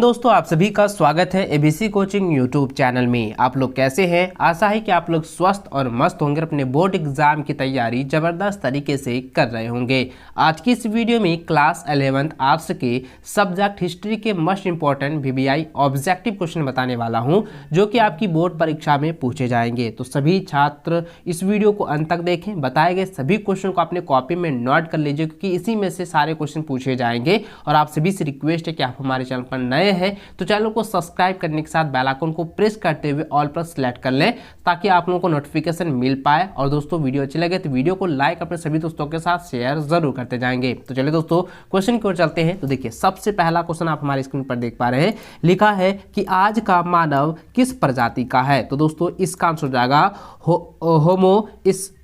दोस्तों आप सभी का स्वागत है एबीसी कोचिंग यूट्यूब चैनल में। आप लोग कैसे हैं? आशा है कि आप लोग स्वस्थ और मस्त होंगे, अपने बोर्ड एग्जाम की तैयारी जबरदस्त तरीके से कर रहे होंगे। आज की इस वीडियो में क्लास 11th आर्ट्स के सब्जेक्ट हिस्ट्री के most important VBI objective question बताने वाला हूं, जो कि आपकी बोर्ड परीक्षा में पूछे जाएंगे। तो सभी छात्र इस वीडियो को अंत तक देखें। बताए गए सभी क्वेश्चन को अपने कॉपी में नोट कर लीजिए, क्योंकि इसी में से सारे क्वेश्चन पूछे जाएंगे। और आप सभी से रिक्वेस्ट है कि आप हमारे चैनल पर नए है तो चैनल को सब्सक्राइब करने के साथ बेल आइकन को प्रेस करते हुए ऑल पर सिलेक्ट कर लें, ताकि आप लोगों को नोटिफिकेशन मिल पाए। और दोस्तों वीडियो अच्छी लगे तो वीडियो को लाइक अपने सभी दोस्तों के साथ शेयर जरूर करते जाएंगे। तो चलिए दोस्तों क्वेश्चन की ओर चलते हैं। तो देखिए सबसे पहला क्वेश्चन आप हमारी स्क्रीन पर देख पा रहे हैं। लिखा है कि आज का मानव किस प्रजाति का है? तो दोस्तों इसका आंसर हो जाएगा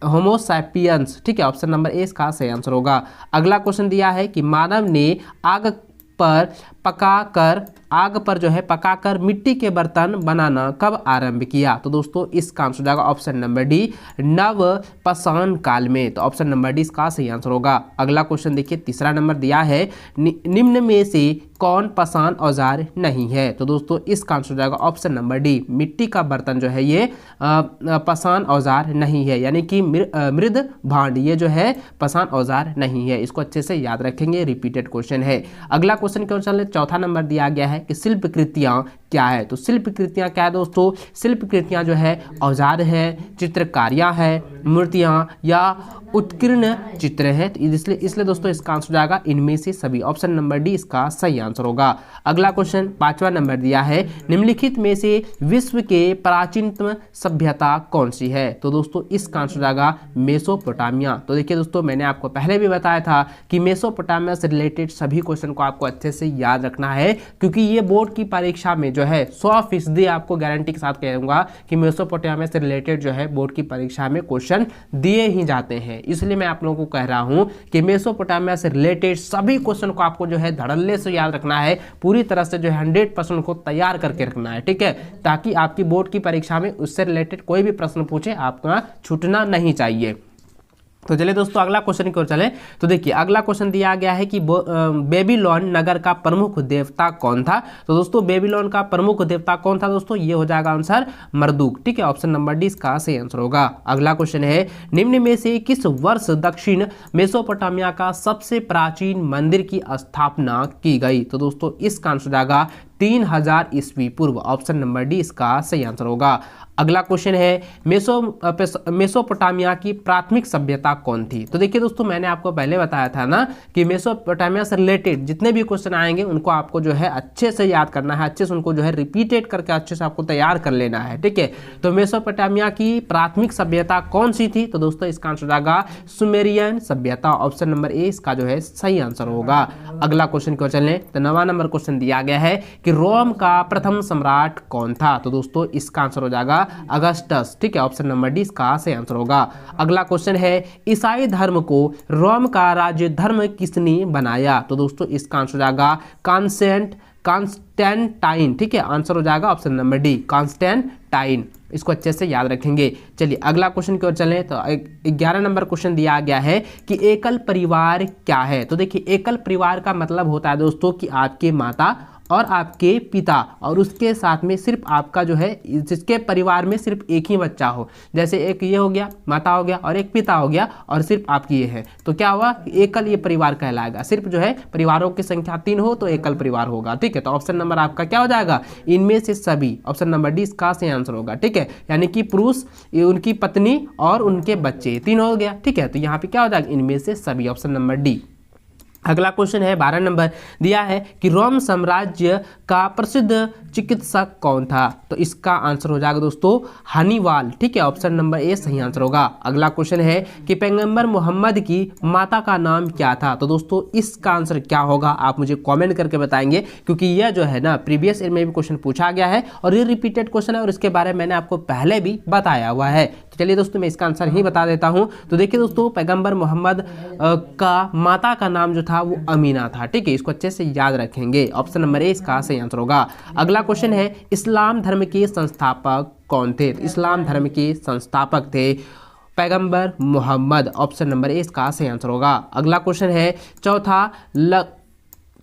होमो सैपियंस। ठीक है, ऑप्शन नंबर ए इसका सही आंसर होगा। अगला क्वेश्चन दिया है कि मानव ने आग पर जो है पकाकर मिट्टी के बर्तन बनाना कब आरंभ किया? तो दोस्तों इसका आंसर हो जाएगा ऑप्शन नंबर डी, नवपाषाण काल में। तो ऑप्शन नंबर डी इसका सही आंसर होगा। अगला क्वेश्चन देखिए, तीसरा नंबर दिया है निम्न में से कौन पाषाण औजार नहीं है? तो दोस्तों इसका आंसर हो जाएगा ऑप्शन नंबर डी, मिट्टी का बर्तन जो है ये पाषाण औजार नहीं है, यानी कि मृद भांड ये जो है पाषाण औजार नहीं है। इसको अच्छे से याद रखेंगे, रिपीटेड क्वेश्चन है। अगला क्वेश्चन के चले, चौथा नंबर दिया गया है कि शिल्प कृतियां क्या है? तो शिल्प कृतियां क्या है दोस्तों? शिल्प कृतियां जो है औजार है, चित्रकारियां है, मूर्तियां या उत्कीर्ण चित्र है। तो इसलिए दोस्तों इसका आंसर हो जाएगा इनमें से सभी। ऑप्शन नंबर डी इसका सही आंसर होगा। अगला क्वेश्चन पांचवा नंबर दिया है निम्नलिखित में से विश्व के प्राचीनतम सभ्यता कौन सी है? तो दोस्तों इसका आंसर हो जाएगा मेसोपोटामिया। तो देखिए दोस्तों मैंने आपको पहले भी बताया था कि मेसोपोटामिया से रिलेटेड सभी क्वेश्चन को आपको अच्छे से याद रखना है, क्योंकि ये बोर्ड की परीक्षा में जो है 100% आपको गारंटी के साथ कहूंगा कि मेसोपोटामिया से रिलेटेड जो है बोर्ड की परीक्षा में क्वेश्चन दिए ही जाते हैं। इसलिए मैं आप लोगों को कह रहा हूं कि मेसोपोटामिया से रिलेटेड सभी क्वेश्चन को आपको जो है धड़ल्ले से याद रखना है, पूरी तरह से जो है 100% को तैयार करके रखना है। ठीक है, ताकि आपकी बोर्ड की परीक्षा में उससे रिलेटेड कोई भी प्रश्न पूछे आपका छूटना नहीं चाहिए। तो चलिए दोस्तों अगला क्वेश्चन की ओर चले। तो देखिए अगला क्वेश्चन दिया गया है कि बेबीलोन नगर का प्रमुख देवता कौन था? तो दोस्तों बेबीलोन का प्रमुख देवता कौन था दोस्तों? ये हो जाएगा आंसर मर्दुक। ठीक है, ऑप्शन नंबर डी इसका सही आंसर होगा। अगला क्वेश्चन है निम्न में से किस वर्ष दक्षिण मेसोपोटामिया का सबसे प्राचीन मंदिर की स्थापना की गई? तो दोस्तों इसका आंसर हो जाएगा 3000 ईस्वी पूर्व। ऑप्शन नंबर डी इसका सही आंसर होगा। अगला क्वेश्चन है मेसोपोटामिया की प्राथमिक सभ्यता कौन थी? तो देखिए दोस्तों मैंने आपको पहले बताया था ना कि मेसोपोटामिया से रिलेटेड जितने भी क्वेश्चन आएंगे उनको आपको जो है अच्छे से याद करना है, अच्छे से उनको जो है रिपीटेड करके अच्छे से आपको तैयार कर लेना है। ठीक है, तो मेसोपोटामिया की प्राथमिक सभ्यता कौन सी थी? तो दोस्तों इसका आंसर जाएगा सुमेरियन सभ्यता। ऑप्शन नंबर ए इसका जो है सही आंसर होगा। अगला क्वेश्चन को चलें तो 9वां नंबर क्वेश्चन दिया गया है कि रोम का प्रथम सम्राट कौन था? तो दोस्तों इसका आंसर हो जाएगा अगस्टस। ठीक है, ऑप्शन नंबर डी इसका सही आंसर होगा। अगला क्वेश्चन है ईसाई धर्म को रोम का राज्य धर्म किसने बनाया? तो दोस्तों इसका आंसर हो जाएगा कॉन्स्टेंटाइन। ठीक है, आंसर हो जाएगा ऑप्शन नंबर डी कॉन्स्टेंटाइन। इसको अच्छे से याद रखेंगे। चलिए अगला क्वेश्चन की ओर चलें तो 11 नंबर क्वेश्चन दिया गया है कि एकल परिवार क्या है? तो देखिए एकल परिवार का मतलब होता है दोस्तों कि आपके माता और आपके पिता और उसके साथ में सिर्फ आपका जो है जिसके परिवार में सिर्फ एक ही बच्चा हो। जैसे एक ये हो गया माता हो गया और एक पिता हो गया और सिर्फ आपकी ये है, तो क्या हुआ एकल ये परिवार कहलाएगा। सिर्फ जो है परिवारों की संख्या 3 हो तो एकल परिवार होगा। ठीक है, तो ऑप्शन नंबर आपका क्या हो जाएगा? इनमें से सभी। ऑप्शन नंबर डी इसका सही आंसर होगा। ठीक है, यानी कि पुरुष, उनकी पत्नी और उनके बच्चे 3 हो गया। ठीक है, तो यहाँ पे क्या हो जाएगा? इनमें से सभी। Option number D. अगला क्वेश्चन है 12 नंबर दिया है कि रोम साम्राज्य का प्रसिद्ध चिकित्सक कौन था? तो इसका आंसर हो जाएगा दोस्तों हनीवाल। ठीक है, ऑप्शन नंबर ए सही आंसर होगा। अगला क्वेश्चन है कि पैगंबर मोहम्मद की माता का नाम क्या था? तो दोस्तों इसका आंसर क्या होगा आप मुझे कमेंट करके बताएंगे, क्योंकि यह जो है ना प्रीवियस ईयर में भी क्वेश्चन पूछा गया है और ये रिपीटेड क्वेश्चन है और इसके बारे में मैंने आपको पहले भी बताया हुआ है। तो चलिए दोस्तों मैं इसका आंसर ही बता देता हूँ। तो देखिए दोस्तों पैगंबर मोहम्मद का माता का नाम जो था वो अमीना था। ठीक है, इसको अच्छे से याद रखेंगे। ऑप्शन नंबर ए इसका सही आंसर होगा। अगला क्वेश्चन है इस्लाम धर्म के संस्थापक कौन थे? तो इस्लाम धर्म के संस्थापक थे पैगंबर मोहम्मद। ऑप्शन नंबर ए इसका सही आंसर होगा। अगला क्वेश्चन है चौथा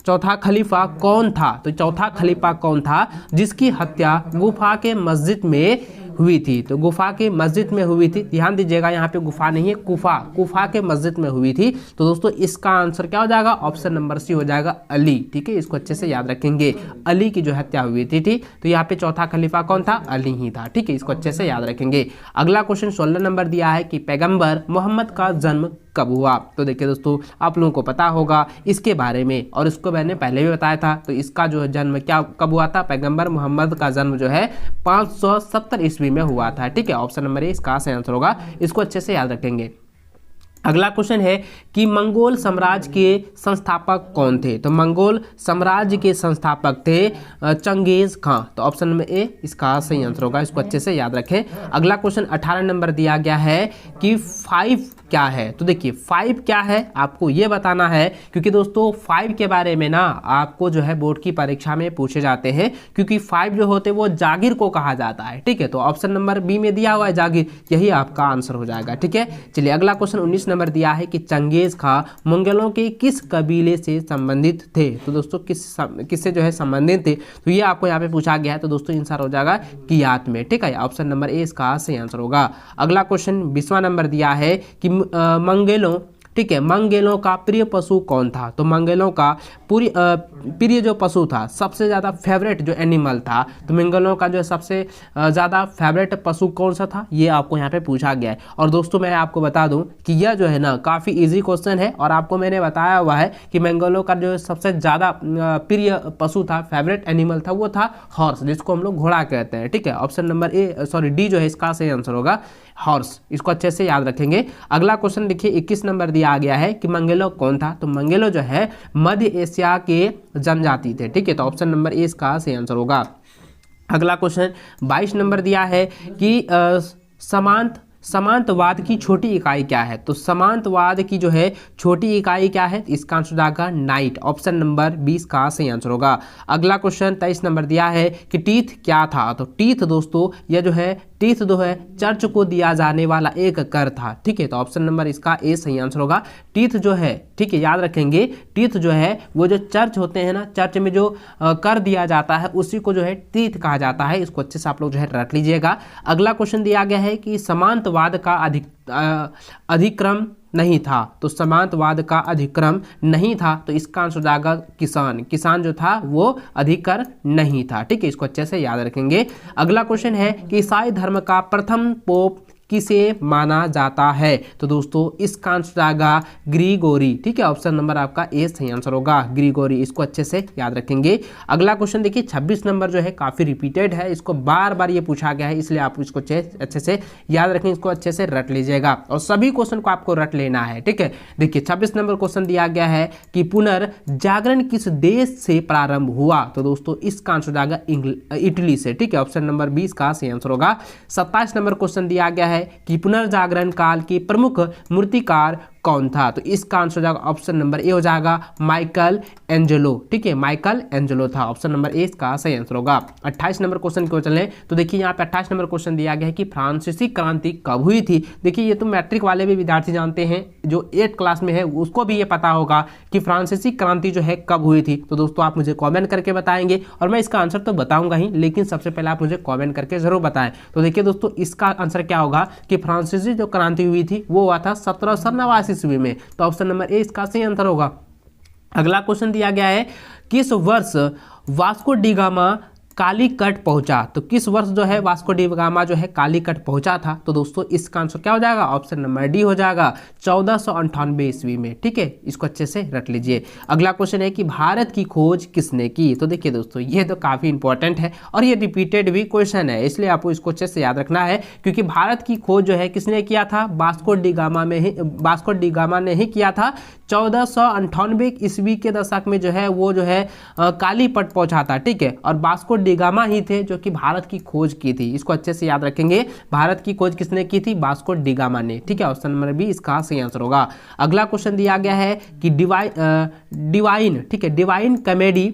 चौथा खलीफा कौन था? तो चौथा खलीफा कौन था जिसकी हत्या गुफा के मस्जिद में हुई थी? तो गुफा के मस्जिद में हुई थी, ध्यान दीजिएगा यहाँ पे गुफा नहीं है, गुफा के मस्जिद में हुई थी। तो दोस्तों इसका आंसर क्या हो जाएगा? ऑप्शन नंबर सी हो जाएगा, अली। ठीक है, इसको अच्छे से याद रखेंगे, अली की जो हत्या हुई थी। तो यहाँ पे चौथा खलीफा कौन था? अली ही था। ठीक है, इसको अच्छे से याद रखेंगे। अगला क्वेश्चन 16 नंबर दिया है कि पैगंबर मोहम्मद का जन्म कब हुआ? तो देखिए दोस्तों, आप लोगों को पता होगा इसके बारे में, और इसको मैंने पहले भी बताया था। तो इसका जो जन्म क्या कब हुआ था? पैगंबर मोहम्मद का जन्म जो है 570 ईस्वी में हुआ था। ठीक है, ऑप्शन नंबर ए इसका सही आंसर होगा, इसको अच्छे से याद रखेंगे। अगला क्वेश्चन है कि मंगोल साम्राज्य के संस्थापक कौन थे? तो मंगोल साम्राज्य के संस्थापक थे चंगेज खां। तो ऑप्शन नंबर ए इसका सही आंसर होगा, इसको अच्छे से याद रखें। अगला क्वेश्चन 18 नंबर दिया गया है कि 5 क्या है? तो देखिए 5 क्या है आपको ये बताना है, क्योंकि दोस्तों 5 के बारे में ना आपको जो है बोर्ड की परीक्षा में पूछे जाते हैं, क्योंकि 5 जो होते हैं वो जागीर को कहा जाता है। ठीक है, तो ऑप्शन नंबर बी में दिया हुआ है जागीर, यही आपका आंसर हो जाएगा। ठीक है, चलिए अगला क्वेश्चन 19 नंबर दिया है कि चंगेज खां मंगलों के किस कबीले से संबंधित थे? तो दोस्तों किससे जो है संबंधित थे? तो ये आपको यहाँ पे पूछा गया है। तो दोस्तों आंसर हो जाएगा कियात में। ठीक है, ऑप्शन नंबर ए इसका सही आंसर होगा। अगला क्वेश्चन 20वां नंबर दिया है कि मंगेलों, ठीक है, मंगेलों का प्रिय पशु कौन था? तो मंगेलों का प्रिय जो पशु था, सबसे ज़्यादा फेवरेट जो एनिमल था, तो मंगेलों का जो सबसे ज़्यादा फेवरेट पशु कौन सा था, ये आपको यहाँ पे पूछा गया है। और दोस्तों मैं आपको बता दूं कि यह जो है ना काफ़ी इजी क्वेश्चन है, और आपको मैंने बताया हुआ है कि मंगोलों का जो सबसे ज़्यादा प्रिय पशु था, फेवरेट एनिमल था, वो था हॉर्स, जिसको हम लोग घोड़ा कहते हैं। ठीक है, ऑप्शन नंबर डी जो है इसका सही आंसर होगा, हॉर्स। इसको अच्छे से याद रखेंगे। अगला क्वेश्चन देखिए 21 नंबर दिया गया है कि मंगेलो कौन था? तो मंगेलो जो है मध्य एशिया के जनजाति थे। ठीक है, तो ऑप्शन नंबर ए इसका सही आंसर होगा। अगला क्वेश्चन 22 नंबर दिया है कि समांतवाद की छोटी इकाई क्या है? तो समांतवाद की जो है छोटी इकाई क्या है? इसका आंसर जाएगा नाइट, ऑप्शन नंबर 20 का सही आंसर होगा। अगला क्वेश्चन 23 नंबर दिया है कि टीथ क्या था? तो टीथ दोस्तों यह जो है टीथ जो है चर्च को दिया जाने वाला एक कर था। ठीक है, तो ऑप्शन नंबर इसका ए सही आंसर होगा। टीथ जो है, ठीक है, याद रखेंगे, टीथ जो है वो जो चर्च होते हैं ना, चर्च में जो कर दिया जाता है उसी को जो है टीथ कहा जाता है। इसको अच्छे से आप लोग जो है रट लीजिएगा। अगला क्वेश्चन दिया गया है कि समांतवाद का अधिक्रम नहीं था। तो समांतवाद का अधिक्रम नहीं था, तो इसका आंसर जाएगा किसान। किसान जो था वो अधिकर नहीं था। ठीक है, इसको अच्छे से याद रखेंगे। अगला क्वेश्चन है कि ईसाई धर्म का प्रथम पोप किसे माना जाता है? तो दोस्तों इसका आंसर आएगा ग्रीगोरी। ठीक है, ऑप्शन नंबर आपका ए सही आंसर होगा, ग्रीगोरी। इसको अच्छे से याद रखेंगे। अगला क्वेश्चन देखिए 26 नंबर जो है काफ़ी रिपीटेड है, इसको बार बार ये पूछा गया है, इसलिए आप इसको अच्छे से याद रखें, इसको अच्छे से रट लीजिएगा, और सभी क्वेश्चन को आपको रट लेना है। ठीक है, देखिए 26 नंबर क्वेश्चन दिया गया है कि पुनर्जागरण किस देश से प्रारंभ हुआ? तो दोस्तों इसका आंसर जाएगा इटली से। ठीक है, ऑप्शन नंबर 20 का सही आंसर होगा। 27 नंबर क्वेश्चन दिया गया है कि पुनर्जागरण काल के प्रमुख मूर्तिकार कौन था? तो इसका आंसर हो जाएगा ऑप्शन नंबर ए हो जाएगा माइकल एंजेलो। ठीक है, माइकल एंजेलो था, ऑप्शन नंबर ए इसका सही आंसर होगा। 28 नंबर क्वेश्चन क्यों चलें? तो देखिए यहाँ पे 28 नंबर क्वेश्चन दिया गया है कि फ्रांसीसी क्रांति कब हुई थी? देखिए ये तो मैट्रिक वाले भी विद्यार्थी जानते हैं, जो 8 क्लास में है उसको भी ये पता होगा कि फ्रांसीसी क्रांति जो है कब हुई थी। तो दोस्तों आप मुझे कॉमेंट करके बताएंगे, और मैं इसका आंसर तो बताऊंगा ही, लेकिन सबसे पहले आप मुझे कॉमेंट करके जरूर बताएं। तो देखिए दोस्तों इसका आंसर क्या होगा कि फ्रांसीसी जो क्रांति हुई थी वो हुआ था 1789 ईस्वी में। तो ऑप्शन नंबर ए इसका सही आंसर होगा। अगला क्वेश्चन दिया गया है किस वर्ष वास्को डी गामा कालीकट पहुंचा? तो किस वर्ष जो है वास्को डी गामा जो है कालीकट पहुंचा था? तो दोस्तों इसका आंसर क्या हो जाएगा? ऑप्शन नंबर डी हो जाएगा 1498 ईस्वी में। ठीक है, इसको अच्छे से रट लीजिए। अगला क्वेश्चन है कि भारत की खोज किसने की? तो देखिए दोस्तों ये तो काफी इंपॉर्टेंट है, और ये रिपीटेड भी क्वेश्चन है, इसलिए आपको इसको अच्छे से याद रखना है, क्योंकि भारत की खोज जो है किसने किया था? वास्को डी गामा ने ही किया था। 1498 ईस्वी के दशक में जो है वो जो है कालीकट पहुंचा था। ठीक है, और वास्को डी गामा ही थे जो कि भारत की खोज की थी। इसको अच्छे से याद रखेंगे, भारत की खोज किसने की थी? वास्को डी गामा ने। ठीक है, ऑप्शन नंबर बी इसका सही आंसर होगा। अगला क्वेश्चन दिया गया है कि डिवाइन, ठीक है, डिवाइन कॉमेडी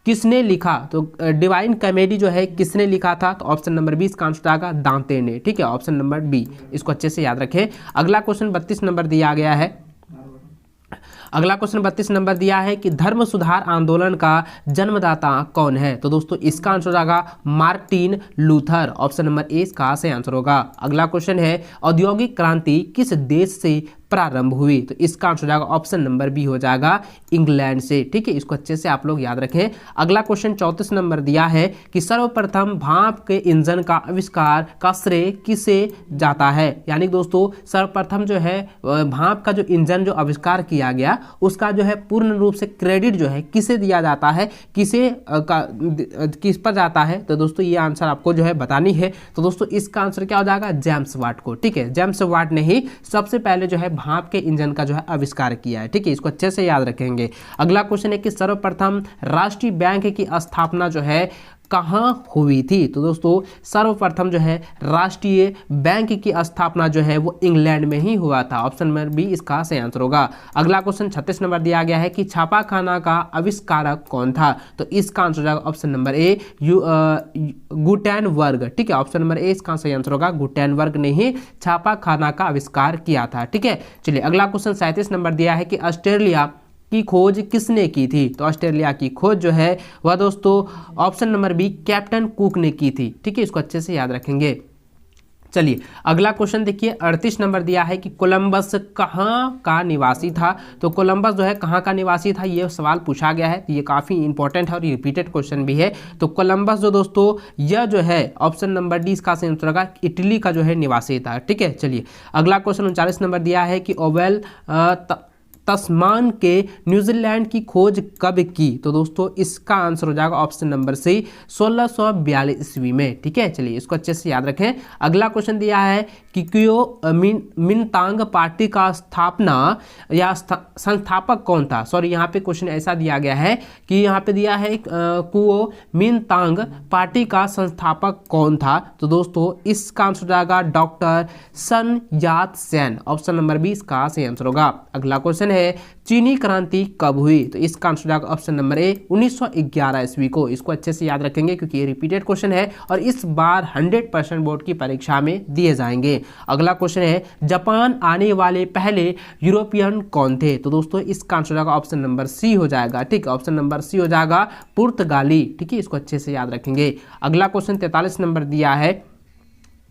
किसने लिखा? तो डिवाइन कॉमेडी जो है किसने लिखा था? तो ऑप्शन नंबर 20 का आंसर आएगा दांते ने। ठीक है, ऑप्शन नंबर बी, इसको अच्छे से याद रखें। अगला क्वेश्चन 32 नंबर दिया गया है। अगला क्वेश्चन 32 नंबर दिया है कि धर्म सुधार आंदोलन का जन्मदाता कौन है। तो दोस्तों इसका आंसर हो जाएगा Martin Luther. Option number A इसका सही आंसर होगा। अगला क्वेश्चन है औद्योगिक क्रांति किस देश से प्रारंभ हुई। तो इसका आंसर हो जाएगा ऑप्शन नंबर बी हो जाएगा इंग्लैंड से। ठीक है, इसको अच्छे से आप लोग याद रखें। अगला क्वेश्चन 34 नंबर दिया है कि सर्वप्रथम भाप के इंजन का आविष्कार का श्रेय किसे जाता है। यानी दोस्तों सर्वप्रथम जो है भाप का जो इंजन जो आविष्कार किया गया उसका जो है पूर्ण रूप से क्रेडिट जो है किसे दिया जाता है, किस पर जाता है। तो दोस्तों ये आंसर आपको जो है बतानी है। तो दोस्तों इसका आंसर क्या हो जाएगा, जेम्स वाट को। ठीक है, जेम्स वाट ने ही सबसे पहले जो है भाप के इंजन का जो है आविष्कार किया है। ठीक है, इसको अच्छे से याद रखेंगे। अगला क्वेश्चन है कि सर्वप्रथम राष्ट्रीय बैंक की स्थापना जो है कहाँ हुई थी। तो दोस्तों सर्वप्रथम जो है राष्ट्रीय बैंक की स्थापना जो है वो इंग्लैंड में ही हुआ था। ऑप्शन नंबर बी इसका सही आंसर होगा। अगला क्वेश्चन 36 नंबर दिया गया है कि छापाखाना का आविष्कारक कौन था। तो इसका आंसर हो जाएगा ऑप्शन नंबर ए गुटेनबर्ग। ठीक है, ऑप्शन नंबर ए इसका सही आंसर होगा। गुटेनबर्ग ने ही छापाखाना का आविष्कार किया था। ठीक है, चलिए अगला क्वेश्चन 37 नंबर दिया है कि ऑस्ट्रेलिया की खोज किसने की थी। तो ऑस्ट्रेलिया की खोज जो है वह दोस्तों option number B captain Cook ने की थी। ठीक है, इसको अच्छे से याद रखेंगे। चलिए अगला क्वेश्चन देखिए 38 नंबर दिया है कि कोलंबस कहाँ का निवासी था। तो कोलंबस जो है कहाँ का निवासी था, ये सवाल पूछा गया है। ये काफ़ी इंपॉर्टेंट है और रिपीटेड क्वेश्चन भी है। तो कोलंबस जो दोस्तों यह जो है ऑप्शन नंबर डी इसका सही आंसर होगा, इटली का जो है निवासी था। ठीक है, चलिए अगला क्वेश्चन 39 नंबर दिया है कि ओवेल तस्मान के न्यूजीलैंड की खोज कब की। तो दोस्तों इसका आंसर हो जाएगा ऑप्शन नंबर सी 1642 ईस्वी में। ठीक है, चलिए इसको अच्छे से याद रखें। अगला क्वेश्चन दिया है कि क्यो मिनतांग पार्टी का स्थापना या संस्थापक कौन था। सॉरी, यहाँ पे क्वेश्चन ऐसा दिया गया है कि यहाँ पे दिया है कुओ मिनतांग पार्टी का संस्थापक कौन था। तो दोस्तों इसका आंसर हो जाएगा डॉक्टर सन यात सेन। ऑप्शन नंबर बी इसका सही आंसर होगा। अगला क्वेश्चन है चीनी क्रांति कब हुई। तो इसका आंसर जाएगा ऑप्शन नंबर ए 1911 ईस्वी को। इसको अच्छे से याद रखेंगे क्योंकि ये रिपीटेड क्वेश्चन है और इस बार 100% बोर्ड की परीक्षा में दिए जाएंगे। अगला क्वेश्चन है जापान आने वाले पहले यूरोपियन कौन थे। तो दोस्तों इसका आंसर जाएगा ऑप्शन नंबर सी हो जाएगा। ठीक है, ऑप्शन नंबर सी हो जाएगा पुर्तगाली। ठीक है, इसको अच्छे से याद रखेंगे। अगला क्वेश्चन 43 नंबर दिया है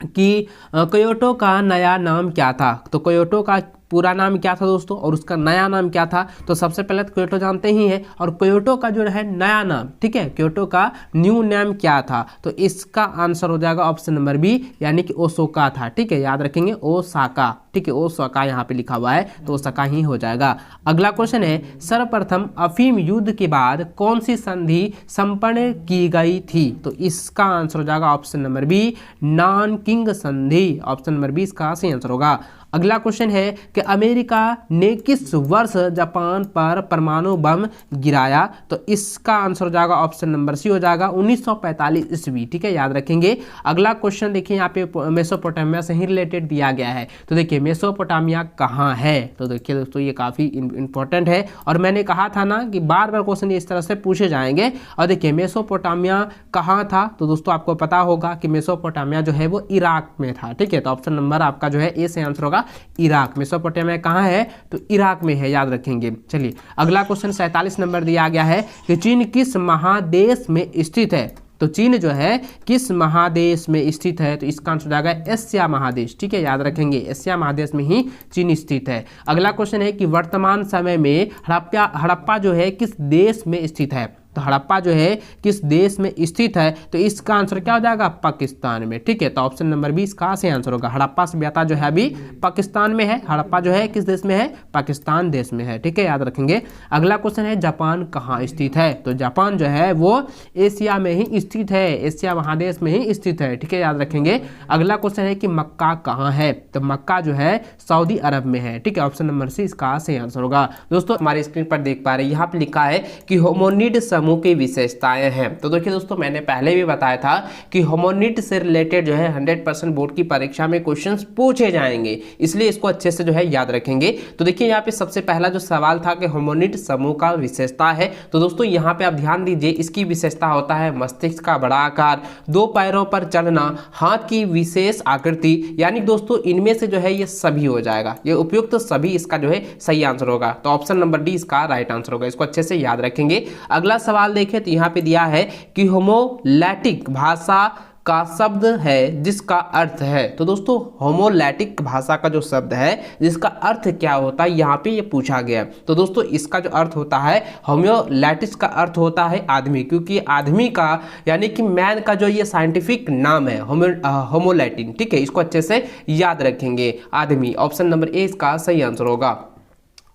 कि क्योटो का नया नाम क्या था। तो क्योटो का पूरा नाम क्या था दोस्तों और उसका नया नाम क्या था। तो सबसे पहले तो क्योटो जानते ही हैं और क्योटो का जो है नया नाम, ठीक है, क्योटो का न्यू नेम क्या था। तो इसका आंसर हो जाएगा ऑप्शन नंबर बी यानी कि ओसाका था। ठीक है, याद रखेंगे ओसाका। ठीक है, ओसाका यहाँ पे लिखा हुआ है तो ओसाका ही हो जाएगा। अगला क्वेश्चन है सर्वप्रथम अफीम युद्ध के बाद कौन सी संधि संपन्न की गई थी। तो इसका आंसर हो जाएगा ऑप्शन नंबर बी नानकिंग संधि। ऑप्शन नंबर बी इसका सही आंसर होगा। अगला क्वेश्चन है कि अमेरिका ने किस वर्ष जापान पर परमाणु बम गिराया। तो इसका आंसर हो जाएगा ऑप्शन नंबर सी हो जाएगा 1945 ईस्वी। ठीक है, याद रखेंगे। अगला क्वेश्चन देखिए यहाँ पे मेसोपोटामिया से ही रिलेटेड दिया गया है। तो देखिए मेसोपोटामिया कहाँ है। तो देखिए दोस्तों ये काफ़ी इंपॉर्टेंट है और मैंने कहा था ना कि बार बार क्वेश्चन इस तरह से पूछे जाएंगे। और देखिए मेसोपोटामिया कहाँ था। तो दोस्तों आपको पता होगा कि मेसोपोटामिया जो है वो इराक में था। ठीक है, तो ऑप्शन नंबर आपका जो है ए से आंसर होगा इराक। मेसोपोटामिया कहाँ है, तो इराक में है, याद रखेंगे। चलिए अगला क्वेश्चन 47 नंबर दिया गया है कि चीन किस महादेश में स्थित है। तो चीन जो है किस महादेश में स्थित है। तो इसका आंसर जाएगा एशिया महादेश। ठीक है, याद रखेंगे एशिया महादेश में ही चीन स्थित है। अगला क्वेश्चन है कि वर्तमान समय में हड़प्पा जो है किस देश में स्थित है। तो हड़प्पा जो है किस देश में स्थित है। तो इसका आंसर क्या हो जाएगा, पाकिस्तान में। ठीक है, तो ऑप्शन नंबर 20 का सही आंसर होगा। हड़प्पा सभ्यता जो है अभी पाकिस्तान में है। हड़प्पा जो है किस देश में है, पाकिस्तान देश में है। ठीक है, याद रखेंगे। अगला क्वेश्चन है जापान कहाँ स्थित है। तो जापान जो है वो एशिया में ही स्थित है, एशिया महादेश में ही स्थित है। ठीक है, याद रखेंगे। अगला क्वेश्चन है कि मक्का कहाँ है। तो मक्का जो है सऊदी अरब में है। ठीक है, ऑप्शन नंबर सी इसका सही आंसर होगा। दोस्तों हमारे स्क्रीन पर देख पा रहे हैं यहाँ पे लिखा है कि होमोनिड समूह की विशेषताएं हैं। तो देखिए दोस्तों, मैंने पहले भी बताया था कि होमोनिड से रिलेटेड जो है 100% बोर्ड की परीक्षा में क्वेश्चंस पूछे जाएंगे, इसलिए इसको अच्छे से जो है याद रखेंगे। तो देखिए यहाँ पे सबसे पहला जो सवाल था कि होमोनिड समूह का विशेषता है, तो दोस्तों यहाँ पे आप ध्यान दीजिए, इसकी विशेषता होता है मस्तिष्क का बड़ा आकार, 2 पैरों पर चलना, हाथ की विशेष आकृति। यानी दोस्तों इनमें से जो है ये सभी हो जाएगा, ये उपयुक्त तो सभी इसका जो है सही आंसर होगा। तो ऑप्शन नंबर डी इसका राइट आंसर होगा, इसको अच्छे से याद रखेंगे। अगला सवाल देखें तो यहाँ पे दिया है कि होमोलैटिक भाषा का शब्द है जिसका अर्थ है। तो दोस्तों होमोलैटिक भाषा का जो शब्द है जिसका अर्थ क्या होता है, यहाँ पे ये पूछा गया। तो दोस्तों इसका जो अर्थ होता है, होमोलैटिक्स का अर्थ होता है आदमी, क्योंकि आदमी का यानी कि मैन का जो ये साइंटिफिक नाम है होमोलैटिन। ठीक है, इसको अच्छे से याद रखेंगे, आदमी। ऑप्शन नंबर ए इसका सही आंसर होगा।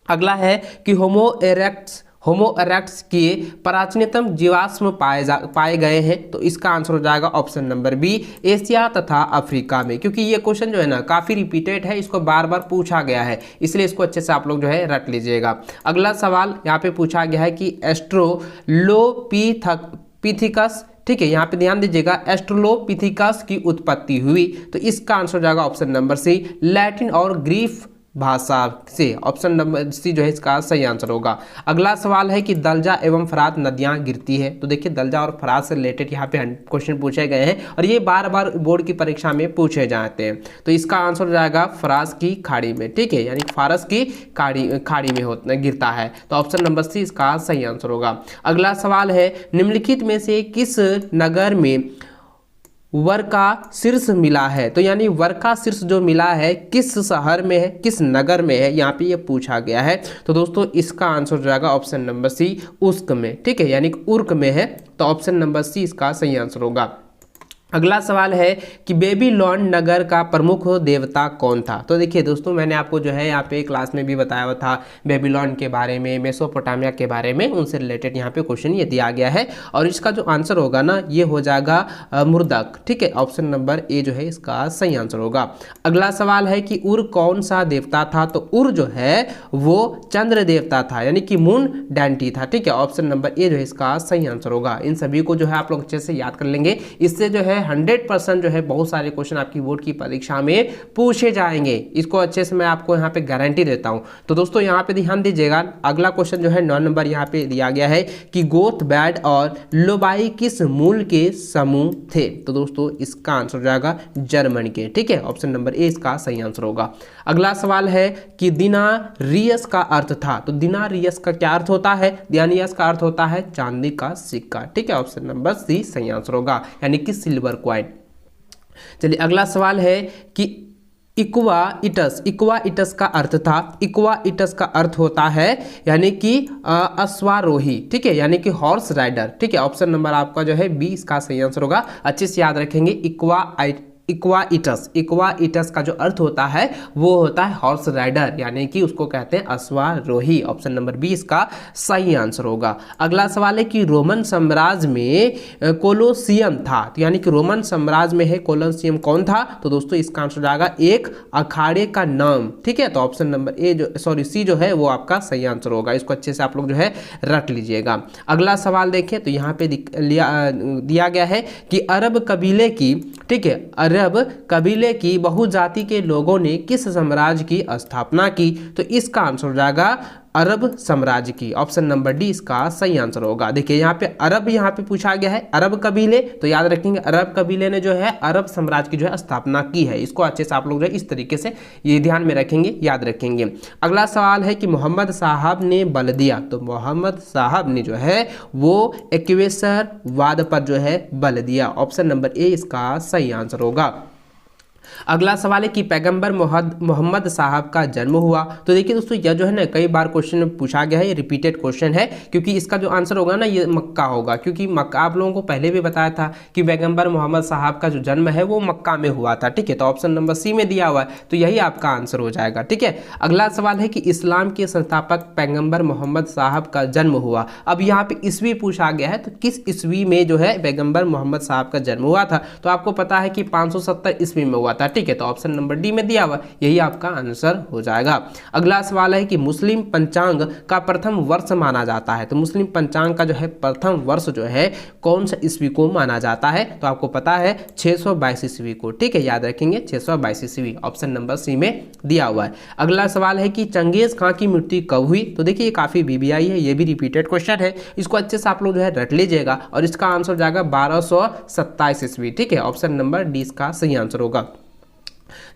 अगला है कि होमो इरेक्टस के प्राचीनतम जीवाश्म पाए गए हैं। तो इसका आंसर हो जाएगा ऑप्शन नंबर बी, एशिया तथा अफ्रीका में, क्योंकि ये क्वेश्चन जो है ना काफ़ी रिपीटेड है, इसको बार बार पूछा गया है, इसलिए इसको अच्छे से आप लोग जो है रट लीजिएगा। अगला सवाल यहाँ पे पूछा गया है कि एस्ट्रोलोपिथिकस, ठीक है, यहाँ पे ध्यान दीजिएगा, एस्ट्रोलोपिथिकस की उत्पत्ति हुई। तो इसका आंसर हो जाएगा ऑप्शन नंबर सी, लैटिन और ग्रीक भाषा से। ऑप्शन नंबर सी जो है इसका सही आंसर होगा। अगला सवाल है कि दलजा एवं फरात नदियां गिरती है। तो देखिए दलजा और फरात से रिलेटेड यहाँ पे क्वेश्चन पूछे गए हैं और ये बार बार बोर्ड की परीक्षा में पूछे जाते हैं। तो इसका आंसर हो जाएगा फारस की खाड़ी में। ठीक है, यानी फारस की खाड़ी में गिरता है। तो ऑप्शन नंबर सी इसका सही आंसर होगा। अगला सवाल है, निम्नलिखित में से किस नगर में वर्का शीर्ष मिला है। तो यानी वर्का शीर्ष जो मिला है किस शहर में है, किस नगर में है, यहाँ पे ये पूछा गया है। तो दोस्तों इसका आंसर हो जाएगा ऑप्शन नंबर सी, उर्क में। ठीक है, यानी उर्क में है। तो ऑप्शन नंबर सी इसका सही आंसर होगा। अगला सवाल है कि बेबीलोन नगर का प्रमुख देवता कौन था। तो देखिए दोस्तों, मैंने आपको जो है यहाँ पे क्लास में भी बताया हुआ था बेबीलोन के बारे में, मेसोपोटामिया के बारे में, उनसे रिलेटेड यहाँ पे क्वेश्चन ये दिया गया है और इसका जो आंसर होगा ना ये हो जाएगा मुर्दक। ठीक है, ऑप्शन नंबर ए जो है इसका सही आंसर होगा। अगला सवाल है कि उर कौन सा देवता था। तो उर जो है वो चंद्र देवता था, यानी कि मून डेंटी था। ठीक है, ऑप्शन नंबर ए जो है इसका सही आंसर होगा। इन सभी को जो है आप लोग अच्छे से याद कर लेंगे, इससे जो है 100% जो है बहुत सारे क्वेश्चन आपकी बोर्ड की परीक्षा में पूछे जाएंगे, इसको अच्छे से मैं आपको यहाँ पे गारंटी देता हूँ। तो दोस्तों यहाँ पे ध्यान दीजिएगा, अगला क्वेश्चन जो है 9 नंबर यहाँ पे दिया गया है कि गोथ, बैड और लोबाई किस मूल के समूह थे। तो दोस्तों इसका आंसर हो जाएगा जर्मन के। ठीक है, ऑप्शन नंबर ए इसका सही आंसर होगा। अगला सवाल है कि दिनारियस का अर्थ था। तो दिनारियस का क्या अर्थ होता है, दिनारियस का अर्थ होता है चांदी का सिक्का। ठीक है, ऑप्शन नंबर सी सही आंसर होगा, यानी कि सिल्वर क्वाइन। चलिए अगला सवाल है कि इक्वाइटस का अर्थ था। इक्वाइटस का अर्थ होता है यानी कि अश्वारोही। ठीक है, यानी कि हॉर्स राइडर। ठीक है, ऑप्शन नंबर आपका जो है बी इसका सही आंसर होगा। अच्छे से याद रखेंगे, इक्वाइटस का जो अर्थ होता है वो होता है हॉर्स राइडर, यानी कि उसको कहते हैं अश्वारोही। ऑप्शन नंबर बी इसका सही आंसर होगा। अगला सवाल है कि रोमन साम्राज्य में कोलोसियम था। तो यानी कि रोमन साम्राज्य में है कोलोसियम कौन था। तो दोस्तों इसका आंसर जाएगा एक अखाड़े का नाम। ठीक है, तो ऑप्शन नंबर सी जो है वो आपका सही आंसर होगा। इसको अच्छे से आप लोग जो है रट लीजिएगा। अगला सवाल देखें तो यहाँ पे दिया गया है कि अरब कबीले की, ठीक है, अरब कबीले की बहुजाति के लोगों ने किस साम्राज्य की स्थापना की। तो इसका आंसर हो जाएगा अरब साम्राज्य की। ऑप्शन नंबर डी इसका सही आंसर होगा। देखिए यहाँ पे अरब यहाँ पे पूछा गया है, अरब कबीले, तो याद रखेंगे अरब कबीले ने जो है अरब साम्राज्य की जो है स्थापना की है। इसको अच्छे से आप लोग जो है इस तरीके से ये ध्यान में रखेंगे, याद रखेंगे। अगला सवाल है कि मोहम्मद साहब ने बल दिया। तो मोहम्मद साहब ने जो है वो एक्वेसरवाद पर जो है बल दिया। ऑप्शन नंबर ए इसका सही आंसर होगा। अगला सवाल है कि पैगंबर मोहम्मद साहब का जन्म हुआ। तो देखिए दोस्तों यह जो है ना कई बार क्वेश्चन में पूछा गया है, ये रिपीटेड क्वेश्चन है, क्योंकि इसका जो आंसर होगा ना ये मक्का होगा, क्योंकि मक्का आप लोगों को पहले भी बताया था कि पैगंबर मोहम्मद साहब का जो जन्म है वो मक्का में हुआ था। ठीक है, तो ऑप्शन नंबर सी में दिया हुआ है, तो यही आपका आंसर हो जाएगा। ठीक है, अगला सवाल है कि इस्लाम के संस्थापक पैगंबर मोहम्मद साहब का जन्म हुआ। अब यहाँ पे ईस्वी पूछा गया है, तो किस ईस्वी में जो है पैगंबर मोहम्मद साहब का जन्म हुआ था। तो आपको पता है कि 570 ईस्वी में हुआ था। ठीक है, तो ऑप्शन नंबर डी में दिया हुआ, यही आपका आंसर हो जाएगा। अगला सवाल है कि मुस्लिम पंचांग का प्रथम वर्ष माना जाता है, तो मुस्लिम पंचांग का जो है प्रथम वर्ष जो है कौन सा ईस्वी को माना जाता है, तो आपको पता है 622 ईस्वी को। ठीक है, याद रखेंगे 622 ईस्वी, ऑप्शन नंबर सी में दिया हुआ है। अगला सवाल है कि चंगेज खां की मृत्यु कब हुई, तो देखिए ये काफी बीबीआई है, ये भी रिपीटेड क्वेश्चन है, इसको अच्छे से आप लोग जो है रट लीजिएगा और इसका आंसर हो जाएगा 1227 ईस्वी। ठीक है, ऑप्शन नंबर डी इसका सही आंसर होगा।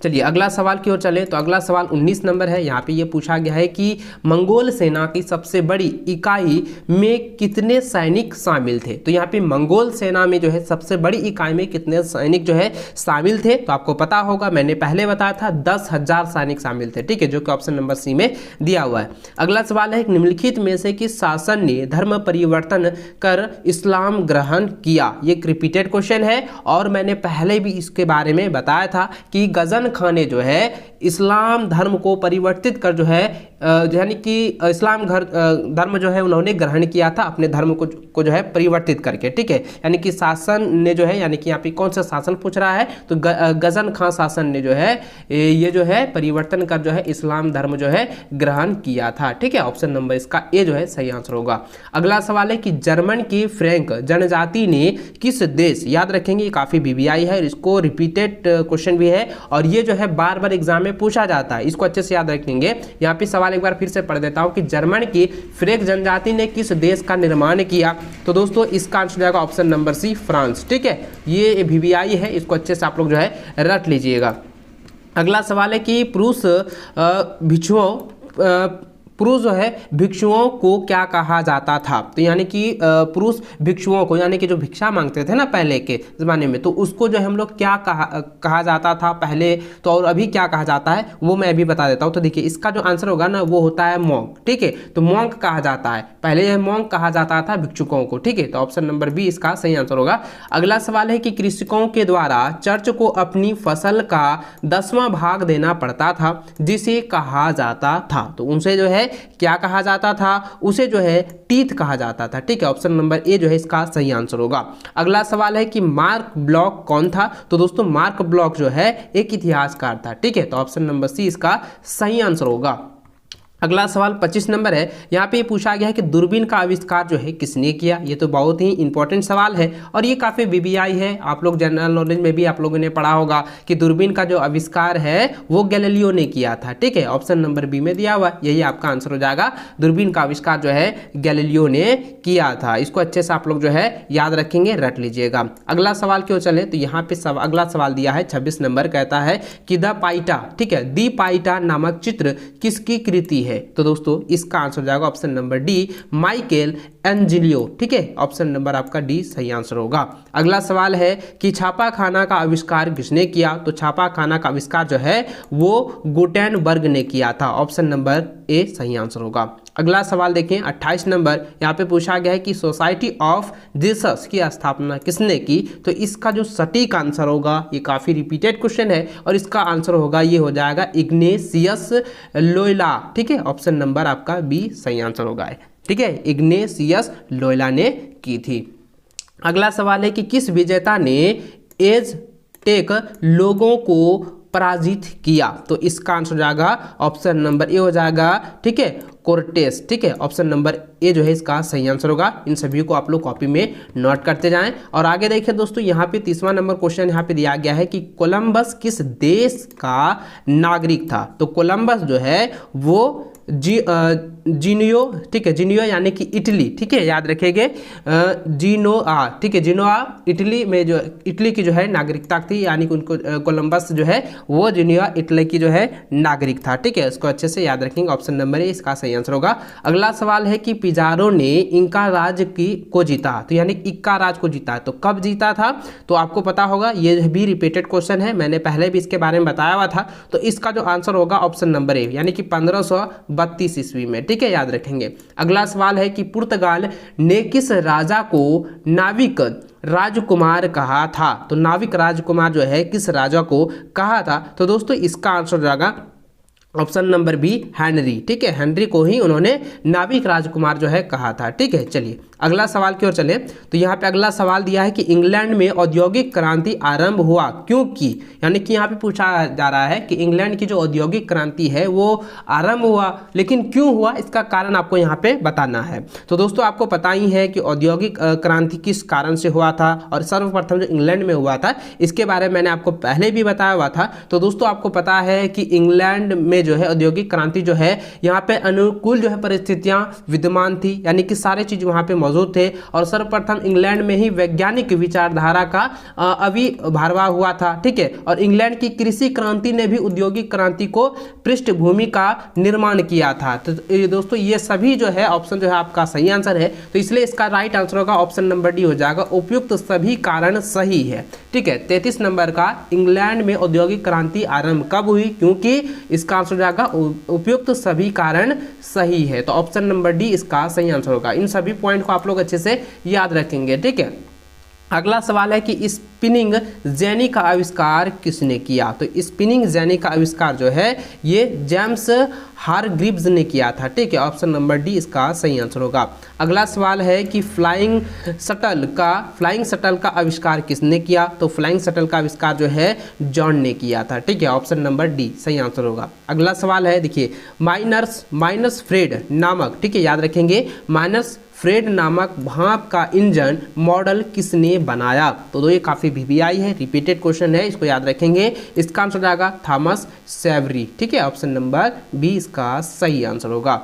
चलिए अगला सवाल की ओर चले, तो अगला सवाल 19 नंबर है। यहाँ पे ये पूछा गया है कि मंगोल सेना की सबसे बड़ी इकाई में कितने सैनिक शामिल थे, तो यहाँ पे मंगोल सेना में जो है सबसे बड़ी इकाई में कितने सैनिक जो है शामिल थे, तो आपको पता होगा, मैंने पहले बताया था 10,000 सैनिक शामिल थे। ठीक है, जो कि ऑप्शन नंबर सी में दिया हुआ है। अगला सवाल है निम्नलिखित में से किस शासन ने धर्म परिवर्तन कर इस्लाम ग्रहण किया, ये एक रिपीटेड क्वेश्चन है और मैंने पहले भी इसके बारे में बताया था कि गजन खान ने जो है इस्लाम धर्म को परिवर्तित कर जो है यानी कि इस्लाम धर्म जो है उन्होंने ग्रहण किया था, अपने धर्म को जो है परिवर्तित करके। ठीक है, यानी कि शासन ने जो है, यानी कि यहाँ पे कौन सा शासन पूछ रहा है, तो गजन खान शासन ने जो है ये जो है परिवर्तन कर जो है इस्लाम धर्म जो है ग्रहण किया था। ठीक है, ऑप्शन नंबर इसका ए जो है सही आंसर होगा। अगला सवाल है कि जर्मन की फ्रैंक जनजाति ने किस देश, याद रखेंगे ये काफी बीबीआई है, इसको रिपीटेड क्वेश्चन भी है और ये जो है बार बार एग्जाम में पूछा जाता है, इसको अच्छे से याद रखेंगे। यहाँ पे सवाल एक बार फिर से पढ़ देता हूँ कि जर्मन की फ्रैंक जनजाति ने किस देश का निर्माण किया, तो दोस्तों इसका आंसर जाएगा ऑप्शन नंबर सी, फ्रांस। ठीक है, ये बीबीआई है, इसको अच्छे से आप लोग जो है रट लीजिएगा। अगला सवाल है कि पुरुष जो है भिक्षुओं को क्या कहा जाता था, तो यानी कि पुरुष भिक्षुओं को, यानी कि जो भिक्षा मांगते थे ना पहले के ज़माने में, तो उसको जो हम लोग क्या कहा जाता था पहले, तो और अभी क्या कहा जाता है वो मैं अभी बता देता हूँ। तो देखिए इसका जो आंसर होगा ना वो होता है मॉन्क। ठीक है, तो मॉन्क कहा जाता है, पहले यह मॉन्क कहा जाता था भिक्षुकों को। ठीक है, तो ऑप्शन नंबर बी इसका सही आंसर होगा। अगला सवाल है कि कृषकों के द्वारा चर्च को अपनी फसल का 10वां भाग देना पड़ता था, जिसे कहा जाता था, तो उनसे जो है क्या कहा जाता था, उसे जो है टीथ कहा जाता था। ठीक है, ऑप्शन नंबर ए जो है इसका सही आंसर होगा। अगला सवाल है कि मार्क ब्लॉक कौन था, तो दोस्तों मार्क ब्लॉक जो है एक इतिहासकार था। ठीक है, तो ऑप्शन नंबर सी इसका सही आंसर होगा। अगला सवाल 25 नंबर है। यहाँ पे पूछा गया है कि दूरबीन का आविष्कार जो है किसने किया, ये तो बहुत ही इंपॉर्टेंट सवाल है और ये काफ़ी बीबीआई है, आप लोग जनरल नॉलेज में भी आप लोगों ने पढ़ा होगा कि दूरबीन का जो आविष्कार है वो गैलीलियो ने किया था। ठीक है, ऑप्शन नंबर बी में दिया हुआ, यही आपका आंसर हो जाएगा, दूरबीन का आविष्कार जो है गैलीलियो ने किया था। इसको अच्छे से आप लोग जो है याद रखेंगे, रट लीजिएगा। अगला सवाल क्यों चले, तो यहाँ पे अगला सवाल दिया है 26 नंबर, कहता है कि द पाइटा, ठीक है, दी पाइटा नामक चित्र किसकी कृति है, तो दोस्तों इसका आंसर हो जाएगा ऑप्शन नंबर डी, माइकल एंजिलियो। ठीक है, ऑप्शन नंबर आपका डी सही आंसर होगा। अगला सवाल है कि छापा खाना का आविष्कार किसने किया, तो छापा खाना का आविष्कार जो है वो गुटेनबर्ग ने किया था, ऑप्शन नंबर ए सही आंसर होगा। अगला सवाल देखें 28 नंबर, यहाँ पे पूछा गया है कि सोसाइटी ऑफ जीसस की स्थापना किसने की, तो इसका जो सटीक आंसर होगा, ये काफ़ी रिपीटेड क्वेश्चन है और इसका आंसर होगा, ये हो जाएगा इग्नेशियस लोयला। ठीक है, ऑप्शन नंबर आपका बी सही आंसर होगा। ठीक है, इग्नेशियस लोयला ने की थी। अगला सवाल है कि किस विजेता ने एज़टेक लोगों को पराजित किया, तो इसका आंसर हो जाएगा ऑप्शन नंबर ए हो जाएगा। ठीक है, कोर्टेस। ठीक है, ऑप्शन नंबर ए जो है इसका सही आंसर होगा। इन सभी को आप लोग कॉपी में नोट करते जाएं। और आगे देखिए दोस्तों, यहाँ पे 30वां नंबर क्वेश्चन यहाँ पे दिया गया है कि कोलंबस किस देश का नागरिक था, तो कोलंबस जो है वो जिनियो, ठीक है, जिनियो यानी कि इटली। ठीक है, याद रखेंगे जिनोआ। ठीक है, जिनोआ इटली में जो इटली की जो है नागरिकता थी, यानी कि उनको कोलंबस जो है वो जिनियोआ इटली की जो है नागरिक था। ठीक है, इसको अच्छे से याद रखेंगे, ऑप्शन नंबर ए इसका सही आंसर होगा। अगला सवाल है कि पिजारो ने इंका राज को जीता, तो यानी इंका राज को जीता, तो कब जीता था, तो आपको पता होगा, ये भी रिपीटेड क्वेश्चन है, मैंने पहले भी इसके बारे में बताया हुआ था। तो इसका जो आंसर होगा ऑप्शन नंबर ए, यानी कि 1532 ईस्वी में। ठीक है, याद रखेंगे। अगला सवाल है कि पुर्तगाल ने किस राजा को नाविक राजकुमार कहा था, तो नाविक राजकुमार जो है किस राजा को कहा था, तो दोस्तों इसका आंसर हो जाएगा ऑप्शन नंबर बी हेनरी, ठीक है, हेनरी को ही उन्होंने नाविक राजकुमार जो है कहा था। ठीक है, चलिए अगला सवाल की ओर चले। तो यहाँ पे अगला सवाल दिया है कि इंग्लैंड में औद्योगिक क्रांति आरंभ हुआ क्योंकि, यानी कि यहाँ पे पूछा जा रहा है कि इंग्लैंड की जो औद्योगिक क्रांति है वो आरंभ हुआ, लेकिन क्यों हुआ इसका कारण आपको यहाँ पे बताना है। तो दोस्तों आपको पता ही है कि औद्योगिक क्रांति किस कारण से हुआ था, और सर्वप्रथम जो इंग्लैंड में हुआ था इसके बारे में मैंने आपको पहले भी बताया हुआ था। तो दोस्तों आपको पता है कि इंग्लैंड में जो है औद्योगिक क्रांति जो है यहाँ पे अनुकूल जो है परिस्थितियां विद्यमान थी, यानी कि सारे चीज वहां पे मौजूद थे, और सर्वप्रथम इंग्लैंड में ही वैज्ञानिक विचारधारा का आविर्भाव हुआ था। ठीक है, और इंग्लैंड की कृषि क्रांति ने भी औद्योगिक क्रांति को पृष्ठभूमि का निर्माण किया था। तो दोस्तों ये सभी जो है ऑप्शन जो है आपका सही आंसर है, तो इसलिए इसका राइट आंसर होगा ऑप्शन नंबर डी हो जाएगा, उपयुक्त सभी कारण सही है। ठीक है, 33 नंबर का इंग्लैंड में औद्योगिक क्रांति आरंभ कब हुई, क्योंकि इसका आंसर जाएगा उपयुक्त सभी कारण सही है। तो ऑप्शन नंबर डी इसका सही आंसर होगा। इन सभी पॉइंट को आप लोग अच्छे से याद रखेंगे। ठीक है, अगला सवाल है कि स्पिनिंग जेनी का आविष्कार किसने किया। तो स्पिनिंग जेनी का आविष्कार जो है ये जेम्स हारग्रीव्स ने किया था। ठीक है, ऑप्शन नंबर डी इसका सही आंसर होगा। अगला सवाल है कि फ्लाइंग शटल का आविष्कार किसने किया। तो फ्लाइंग शटल का आविष्कार जो है जॉन ने किया था। ठीक है, ऑप्शन नंबर डी सही आंसर होगा। अगला सवाल है, देखिए माइनस फ्रेड नामक, ठीक है याद रखेंगे, माइनस फ्रेड नामक भाप का इंजन मॉडल किसने बनाया। तो ये काफ़ी VBI है, रिपीटेड क्वेश्चन है, इसको याद रखेंगे। इसका आंसर जाएगा थॉमस सेवरी। ठीक है, ऑप्शन नंबर बी इसका सही आंसर होगा।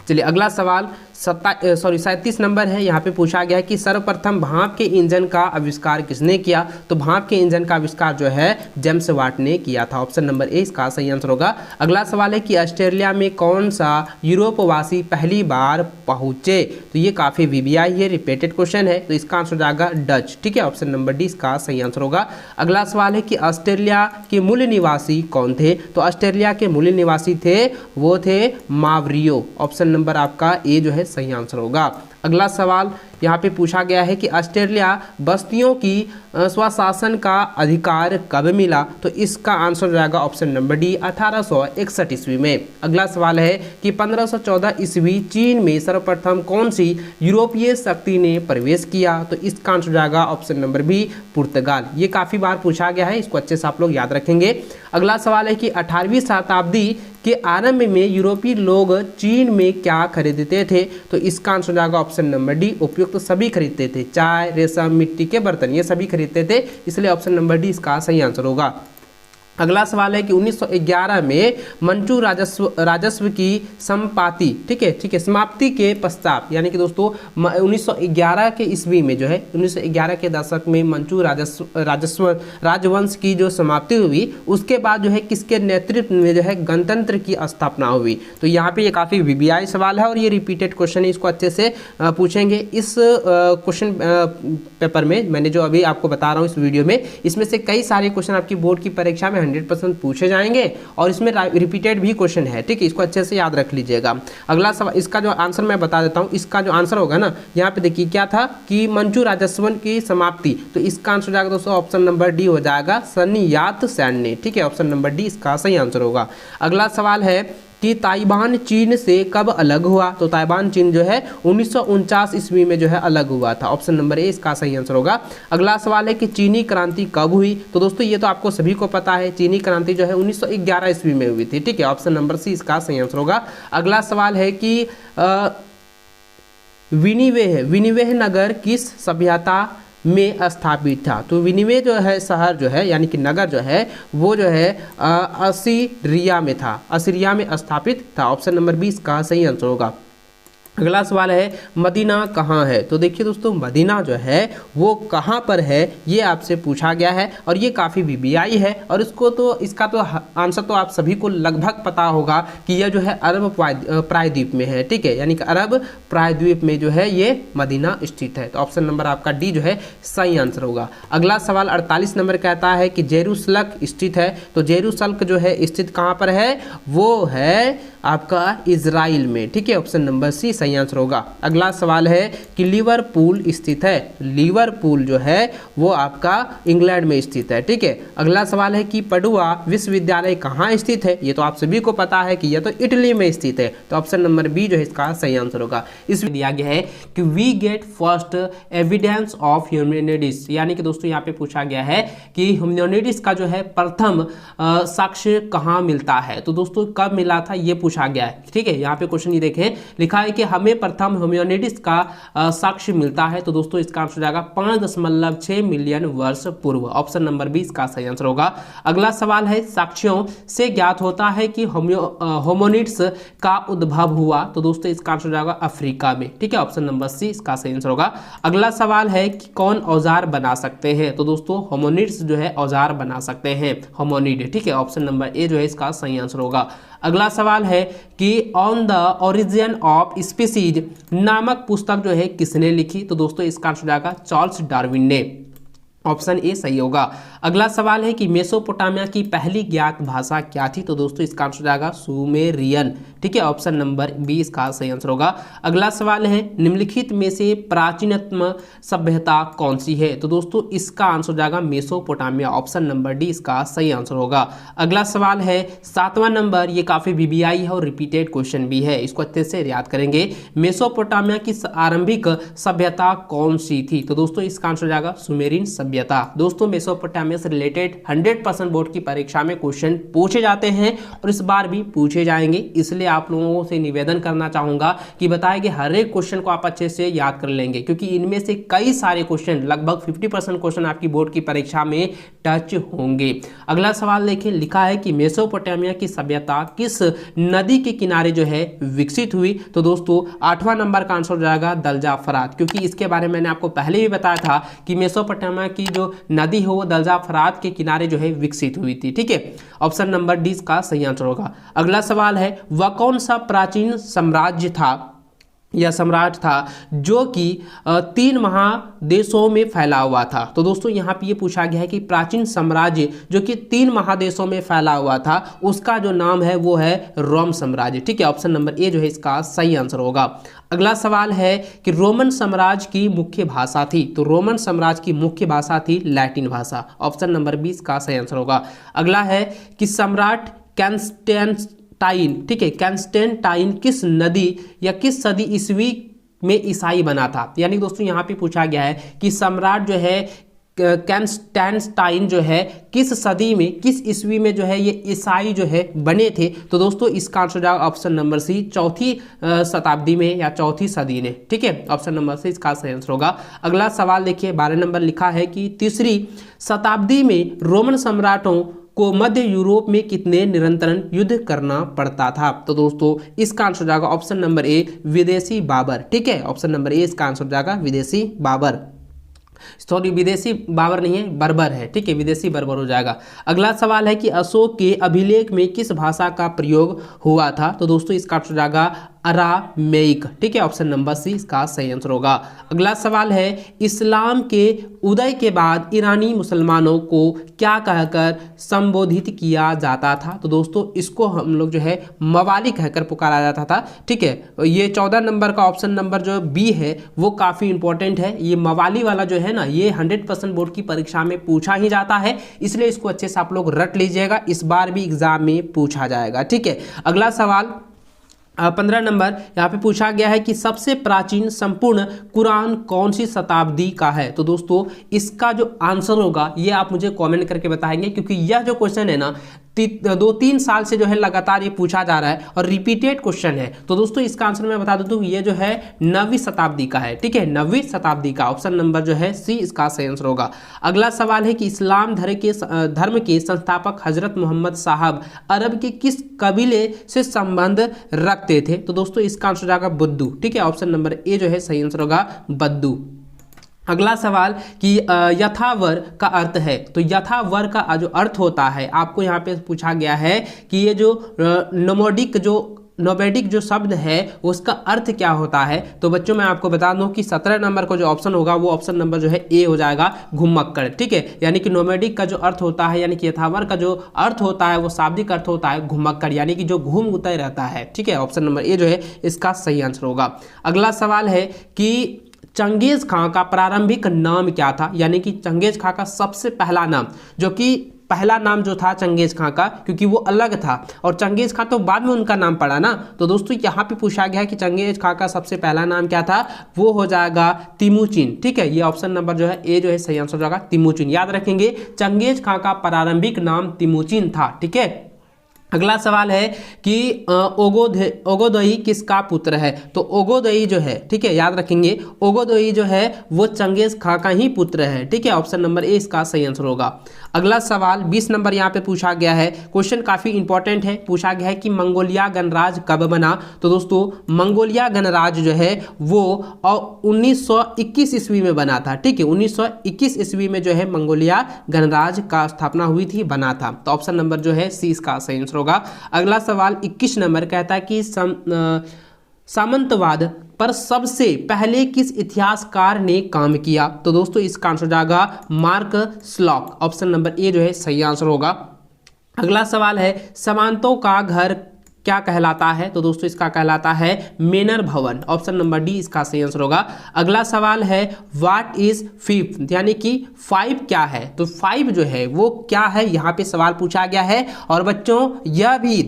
चलिए अगला सवाल 37 नंबर है। यहाँ पे पूछा गया है कि सर्वप्रथम भाप के इंजन का आविष्कार किसने किया। तो भाप के इंजन का आविष्कार जो है जेम्स वाट ने किया था। ऑप्शन नंबर ए इसका सही आंसर होगा। अगला सवाल है कि ऑस्ट्रेलिया में कौन सा यूरोपवासी पहली बार पहुंचे। तो ये काफ़ी VBI है, रिपीटेड क्वेश्चन है, तो इसका आंसर जाएगा डच। ठीक है, ऑप्शन नंबर डी इसका सही आंसर होगा। अगला सवाल है कि ऑस्ट्रेलिया के मूल निवासी कौन थे। तो ऑस्ट्रेलिया के मूल निवासी थे वो थे मावरियो। ऑप्शन नंबर आपका ए जो है सही आंसर होगा। अगला सवाल यहाँ पे पूछा गया है कि ऑस्ट्रेलिया बस्तियों की स्वशासन का अधिकार कब मिला। तो इसका आंसर जाएगा ऑप्शन नंबर डी 1861 ईस्वी में। अगला सवाल है कि 1514 ईस्वी चीन में सर्वप्रथम कौन सी यूरोपीय शक्ति ने प्रवेश किया। तो इसका आंसर जाएगा ऑप्शन नंबर बी पुर्तगाल। ये काफ़ी बार पूछा गया है, इसको अच्छे से आप लोग याद रखेंगे। अगला सवाल है कि 18वीं शताब्दी के आरंभ में यूरोपीय लोग चीन में क्या खरीदते थे। तो इसका आंसर जाएगा ऑप्शन नंबर डी उपयुक्त सभी खरीदते थे, चाय, रेशम, मिट्टी के बर्तन, ये सभी खरीदते थे, इसलिए ऑप्शन नंबर डी इसका सही आंसर होगा। अगला सवाल है कि 1911 में मंचू राजस्व की संपाति, ठीक है समाप्ति के पश्चात, यानी कि दोस्तों 1911 के ईस्वी में जो है 1911 के दशक में मंचू राजवंश की जो समाप्ति हुई, उसके बाद जो है किसके नेतृत्व में जो है गणतंत्र की स्थापना हुई। तो यहाँ पे ये काफ़ी VBI सवाल है और ये रिपीटेड क्वेश्चन है, इसको अच्छे से पूछेंगे। इस क्वेश्चन पेपर में मैंने जो अभी आपको बता रहा हूँ इस वीडियो में, इसमें से कई सारे क्वेश्चन आपकी बोर्ड की परीक्षा में 100% पूछे जाएंगे और इसमें रिपीटेड भी क्वेश्चन है। ठीक है, इसको अच्छे से याद रख लीजिएगा। अगला सवाल, इसका जो आंसर मैं बता देता हूं, इसका जो आंसर होगा ना, यहाँ पे देखिए क्या था कि मंचू राजस्व की समाप्ति। तो इसका आंसर जाएगा दोस्तों ऑप्शन नंबर डी हो जाएगा सन्यात सैन ने। ठीक है, ऑप्शन नंबर डी इसका सही आंसर होगा। अगला सवाल है कि ताइवान चीन से कब अलग हुआ। तो ताइवान चीन जो है 1949 ईस्वी में जो है अलग हुआ था। ऑप्शन नंबर ए इसका सही आंसर होगा। अगला सवाल है कि चीनी क्रांति कब हुई। तो दोस्तों ये तो आपको सभी को पता है, चीनी क्रांति जो है 1911 ईस्वी में हुई थी। ठीक है, ऑप्शन नंबर सी इसका सही आंसर होगा। अगला सवाल है कि विनिवेह नगर किस सभ्यता में स्थापित था। तो विनिवे जो है शहर जो है यानी कि नगर जो है वो जो है असीरिया में था, असीरिया में स्थापित था। ऑप्शन नंबर 20 का सही आंसर होगा। अगला सवाल है मदीना कहाँ है। तो देखिए दोस्तों मदीना जो है वो कहाँ पर है ये आपसे पूछा गया है और ये काफ़ी VBI है और इसका तो आंसर तो आप सभी को लगभग पता होगा कि यह जो है अरब प्रायद्वीप में है। ठीक है, यानी कि अरब प्रायद्वीप में जो है ये मदीना स्थित है। तो ऑप्शन नंबर आपका डी जो है सही आंसर होगा। अगला सवाल 48 नंबर कहता है कि जेरूसलम स्थित है। तो जेरूसलम जो है स्थित कहाँ पर है, वो है आपका इजराइल में, ठीक है, ऑप्शन नंबर सी सही आंसर होगा। अगला सवाल है कि लिवरपूल स्थित है, लिवरपूल जो है वो आपका इंग्लैंड में स्थित है, ठीक है। अगला सवाल है कि पडुआ विश्वविद्यालय कहाँ स्थित है, ये तो आप सभी को पता है कि यह तो इटली में स्थित है, तो ऑप्शन नंबर बी जो है इसका सही आंसर होगा। इसमें दिया गया है कि we get first evidence of humanities, यानी कि दोस्तों यहाँ पे पूछा गया है कि ह्यूमैनिटीज का जो है प्रथम साक्ष्य कहाँ मिलता है, तो दोस्तों कब मिला था ये पूछा गया है, ठीक है। यहाँ पे क्वेश्चन ये देखें, लिखा है कि हमें प्रथम ह्यूमैनिटीज का साक्ष्य मिलता है, तो दोस्तों इसका आंसर हो जाएगा 5.6 मिलियन वर्ष पूर्व, ऑप्शन नंबर 20 का सही आंसर होगा। अगला सवाल है साक्ष्यों से ज्ञात होता है कि होमोनिड्स का उद्भव हुआ, तो दोस्तों इसका आंसर हो जाएगा अफ्रीका में, ठीक है, ऑप्शन नंबर सी इसका सही आंसर होगा। अगला सवाल है कि कौन औजार बना सकते हैं, तो दोस्तों होमोनिड्स जो है औजार बना सकते हैं, होमोनिड, ठीक है, ऑप्शन नंबर ए जो है इसका सही आंसर होगा। अगला सवाल है कि on the origin of species नामक पुस्तक जो है किसने लिखी, तो दोस्तों इसका आंसर हो जाएगा चार्ल्स डार्विन ने, ऑप्शन ए सही होगा। अगला सवाल है कि मेसोपोटामिया की पहली ज्ञात भाषा क्या थी, तो दोस्तों इसका आंसर हो जाएगा सुमेरियन, ठीक है, ऑप्शन नंबर बी इसका सही आंसर होगा। अगला सवाल है निम्नलिखित में से प्राचीनतम सभ्यता कौन सी है, तो दोस्तों इसका आंसर हो जाएगा मेसोपोटामिया, ऑप्शन नंबर डी इसका सही आंसर होगा। अगला सवाल है 7वां नंबर, ये काफी बीबीआई है और रिपीटेड क्वेश्चन भी है, इसको अच्छे से याद करेंगे। मेसोपोटामिया की आरंभिक सभ्यता कौन सी थी, तो दोस्तों इसका आंसर हो जाएगा सुमेरियन सभ्यता। दोस्तों मेसोपोटामिया से रिलेटेड 100% बोर्ड की परीक्षा में क्वेश्चन पूछे जाते हैं और इस बार भी पूछे जाएंगे, इसलिए आप लोगों से निवेदन करना चाहूंगा कि बताए गए हर एक क्वेश्चन को आप अच्छे से याद कर लेंगे, क्योंकि इनमें से कई सारे क्वेश्चन, लगभग 50% क्वेश्चन आपकी बोर्ड की परीक्षा में टच होंगे। अगला सवाल देखिए, लिखा है कि मेसोपोटामिया की सभ्यता किस नदी के किनारे जो है विकसित हुई, तो दोस्तों 8वां नंबर का आंसर हो जाएगा दलजा फरात, क्योंकि इसके बारे में मैंने आपको पहले भी बताया था कि मेसोपोटामिया की जो नदी हो वो दलजा फरात के किनारे जो है विकसित हुई थी, ठीक है, ऑप्शन नंबर डी का सही आंसर होगा। अगला सवाल है वह कौन सा प्राचीन साम्राज्य था या सम्राट था जो कि 3 महादेशों में फैला हुआ था, तो दोस्तों यहाँ पे ये पूछा गया है कि प्राचीन साम्राज्य जो कि 3 महादेशों में फैला हुआ था उसका जो नाम है वो है रोम साम्राज्य, ठीक है, ऑप्शन नंबर ए जो है इसका सही आंसर होगा। अगला सवाल है कि रोमन साम्राज्य की मुख्य भाषा थी, तो रोमन साम्राज्य की मुख्य भाषा थी लैटिन भाषा, ऑप्शन नंबर 20 का सही आंसर होगा। अगला है कि सम्राट कैंस्टेंटाइन, ठीक है, कैंस्टेंटाइन किस नदी या किस सदी ईस्वी में ईसाई बना था, यानी दोस्तों यहाँ पे पूछा गया है कि सम्राट जो है कैंस्टेंटाइन जो है किस सदी में, किस ईस्वी में जो है ये ईसाई जो है बने थे, तो दोस्तों इसका आंसर जाएगा ऑप्शन नंबर सी 4वीं शताब्दी में या 4वीं सदी ने, ठीक है, ऑप्शन नंबर सी इसका सही आंसर होगा। अगला सवाल देखिए 12 नंबर, लिखा है कि 3री शताब्दी में रोमन सम्राटों को मध्य यूरोप में कितने निरंतर युद्ध करना पड़ता था, तो दोस्तों इसका आंसर जाएगा ऑप्शन नंबर ए विदेशी बाबर, ठीक है, ऑप्शन नंबर ए इसका आंसर जाएगा विदेशी बाबर, सॉरी विदेशी बाबर नहीं है, बर्बर है, ठीक है, विदेशी बर्बर हो जाएगा। अगला सवाल है कि अशोक के अभिलेख में किस भाषा का प्रयोग हुआ था, तो दोस्तों इसका आंसर जाएगा अरामेइक, ठीक है, ऑप्शन नंबर सी इसका सही आंसर होगा। अगला सवाल है इस्लाम के उदय के बाद ईरानी मुसलमानों को क्या कहकर संबोधित किया जाता था, तो दोस्तों इसको हम लोग जो है मवाली कहकर पुकारा जाता था, ठीक है। ये 14 नंबर का ऑप्शन नंबर जो बी है वो काफ़ी इंपॉर्टेंट है, ये मवाली वाला जो है ना ये 100% बोर्ड की परीक्षा में पूछा ही जाता है, इसलिए इसको अच्छे से आप लोग रट लीजिएगा, इस बार भी एग्जाम में पूछा जाएगा, ठीक है। अगला सवाल 15 नंबर, यहाँ पे पूछा गया है कि सबसे प्राचीन संपूर्ण कुरान कौन सी शताब्दी का है, तो दोस्तों इसका जो आंसर होगा ये आप मुझे कमेंट करके बताएंगे, क्योंकि यह जो क्वेश्चन है ना 2-3 साल से जो है लगातार ये पूछा जा रहा है और रिपीटेड क्वेश्चन है, तो दोस्तों इसका आंसर मैं बता दूं ये जो है 9वीं शताब्दी का है, ठीक है, 9वीं शताब्दी का, ऑप्शन नंबर जो है सी इसका सही आंसर होगा। अगला सवाल है कि इस्लाम धर्म के संस्थापक हजरत मोहम्मद साहब अरब के किस कबीले से संबंध रखते थे, तो दोस्तों इसका आंसर जाएगा बुद्दू, ठीक है, ऑप्शन नंबर ए जो है सही आंसर होगा बद्दू। अगला सवाल कि यथावर का अर्थ है, तो यथावर का जो अर्थ होता है आपको यहाँ पे पूछा गया है कि ये जो नोमोडिक जो नोमैडिक जो शब्द है उसका अर्थ क्या होता है, तो बच्चों मैं आपको बता दूं कि 17 नंबर को जो ऑप्शन होगा वो ऑप्शन नंबर जो है ए हो जाएगा, घुमक्कड़। ठीक है, यानी कि नोमैडिक का जो अर्थ होता है, यानी कि यथावर का जो अर्थ होता है वो शाब्दिक अर्थ होता है घुमक्कड़, यानी कि जो घूमते रहता है। ठीक है, ऑप्शन नंबर ए जो है इसका सही आंसर होगा। अगला सवाल है कि चंगेज खां का प्रारंभिक नाम क्या था, यानी कि चंगेज खां का सबसे पहला नाम, जो कि पहला नाम जो था चंगेज खां का, क्योंकि वो अलग था और चंगेज खां तो बाद में उनका नाम पड़ा ना, तो दोस्तों यहाँ पे पूछा गया है कि चंगेज खां का सबसे पहला नाम क्या था, वो हो जाएगा तिमुचिन। ठीक है, ये ऑप्शन नंबर जो है ए जो है सही आंसर हो जाएगा, तिमुचिन। याद रखेंगे चंगेज खां का प्रारंभिक नाम तिमुचिन था। ठीक है, अगला सवाल है कि ओगोदोई किसका पुत्र है, तो ओगोदोई जो है, ठीक है, याद रखेंगे ओगोदोई जो है वो चंगेज खां का ही पुत्र है। ठीक है, ऑप्शन नंबर ए इसका सही आंसर होगा। अगला सवाल 20 नंबर यहाँ पे पूछा गया है, क्वेश्चन काफी इंपॉर्टेंट है। पूछा गया है कि मंगोलिया गणराज्य कब बना, तो दोस्तों मंगोलिया गणराज्य जो है वो 1921 ईस्वी में बना था। ठीक है, 1921 ईस्वी में जो है मंगोलिया गणराज्य का स्थापना हुई थी, बना था, तो ऑप्शन नंबर जो है सी इसका सही आंसर होगा। अगला सवाल 21 नंबर कहता है कि सामंतवाद पर सबसे पहले किस इतिहासकार ने काम किया, तो दोस्तों इसका आंसर हो जाएगा mark slog, option number A जो है सही आंसर होगा। अगला सवाल है सामंतों का घर क्या कहलाता है, तो दोस्तों इसका कहलाता है मेनर भवन, ऑप्शन नंबर डी इसका सही आंसर होगा। अगला सवाल है व्हाट इज फिफ्थ, यानी कि 5 क्या है, तो 5 जो है वो क्या है, यहाँ पे सवाल पूछा गया है। और बच्चों यह भी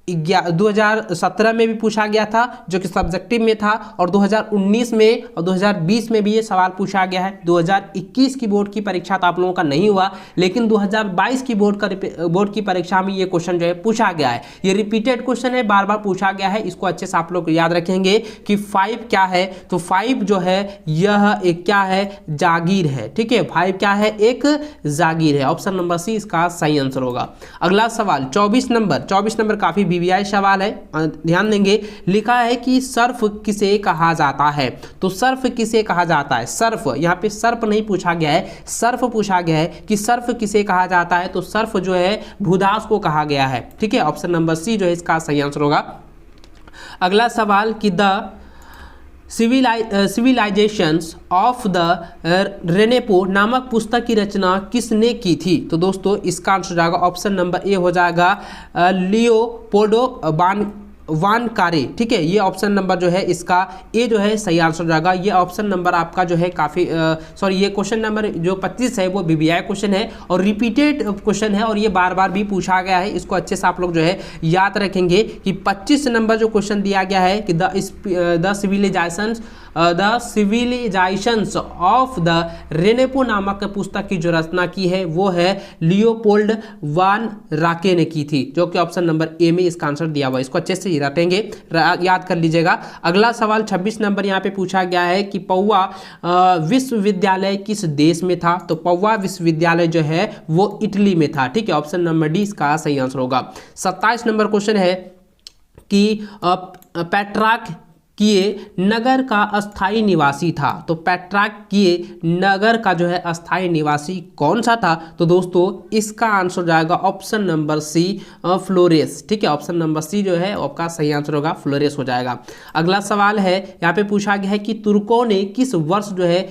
2017 में भी पूछा गया था जो कि सब्जेक्टिव में था, और 2019 में और 2020 में भी ये सवाल पूछा गया है। 2021 की बोर्ड की परीक्षा तो आप लोगों का नहीं हुआ, लेकिन 2022 की बोर्ड की परीक्षा में ये क्वेश्चन जो है पूछा गया है। ये रिपीटेड क्वेश्चन है, बार बार पूछा गया है, इसको अच्छे से आप लोग याद रखेंगे कि 5 क्या है, तो 5 जो है यह एक क्या है, जागीर है। ठीक है, 5 क्या है, एक जागीर है, ऑप्शन नंबर सी इसका सही आंसर होगा। अगला सवाल 24 नंबर काफी बीबीआई सवाल है, ध्यान देंगे। लिखा है कि सर्फ किसे कहा जाता है, तो सर्फ किसे कहा जाता है, सर्फ, यहाँ पे सर्फ नहीं पूछा गया है, सर्फ पूछा गया है कि सर्फ किसे कहा जाता है, तो सर्फ जो है भूदास को कहा गया है। ठीक है, ऑप्शन नंबर सी जो है इसका सही आंसर होगा। अगला सवाल कि द सिविलाइजेशंस ऑफ द रेनेपो नामक पुस्तक की रचना किसने की थी, तो दोस्तों इसका आंसर हो जाएगा ऑप्शन नंबर ए हो जाएगा लियोपोल्डो वानकारे। ठीक है, ये ऑप्शन नंबर जो है इसका ए जो है सही आंसर हो जाएगा। ये ऑप्शन नंबर आपका जो है काफ़ी ये क्वेश्चन नंबर जो 25 है वो बीबीआई क्वेश्चन है और रिपीटेड क्वेश्चन है, और ये बार बार भी पूछा गया है। इसको अच्छे से आप लोग जो है याद रखेंगे कि 25 नंबर जो क्वेश्चन दिया गया है कि द सिविलाइजेशंस ऑफ द रेनेपो नामक पुस्तक की जो रचना की है वो है लियोपोल्ड वान राके ने की थी, जो कि ऑप्शन नंबर ए में इसका आंसर दिया हुआ है। इसको अच्छे से रटेंगे, याद कर लीजिएगा। अगला सवाल 26 नंबर यहाँ पे पूछा गया है कि पौवा विश्वविद्यालय किस देश में था, तो पौवा विश्वविद्यालय जो है वो इटली में था। ठीक है, ऑप्शन नंबर डी इसका सही आंसर होगा। 27 नंबर क्वेश्चन है कि पेट्राक किए नगर का अस्थाई निवासी था, तो पेट्राक किए नगर का जो है अस्थाई निवासी कौन सा था, तो दोस्तों इसका आंसर हो जाएगा ऑप्शन नंबर सी फ्लोरेस। ठीक है, ऑप्शन नंबर सी जो है आपका सही आंसर होगा, फ्लोरेस हो जाएगा। अगला सवाल है यहाँ पे पूछा गया है कि तुर्कों ने किस वर्ष जो है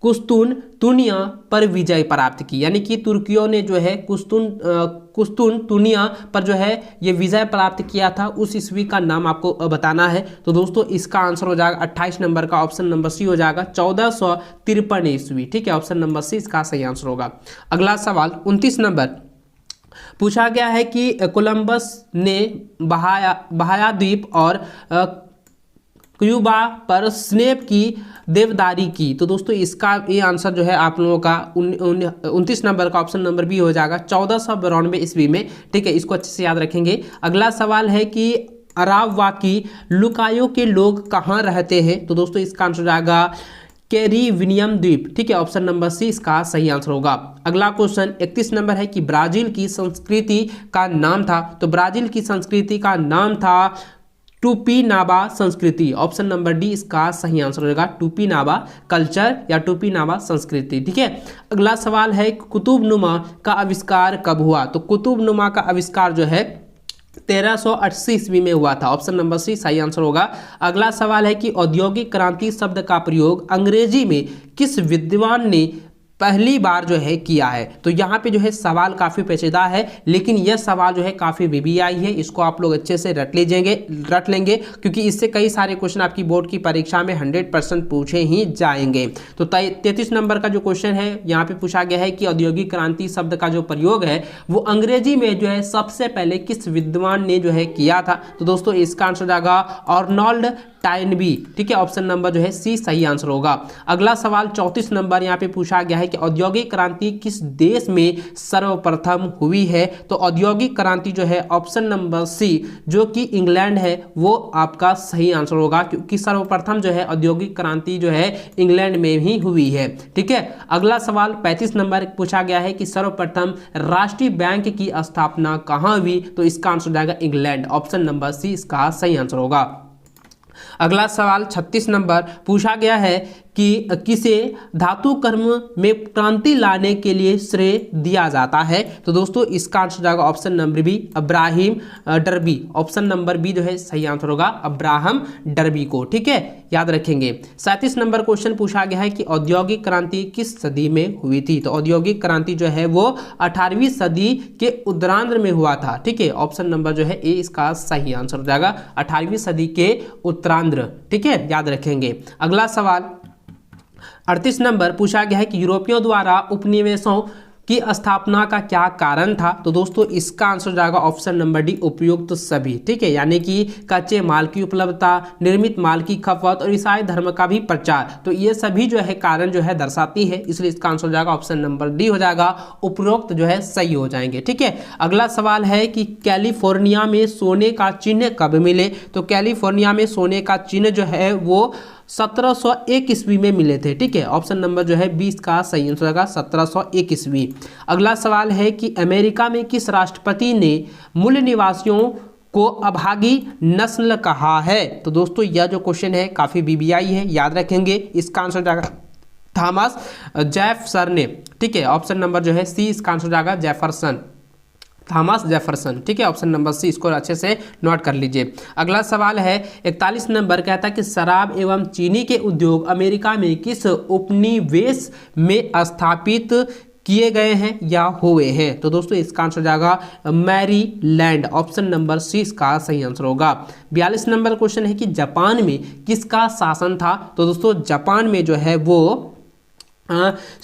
कुस्तुनतुनिया पर विजय प्राप्त की, यानी कि तुर्कियों ने जो है कुस्तुनतुनिया पर जो है ये विजय प्राप्त किया था, उस ईस्वी का नाम आपको बताना है। तो दोस्तों इसका आंसर हो जाएगा 28 नंबर का ऑप्शन नंबर सी हो जाएगा 1453 ईस्वी। ठीक है, ऑप्शन नंबर सी इसका सही आंसर होगा। अगला सवाल 29 नंबर पूछा गया है कि कोलंबस ने बहाया द्वीप और क्यूबा पर स्नेप की देवदारी की, तो दोस्तों इसका ये आंसर जो है आप लोगों का 29 नंबर का ऑप्शन नंबर बी हो जाएगा 1492 ईस्वी में। ठीक है, इसको अच्छे से याद रखेंगे। अगला सवाल है कि अरावाकी लुकायो के लोग कहाँ रहते हैं, तो दोस्तों इसका आंसर हो जाएगा कैरिबियन द्वीप। ठीक है, ऑप्शन नंबर सी इसका सही आंसर होगा। अगला क्वेश्चन 31 नंबर है कि ब्राजील की संस्कृति का नाम था, तो ब्राजील की संस्कृति का नाम था टूपीनाबा संस्कृति, ऑप्शन नंबर डी इसका सही आंसर होगा, टूपीनाबा कल्चर या टूपीनाबा संस्कृति। ठीक है, अगला सवाल है कुतुबनुमा का आविष्कार कब हुआ, तो कुतुबनुमा का आविष्कार जो है 1380 ईस्वी में हुआ था। ऑप्शन नंबर सी सही आंसर होगा। अगला सवाल है कि औद्योगिक क्रांति शब्द का प्रयोग अंग्रेजी में किस विद्वान ने पहली बार जो है किया है। तो यहाँ पे जो है सवाल काफ़ी पेचीदा है, लेकिन यह सवाल जो है काफ़ी वीवीआई है, इसको आप लोग अच्छे से रट लेंगे क्योंकि इससे कई सारे क्वेश्चन आपकी बोर्ड की परीक्षा में 100% पूछे ही जाएंगे। तो 33 नंबर का जो क्वेश्चन है यहाँ पे पूछा गया है कि औद्योगिक क्रांति शब्द का जो प्रयोग है वो अंग्रेजी में जो है सबसे पहले किस विद्वान ने जो है किया था। तो दोस्तों इसका आंसर जाएगा आर्नोल्ड टाइनबी। ठीक है, ऑप्शन नंबर जो है सी सही आंसर होगा। अगला सवाल 34 नंबर यहाँ पे पूछा गया है कि औद्योगिक क्रांति किस देश में सर्वप्रथम हुई है। तो औद्योगिक क्रांति जो है ऑप्शन नंबर सी जो कि इंग्लैंड है वो आपका सही आंसर होगा, क्योंकि सर्वप्रथम जो है औद्योगिक क्रांति जो है इंग्लैंड में ही हुई है। ठीक है, अगला सवाल 35 नंबर पूछा गया है कि सर्वप्रथम राष्ट्रीय बैंक की स्थापना कहाँ हुई। तो इसका आंसर जाएगा इंग्लैंड। ऑप्शन नंबर सी इसका सही आंसर होगा। अगला सवाल 36 नंबर पूछा गया है कि किसे धातु कर्म में क्रांति लाने के लिए श्रेय दिया जाता है। तो दोस्तों इसका आंसर जाएगा option number B Abraham Darby. Option number B जो है सही आंसर होगा अब्राहम डर्बी को। ठीक है, याद रखेंगे। 37 नंबर क्वेश्चन पूछा गया है कि औद्योगिक क्रांति किस सदी में हुई थी। तो औद्योगिक क्रांति जो है वो 18वीं सदी के उत्तरार्ध में हुआ था। ठीक है, ऑप्शन नंबर जो है ए इसका सही आंसर हो जाएगा 18वीं सदी के उत्तरार्ध। ठीक है, याद रखेंगे। अगला सवाल 38 नंबर पूछा गया है कि यूरोपियों द्वारा उपनिवेशों की स्थापना का क्या कारण था। तो दोस्तों इसका आंसर जाएगा ऑप्शन नंबर डी उपयुक्त सभी। ठीक है, यानी कि कच्चे माल की उपलब्धता, निर्मित माल की खपत और ईसाई धर्म का भी प्रचार। तो ये सभी जो है कारण जो है दर्शाती है, इसलिए इसका आंसर जाएगा ऑप्शन नंबर डी हो जाएगा। उपरोक्त जो है सही हो जाएंगे। ठीक है, अगला सवाल है कि कैलिफोर्निया में सोने का चिन्ह कब मिले। तो कैलिफोर्निया में सोने का चिन्ह जो है वो 1701 ईस्वी में मिले थे। ठीक है, ऑप्शन नंबर जो है 20 का सही आंसर होगा 1701 ईस्वी। अगला सवाल है कि अमेरिका में किस राष्ट्रपति ने मूल निवासियों को अभागी नस्ल कहा है। तो दोस्तों यह जो क्वेश्चन है काफी बीबीआई है, याद रखेंगे। इसका आंसर जाएगा थॉमस जेफरसन ने। ठीक है, ऑप्शन नंबर जो है सी इसका आंसर जाएगा जेफरसन, थॉमस जेफरसन। ठीक है, ऑप्शन नंबर सी इसको अच्छे से नोट कर लीजिए। अगला सवाल है 41 नंबर कहता है कि शराब एवं चीनी के उद्योग अमेरिका में किस उपनिवेश में स्थापित किए गए हैं या हुए हैं। तो दोस्तों इसका आंसर जाएगा मैरीलैंड। ऑप्शन नंबर सी इसका सही आंसर होगा। 42 नंबर क्वेश्चन है कि जापान में किसका शासन था। तो दोस्तों जापान में जो है वो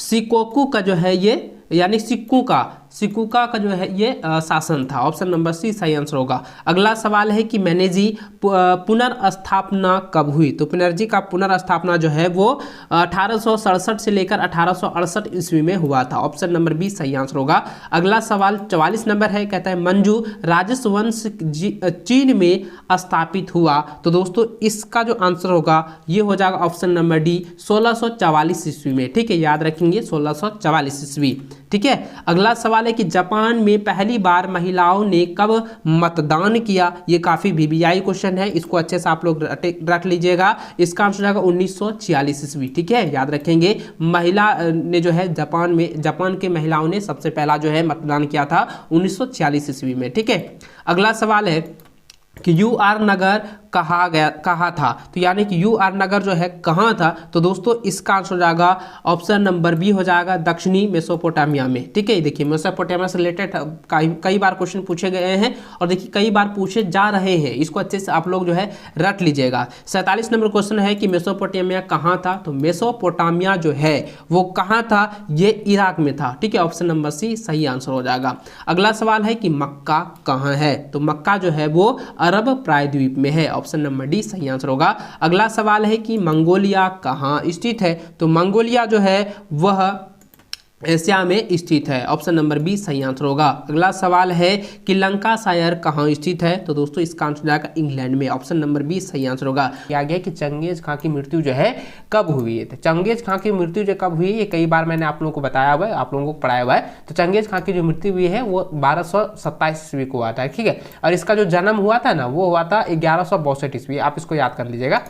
शिकोकू का जो है ये यानी सिकुका का जो है ये शासन था। ऑप्शन नंबर सी सही आंसर होगा। अगला सवाल है कि मेनेजी पुनर्स्थापना कब हुई। तो पुनर्जी का पुनर्स्थापना जो है वो 1867 से लेकर 1868 ईस्वी में हुआ था। ऑप्शन नंबर बी सही आंसर होगा। अगला सवाल 44 नंबर है, कहता है मंजू राजस्व वंश चीन में स्थापित हुआ। तो दोस्तों इसका जो आंसर होगा ये हो जाएगा ऑप्शन नंबर डी 1644 ईस्वी में। ठीक है, याद रखेंगे 1644 ईस्वी। ठीक है, अगला सवाल है कि जापान में पहली बार महिलाओं ने कब मतदान किया। ये काफी वीवीआई क्वेश्चन है, इसको अच्छे से आप लोग रख लीजिएगा। इसका आंसर जाएगा 1946 ईस्वी। ठीक है, याद रखेंगे। महिला ने जो है जापान के महिलाओं ने सबसे पहला जो है मतदान किया था 1946 ईस्वी में। ठीक है, अगला सवाल है कि यूआर नगर कहा था। तो यानी कि यूआर नगर जो है कहाँ था। तो दोस्तों इसका आंसर जाएगा ऑप्शन नंबर बी हो जाएगा दक्षिणी मेसोपोटामिया में। ठीक है, देखिए मेसोपोटामिया से रिलेटेड कई बार क्वेश्चन पूछे गए हैं और देखिए कई बार पूछे जा रहे हैं, इसको अच्छे से आप लोग जो है रट लीजिएगा। 47 नंबर क्वेश्चन है कि मेसोपोटामिया कहाँ था। तो मेसोपोटामिया जो है वो कहाँ था, ये इराक में था। ठीक है, ऑप्शन नंबर सी सही आंसर हो जाएगा। अगला सवाल है कि मक्का कहाँ है। तो मक्का जो है वो अरब प्रायद्वीप में है। ऑप्शन नंबर डी सही आंसर होगा। अगला सवाल है कि मंगोलिया कहाँ स्थित है। तो मंगोलिया जो है वह एशिया में स्थित है। ऑप्शन नंबर बी सही आंसर होगा। अगला सवाल है कि लंकाशायर कहाँ स्थित है। तो दोस्तों इसका आंसर जाएगा इंग्लैंड में। ऑप्शन नंबर बी सही आंसर होगा। आगे कि चंगेज खां की मृत्यु जो है कब हुई है। तो चंगेज खां की मृत्यु जो कब हुई है ये कई बार मैंने आप लोगों को बताया हुआ है, आप लोगों को पढ़ाया हुआ है। तो चंगेज खां की जो मृत्यु हुई है वो 1227 ईस्वी को हुआ था। ठीक है, और इसका जो जन्म हुआ था ना वो हुआ था 1162 ईस्वी। आप इसको याद कर लीजिएगा।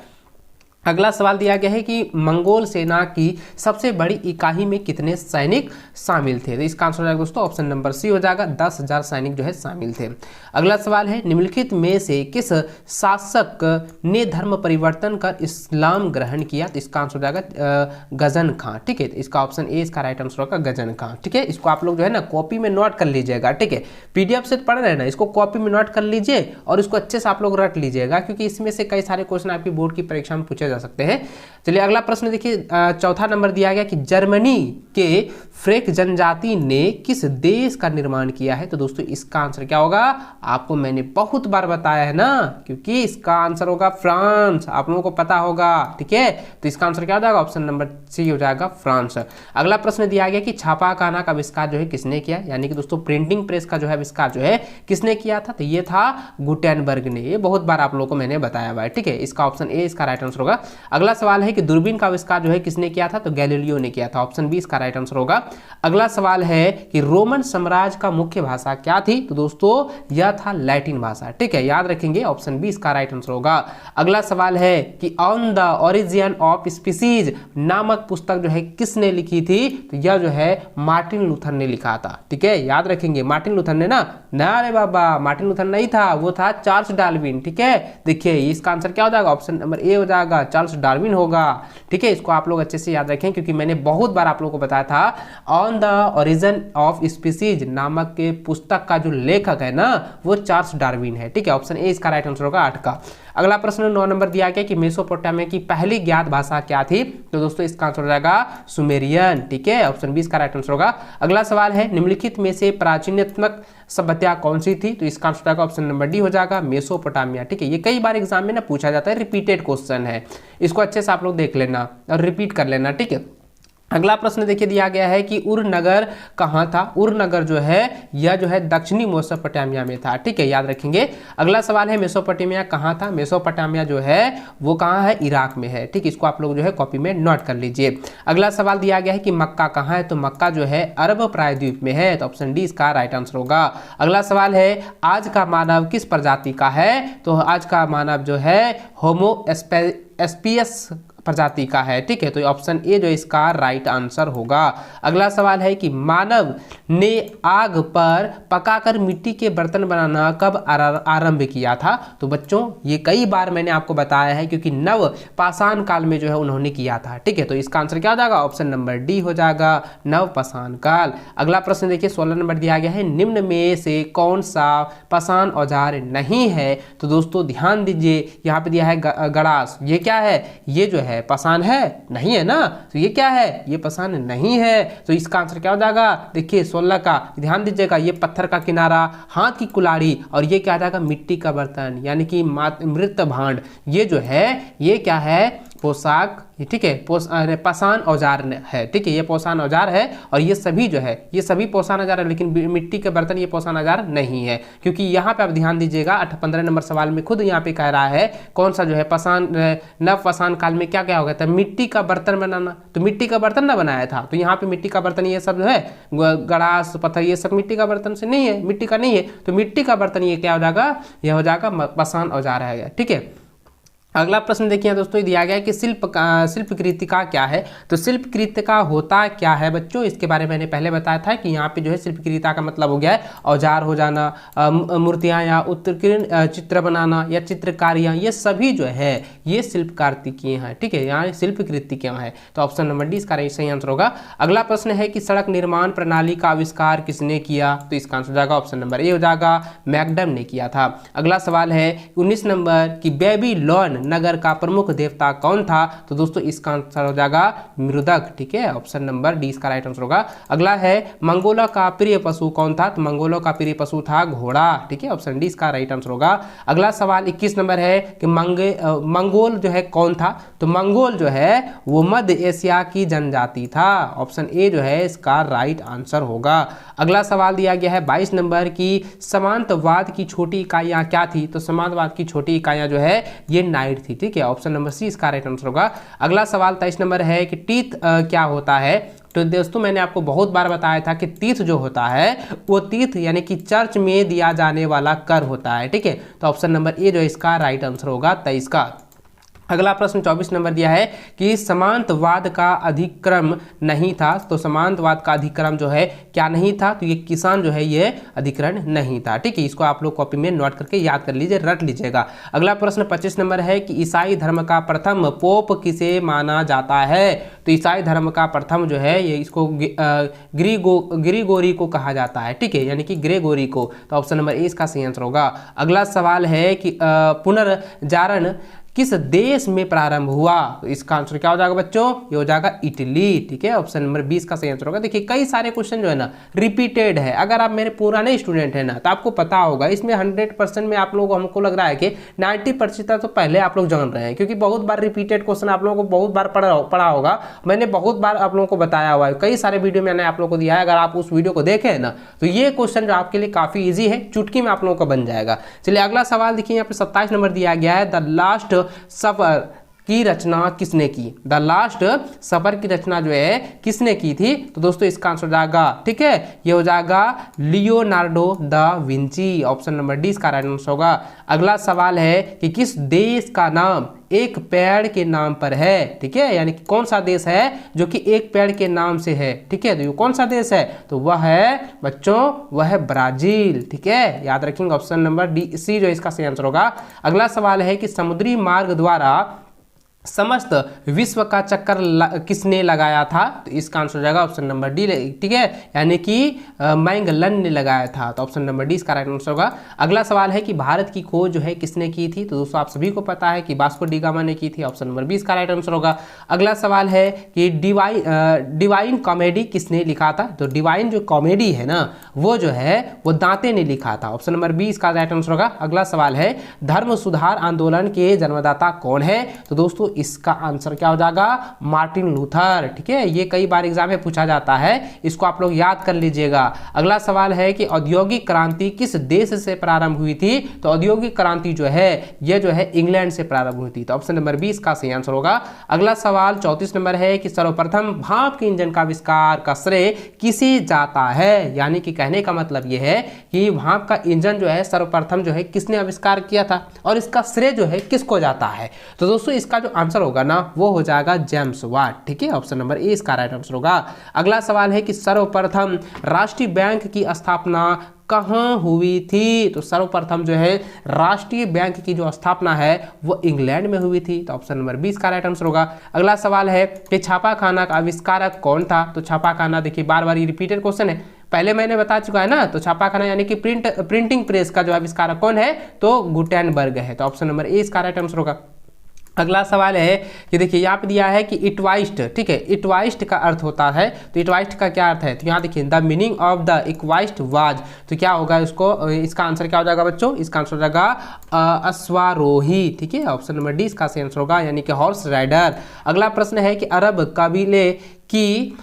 अगला सवाल दिया गया है कि मंगोल सेना की सबसे बड़ी इकाई में कितने सैनिक शामिल थे। तो इसका आंसर हो जाएगा दोस्तों ऑप्शन नंबर सी हो जाएगा, 10,000 सैनिक जो है शामिल थे। अगला सवाल है निम्नलिखित में से किस शासक ने धर्म परिवर्तन कर इस्लाम ग्रहण किया। तो इसका आंसर हो जाएगा गजन खां। ठीक है, तो इसका ऑप्शन ए इसका राइट आंसर होगा गजन खां। ठीक है, इसको आप लोग जो है ना कॉपी में नोट कर लीजिएगा। ठीक है, पीडीएफ से पढ़ रहे हैं ना, इसको कॉपी में नोट कर लीजिए और इसको अच्छे से आप लोग रट लीजिएगा, क्योंकि इसमें से कई सारे क्वेश्चन आपकी बोर्ड की परीक्षा में पूछे जा सकते हैं। चलिए अगला प्रश्न देखिए, चौथा नंबर दिया गया कि जर्मनी के फ्रेक जनजाति ने किस देश का निर्माण किया है। तो दोस्तों इसका आंसर क्या होगा, आपको मैंने बहुत बार बताया है ना, क्योंकि इसका आंसर होगा फ्रांस, आप लोगों को पता होगा। ठीक है, तो इसका आंसर क्या हो जाएगा, ऑप्शन नंबर सी हो जाएगा फ्रांस। अगला प्रश्न दिया गया कि छापाखाना का आविष्कार जो है किसने किया, यानी कि दोस्तों प्रिंटिंग प्रेस का जो है आविष्कार जो है किसने किया था। तो ये था गुटेनबर्ग ने, ये बहुत बार आप लोगों को मैंने बताया हुआ है। ठीक है, इसका ऑप्शन ए इसका राइट आंसर होगा। अगला सवाल है कि दूरबीन का आविष्कार जो है किसने किया था। तो गैलीलियो ने किया था, ऑप्शन बी इसका राइट आंसर होगा। अगला सवाल है कि रोमन साम्राज्य का मुख्य भाषा क्या थी। तो दोस्तों यह था लैटिन भाषा। ठीक है, याद रखेंगे, ऑप्शन बी इसका राइट आंसर होगा। अगला सवाल है कि on the origin of species नामक पुस्तक जो है किसने लिखी थी। तो यह जो है मार्टिन लूथर ने लिखा था। ठीक है, याद रखेंगे, मार्टिन लूथर ने ना अरे बाबा, मार्टिन लूथर नहीं था, वो था चार्ल्स डार्विन। ठीक है, देखिए इसका आंसर क्या हो जाएगा, ऑप्शन नंबर ए हो जाएगा, चार्ल्स डार्विन होगा। ठीक है, इसको आप लोग अच्छे से याद रखें, क्योंकि मैंने बहुत बार आप लोगों को बताया था on the origin of species नामक के पुस्तक का जो लेखक है ना वो चार्ल्स डार्विन है। ठीक है, ऑप्शन ए इसका राइट आंसर होगा 8 का। अगला प्रश्न 9 नंबर दिया गया कि मेसोपोटामिया की पहली ज्ञात भाषा क्या थी। तो दोस्तों इसका आंसर हो जाएगा सुमेरियन। ठीक है, ऑप्शन बी इसका राइट आंसर होगा। अगला सवाल है निम्नलिखित में से प्राचीनतम सभ्यता कौन सी थी। तो इसका आंसर हो जाएगा ऑप्शन नंबर डी हो जाएगा मेसोपोटामिया। ठीक है, ये कई बार एग्जाम में ना पूछा जाता है, रिपीटेड क्वेश्चन है, इसको अच्छे से आप लोग देख लेना और रिपीट कर लेना। ठीक है, अगला प्रश्न देखिए दिया गया है कि उर नगर कहाँ था। उर नगर जो है यह जो है दक्षिणी मेसोपोटामिया में था। ठीक है, याद रखेंगे। अगला सवाल है मेसोपोटामिया कहाँ था। मेसोपोटामिया जो है वो कहाँ है, इराक में है। ठीक, इसको आप लोग जो है कॉपी में नोट कर लीजिए। अगला सवाल दिया गया है कि मक्का कहाँ है। तो मक्का जो है अरब प्रायद्वीप में है। तो ऑप्शन डी इसका राइट आंसर होगा। अगला सवाल है आज का मानव किस प्रजाति का है। तो आज का मानव जो है होमो एस्पियस प्रजाति का है। ठीक है, तो ऑप्शन ए जो इसका राइट आंसर होगा। अगला सवाल है कि मानव ने आग पर पकाकर मिट्टी के बर्तन बनाना कब आरंभ किया था। तो बच्चों ये कई बार मैंने आपको बताया है, क्योंकि नव पाषाण काल में जो है उन्होंने किया था। ठीक है, तो इसका आंसर क्या हो जाएगा, ऑप्शन नंबर डी हो जाएगा नव पाषाण काल। अगला प्रश्न देखिए 16 नंबर दिया गया है निम्न में से कौन सा पाषाण औजार नहीं है। तो दोस्तों ध्यान दीजिए, यहाँ पे दिया है गड़ास, ये क्या है, ये जो है पाषाण है, नहीं है ना। तो ये क्या है, ये पाषाण नहीं है। तो इसका आंसर क्या हो जाएगा, देखिए 16 का ध्यान दीजिएगा, ये पत्थर का किनारा, हाथ की कुल्हाड़ी, और ये क्या जाएगा मिट्टी का बर्तन यानी कि मृत भांड। ये जो है ये क्या है, पोशाक। ठीक है, पाषाण औजार है। ठीक है, ये पाषाण औजार है, और ये सभी जो है ये सभी पाषाण औजार है, लेकिन मिट्टी के बर्तन ये पाषाण औजार नहीं है। क्योंकि यहाँ पे आप ध्यान दीजिएगा 15 नंबर सवाल में खुद यहाँ पे कह रहा है कौन सा जो है पाषाण नव पाषाण काल में क्या क्या हो गया था, मिट्टी का बर्तन बनाना। तो मिट्टी का बर्तन ना बनाया था, तो यहाँ पे मिट्टी का बर्तन ये सब जो है गड़ास पत्थर ये सब मिट्टी का बर्तन से नहीं है, मिट्टी का नहीं है। तो मिट्टी का बर्तन ये क्या हो जाएगा, यह हो जाएगा पाषाण औजार है। ठीक है, अगला प्रश्न देखिए दोस्तों, दिया गया है कि शिल्प कृतिका क्या है। तो शिल्प कृतिका होता क्या है बच्चों, इसके बारे में मैंने पहले बताया था कि यहाँ पे जो है शिल्प कृतिका का मतलब हो गया है औजार हो जाना, मूर्तियाँ या उत्कीर्ण चित्र बनाना या चित्रकारियाँ, ये सभी जो है ये शिल्प कार्तिकीय हैं। ठीक है, यहाँ शिल्प कृतिकाँ है। तो ऑप्शन नंबर डी इसका सही आंसर होगा। अगला प्रश्न है कि सड़क निर्माण प्रणाली का आविष्कार किसने किया। तो इसका आंसर हो जाएगा ऑप्शन नंबर ए हो जाएगा, मैकडम ने किया था। अगला सवाल है 19 नंबर की बेबीलोन नगर का प्रमुख देवता कौन था। तो दोस्तों इसका आंसर हो जाएगा मृदक। ठीक है, ऑप्शन नंबर डी इसका राइट आंसर होगा। अगला है मंगोलों का प्रिय पशु कौन था। तो मंगोलों का प्रिय पशु था घोड़ा। ठीक है, ऑप्शन डी इसका राइट आंसर होगा। अगला सवाल 21 नंबर है कि मंगोल जो है कौन था। तो मंगोल जो है वो मध्य एशिया की जनजाति था। ऑप्शन ए जो है इसका राइट आंसर होगा। अगला सवाल दिया गया है 22 नंबर की सामंतवाद की छोटी इकाइयाँ क्या थी। तो सामंतवाद की छोटी इकाइयाँ जो है ये नाइट थी। ठीक है, ऑप्शन नंबर सी इसका राइट आंसर होगा। अगला सवाल 23 नंबर है कि तीर्थ क्या होता है। तो दोस्तों मैंने आपको बहुत बार बताया था कि तीर्थ जो होता है वो तीर्थ यानी कि चर्च में दिया जाने वाला कर होता है। ठीक है, तो ऑप्शन नंबर ए जो इसका राइट आंसर होगा 23 का। अगला प्रश्न 24 नंबर दिया है कि समांतवाद का अधिक्रम नहीं था। तो समांतवाद का अधिक्रम जो है क्या नहीं था, तो ये किसान जो है ये अधिकरण नहीं था। ठीक है, इसको आप लोग कॉपी में नोट करके याद कर लीजिए, रट लीजिएगा। अगला प्रश्न 25 नंबर है कि ईसाई धर्म का प्रथम पोप किसे माना जाता है। तो ईसाई धर्म का प्रथम जो है ये इसको ग्रीगोरी को कहा जाता है। ठीक है, यानी कि ग्रेगोरी को। तो ऑप्शन नंबर ए इसका सही आंसर होगा। अगला सवाल है कि पुनर्जारण किस देश में प्रारंभ हुआ। तो इसका आंसर क्या हो जाएगा बच्चों, ये हो जाएगा इटली। ठीक है, ऑप्शन नंबर 20 का सही आंसर होगा। देखिए कई सारे क्वेश्चन जो है ना रिपीटेड है। अगर आप मेरे पुराने स्टूडेंट हैं ना तो आपको पता होगा इसमें 100% में आप लोग हमको लग रहा है कि 90% तो पहले आप लोग जान रहे हैं, क्योंकि बहुत बार रिपीटेड क्वेश्चन आप लोगों को बहुत बार पढ़ा होगा। मैंने बहुत बार आप लोगों को बताया हुआ है, कई सारे वीडियो मैंने आप लोगों को दिया है। अगर आप उस वीडियो को देखें ना तो ये क्वेश्चन जो आपके लिए काफी ईजी है, चुटकी में आप लोगों का बन जाएगा। चलिए अगला सवाल देखिए, यहाँ पे 27 नंबर दिया गया है, द लास्ट सफर की रचना किसने की। द लास्ट सफर की रचना जो है किसने की थी। तो दोस्तों इसका आंसर हो जाएगा, ठीक है, ये हो जाएगा Leonardo da Vinci. Option number D इसका राइट आंसर होगा। अगला सवाल है कि किस देश का नाम एक पेड़ के नाम पर है। ठीक है, यानी कि कौन सा देश है जो कि एक पेड़ के नाम से है। ठीक है, तो ये कौन सा देश है, तो वह है बच्चों, वह है ब्राजील। ठीक है, याद रखेंगे ऑप्शन नंबर डी सी जो इसका सही आंसर होगा। अगला सवाल है कि समुद्री मार्ग द्वारा समस्त विश्व का चक्कर किसने लगाया था। तो इसका आंसर हो जाएगा ऑप्शन नंबर डी। ठीक है, यानी कि मैगलन ने लगाया था। तो ऑप्शन नंबर डी इसका राइट आंसर होगा। अगला सवाल है कि भारत की खोज जो है किसने की थी। तो दोस्तों आप सभी को पता है कि वास्को डी गामा ने की थी। ऑप्शन नंबर 20 का राइट आंसर होगा। अगला सवाल है कि डिवाइन कॉमेडी किसने लिखा था। तो डिवाइन जो कॉमेडी है ना वो जो है वो दांते ने लिखा था। ऑप्शन नंबर 20 का राइट आंसर होगा। अगला सवाल है धर्म सुधार आंदोलन के जन्मदाता कौन है। तो दोस्तों इसका आंसर क्या हो जाएगा, मार्टिन लूथर। ठीक है, ये कई बार एग्जाम में पूछा जाता है, इसको आप लोग याद कर लीजिएगा। अगला सवाल है कि औद्योगिक क्रांति किस देश से प्रारंभ हुई थी। तो औद्योगिक क्रांति जो है ये जो है इंग्लैंड से प्रारंभ हुई थी। तो ऑप्शन नंबर 20 का सही आंसर होगा। अगला सवाल 34 नंबर है कि सर्वप्रथम भाप के इंजन का आविष्कार का श्रेय किसे जाता है। यानी कि कहने का मतलब यह है कि भाप का इंजन जो है सर्वप्रथम जो है किसने आविष्कार किया था और इसका श्रेय जो है किसको जाता है। तो दोस्तों इसका जो आंसर होगा ना वो हो जाएगा जेम्स वाट। ठीक है, ऑप्शन नंबर ए इसका राइट आंसर होगा। अगला सवाल है कि सर्वप्रथम राष्ट्रीय बैंक की स्थापना कहाँ हुई थी। तो सर्वप्रथम जो है राष्ट्रीय बैंक की जो स्थापना है वो इंग्लैंड में हुई थी। तो ऑप्शन नंबर 20 का राइट आंसर होगा। अगला सवाल है कि छापाखाना का आविष्कारक कौन था। तो छापाखाना देखिए बार बार ये रिपीटेड क्वेश्चन है, पहले मैंने बता चुका है ना। तो छापाखाना यानी कि प्रिंटिंग प्रेस का जो आविष्कारक कौन है, तो गुटेनबर्ग है। तो ऑप्शन नंबर ए इसका राइट आंसर होगा। अगला सवाल है कि देखिए यहाँ पे दिया है कि इक्वाइस्ट। ठीक है, इक्वाइस्ट का अर्थ होता है, तो इक्वाइस्ट का क्या अर्थ है। तो यहाँ देखिए द मीनिंग ऑफ द इक्वाइस्ट वाज। तो क्या होगा इसको, इसका आंसर क्या हो जाएगा बच्चों, इसका आंसर हो जाएगा अश्वारोही। ठीक है, ऑप्शन नंबर डी इसका सही आंसर होगा, यानी कि हॉर्स राइडर। अगला प्रश्न है कि अरब कबीले की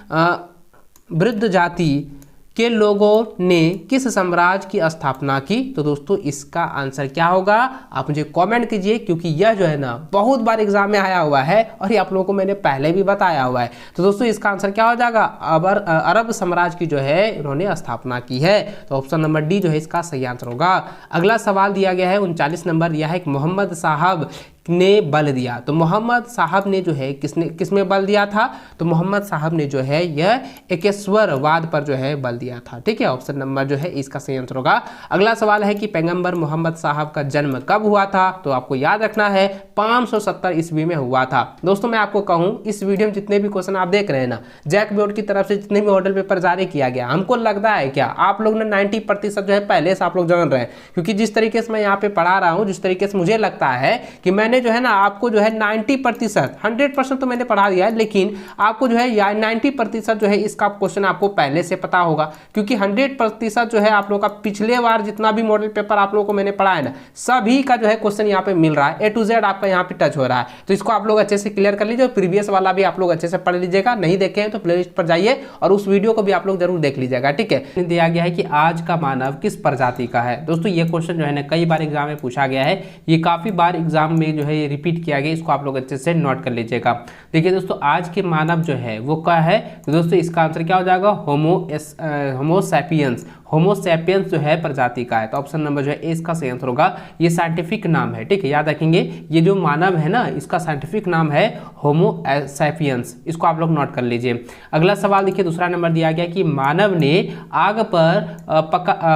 वृद्ध जाति के लोगों ने किस साम्राज्य की स्थापना की। तो दोस्तों इसका आंसर क्या होगा, आप मुझे कमेंट कीजिए, क्योंकि यह जो है ना बहुत बार एग्जाम में आया हुआ है और ये आप लोगों को मैंने पहले भी बताया हुआ है। तो दोस्तों इसका आंसर क्या हो जाएगा, अरब साम्राज्य की जो है इन्होंने स्थापना की है। तो ऑप्शन नंबर डी जो है इसका सही आंसर होगा। अगला सवाल दिया गया है 39 नंबर दिया है कि मोहम्मद साहब ने बल दिया। तो मोहम्मद साहब ने जो है किसमें बल दिया था। तो मोहम्मद साहब ने जो है यह एकेश्वरवाद पर जो है बल दिया था। ठीक है, ऑप्शन नंबर जो है इसका सही आंसर होगा। अगला सवाल है कि पैगंबर मोहम्मद साहब का जन्म कब हुआ था। तो आपको याद रखना है 570 ईस्वी में हुआ था। दोस्तों मैं आपको कहूँ इस वीडियो में जितने भी क्वेश्चन आप देख रहे हैं ना, जैक बोर्ड की तरफ से जितने भी मॉडल पेपर जारी किया गया, हमको लगता है क्या आप लोग ने 90% जो है पहले से आप लोग जान रहे हैं, क्योंकि जिस तरीके से मैं यहाँ पे पढ़ा रहा हूँ, जिस तरीके से मुझे लगता है कि मैंने जो है ना आपको जो है 90%, 100% तो मैंने पढ़ा दिया है, लेकिन आपको जो है 90% जो है इसका क्वेश्चन आपको पहले से पता होगा, क्योंकि 100% जो है आप लोगों का पिछले बार जितना भी मॉडल पेपर आप लोगों को मैंने पढ़ा है ना, सभी का जो है क्वेश्चन यहाँ पे मिल रहा है, A to Z आपका यहाँ पे टच हो रहा है। तो इसको आप लोग अच्छे से क्लियर कर लीजिए। प्रीवियस वाला भी आप लोग अच्छे से पढ़ लीजिएगा, नहीं देखे हैं तो प्लेलिस्ट पर जाइए और उस वीडियो को भी आप लोग जरूर देख लीजिएगा। ठीक है, दिया गया है कि आज का मानव किस प्रजाति का है। दोस्तों ये क्वेश्चन जो है ना कई बार एग्जाम में पूछा गया है, ये काफी बार एग्जाम में जो है रिपीट किया गया, इसको आप लोग अच्छे से नोट कर लीजिएगा। देखिए दोस्तों आज के मानव जो है वो क्या है। तो दोस्तों इसका आंसर क्या हो जाएगा, होमो सैपियंस। होमोसेपियंस जो है प्रजाति का है। तो ऑप्शन नंबर जो है इसका सही आंसर होगा। ये साइंटिफिक नाम है, ठीक है, याद रखेंगे। ये जो मानव है ना, इसका साइंटिफिक नाम है होमोसेपियंस, इसको आप लोग नोट कर लीजिए। अगला सवाल देखिए, दूसरा नंबर दिया गया कि मानव ने आग पर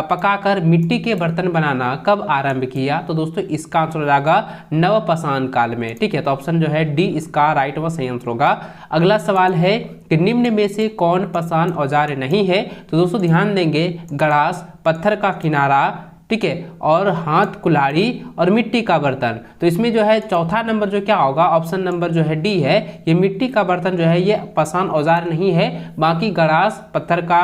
पकाकर मिट्टी के बर्तन बनाना कब आरंभ किया। तो दोस्तों इसका आंसर हो जाएगा नवपाषाण काल में, ठीक है। तो ऑप्शन जो है डी इसका राइट व सही आंसर होगा। अगला सवाल है कि निम्न में से कौन पाषाण औजार नहीं है। तो दोस्तों ध्यान देंगे, गड़ास, पत्थर का किनारा, ठीक है, और हाथ कुल्हाड़ी और मिट्टी का बर्तन। तो इसमें जो है चौथा नंबर जो क्या होगा, ऑप्शन नंबर जो है डी है। ये मिट्टी का बर्तन जो है ये पाषाण औजार नहीं है, बाकी गड़ास, पत्थर का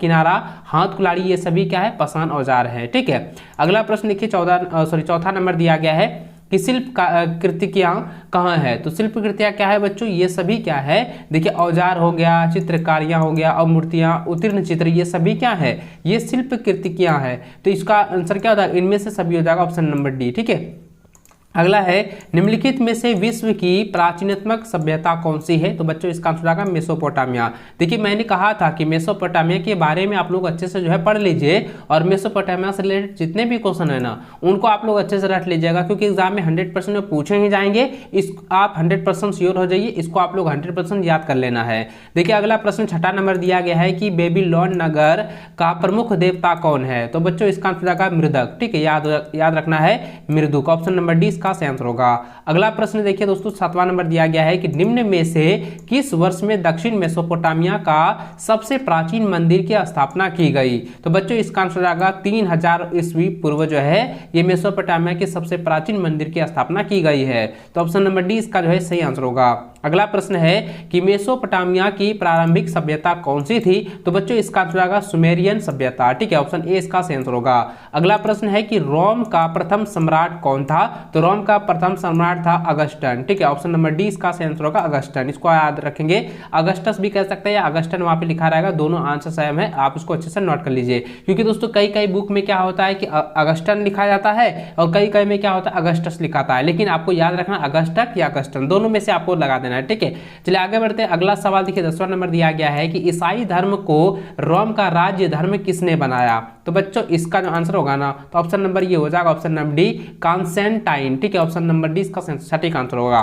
किनारा, हाथ कुल्हाड़ी ये सभी क्या है, पाषाण औजार है, ठीक है। अगला प्रश्न देखिए, चौथा नंबर दिया गया है कि शिल्प कृतियाँ कहाँ है। तो शिल्प कृतियाँ क्या है बच्चों, ये सभी क्या है, देखिए औजार हो गया, चित्रकारियाँ हो गया और मूर्तियाँ, उत्तीर्ण चित्र, ये सभी क्या है, ये शिल्प कृतियाँ है। तो इसका आंसर क्या होता है, इनमें से सभी हो जाएगा ऑप्शन नंबर डी, ठीक है। अगला है निम्नलिखित में से विश्व की प्राचीनतम सभ्यता कौन सी है। तो बच्चों इसका आंसर आएगा मेसोपोटामिया। देखिए मैंने कहा था कि मेसोपोटामिया के बारे में आप लोग अच्छे से जो है पढ़ लीजिए, और मेसोपोटामिया से रिलेटेड जितने भी क्वेश्चन है ना उनको आप लोग अच्छे से रट लीजिएगा, क्योंकि एग्जाम में 100% में पूछे ही जाएंगे। इस आप 100% श्योर हो जाइए, इसको आप लोग 100% याद कर लेना है। देखिए अगला प्रश्न छठा नंबर दिया गया है कि बेबीलोन नगर का प्रमुख देवता कौन है। तो बच्चों इसका आंसर आएगा मृदक, ठीक है, याद रखना है मृदुक, ऑप्शन नंबर डी इसका सही आंसर होगा। अगला प्रश्न देखिए दोस्तों, 7वां नंबर दिया गया है कि निम्न में से किस वर्ष में दक्षिण मेसोपोटामिया का सबसे प्राचीन मंदिर की स्थापना की गई। तो बच्चों इसका आंसर आएगा 3000 ईस्वी पूर्व जो है ये मेसोपोटामिया के सबसे प्राचीन मंदिर की स्थापना की गई है। तो ऑप्शन नंबर डी इसका जो है सही आंसर होगा। अगला प्रश्न है कि मेसोपोटामिया की प्रारंभिक सभ्यता कौन सी थी। तो बच्चों इसका आंसर आएगा सुमेरियन सभ्यता, ठीक है, ऑप्शन ए इसका सही आंसर होगा। अगला प्रश्न है कि रोम का प्रथम सम्राट कौन था। तो रोम का प्रथम सम्राट था अगस्टन, ठीक है, ऑप्शन नंबर डी इसका सही आंसर होगा अगस्टन। इसको याद रखेंगे, अगस्टस भी कह सकते हैं या अगस्टन वहां पे लिखा रहेगा, दोनों आंसर सेम है, आप इसको अच्छे से नोट कर लीजिए। क्योंकि दोस्तों कई बुक में क्या होता है कि अगस्टन लिखा जाता है और कई में क्या होता है अगस्टस लिखाता है, लेकिन आपको याद रखना अगस्टक या अगस्टन दोनों में से आपको लगा देना है, ठीक है। चलिए आगे बढ़ते हैं। अगला सवाल देखिए 10वां नंबर दिया गया है कि ईसाई धर्म को रोम का राज्य धर्म किसने बनाया। तो बच्चों इसका जो आंसर होगा ना, तो ऑप्शन नंबर ये हो जाएगा, ऑप्शन नंबर डी कॉन्स्टेंटाइन, ठीक है, ऑप्शन नंबर डी इसका सटीक आंसर होगा।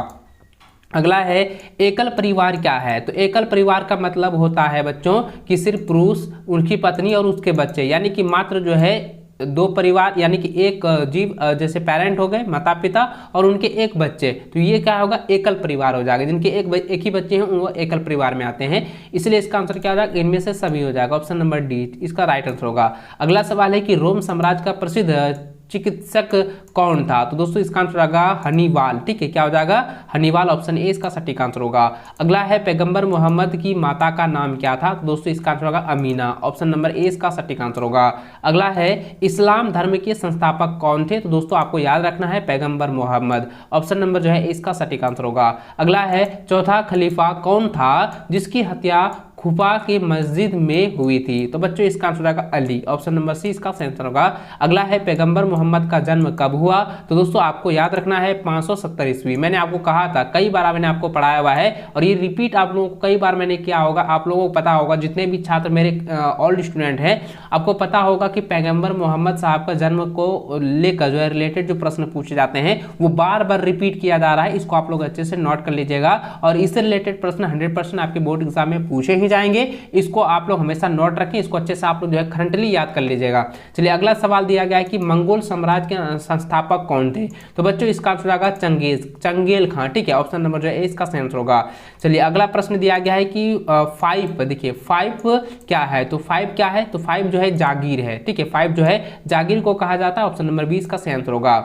अगला है एकल परिवार क्या है। तो एकल परिवार का मतलब होता है बच्चों कि सिर्फ पुरुष, उनकी पत्नी और उसके बच्चे, यानी कि मात्र जो है दो परिवार, यानी कि एक जीव, जैसे पेरेंट हो गए माता पिता और उनके एक बच्चे, तो ये क्या होगा एकल परिवार हो जाएगा। जिनके एक ही बच्चे हैं वो एकल परिवार में आते हैं, इसलिए इसका आंसर क्या हो जाएगा, इनमें से सभी हो जाएगा, ऑप्शन नंबर डी इसका राइट आंसर होगा। अगला सवाल है कि रोम साम्राज्य का प्रसिद्ध चिकित्सक कौन था। तो दोस्तों इसका आंसर होगा हनीबाल, ठीक है, क्या हो जाएगा हनीबाल, ऑप्शन ए इसका सटीक आंसर होगा। अगला है पैगंबर मोहम्मद की माता का नाम क्या था। तो दोस्तों इसका आंसर होगा अमीना, ऑप्शन नंबर ए इसका सटीक आंसर होगा। अगला है इस्लाम धर्म के संस्थापक कौन थे। तो दोस्तों आपको याद रखना है पैगंबर मोहम्मद, ऑप्शन नंबर जो है इसका सटीक आंसर होगा। अगला है चौथा खलीफा कौन था जिसकी हत्या खुफा की मस्जिद में हुई थी। तो बच्चों इसका आंसर आएगा अली, ऑप्शन नंबर सी इसका सही आंसर होगा। अगला है पैगंबर मोहम्मद का जन्म कब हुआ। तो दोस्तों आपको याद रखना है 570 ईस्वी। मैंने आपको कहा था, कई बार मैंने आपको पढ़ाया हुआ है और ये रिपीट आप लोगों को कई बार मैंने किया होगा, आप लोगों को पता होगा, जितने भी छात्र मेरे ओल्ड स्टूडेंट हैं आपको पता होगा कि पैगंबर मोहम्मद साहब का जन्म को लेकर जो है रिलेटेड जो प्रश्न पूछे जाते हैं वो बार बार रिपीट किया जा रहा है। इसको आप लोग अच्छे से नोट कर लीजिएगा और इससे रिलेटेड प्रश्न 100% आपके बोर्ड एग्जाम में पूछे ही जाएंगे। इसको आप लोग हमेशा नोट रखें, इसको अच्छे से आप लोग जो है करंटली याद कर लीजिएगा। चलिए अगला सवाल दिया गया है कि मंगोल साम्राज्य के संस्थापक कौन थे। तो बच्चों इसका आंसर होगा चंगेज खान, ठीक है, ऑप्शन नंबर जो है इसका सही आंसर होगा। चलिए अगला प्रश्न दिया गया है कि 5, देखिए 5 क्या है। तो 5 क्या है, तो 5 जो है जागीर है, ठीक है, 5 जो है जागीर को कहा जाता है, ऑप्शन नंबर 20 का सही आंसर होगा।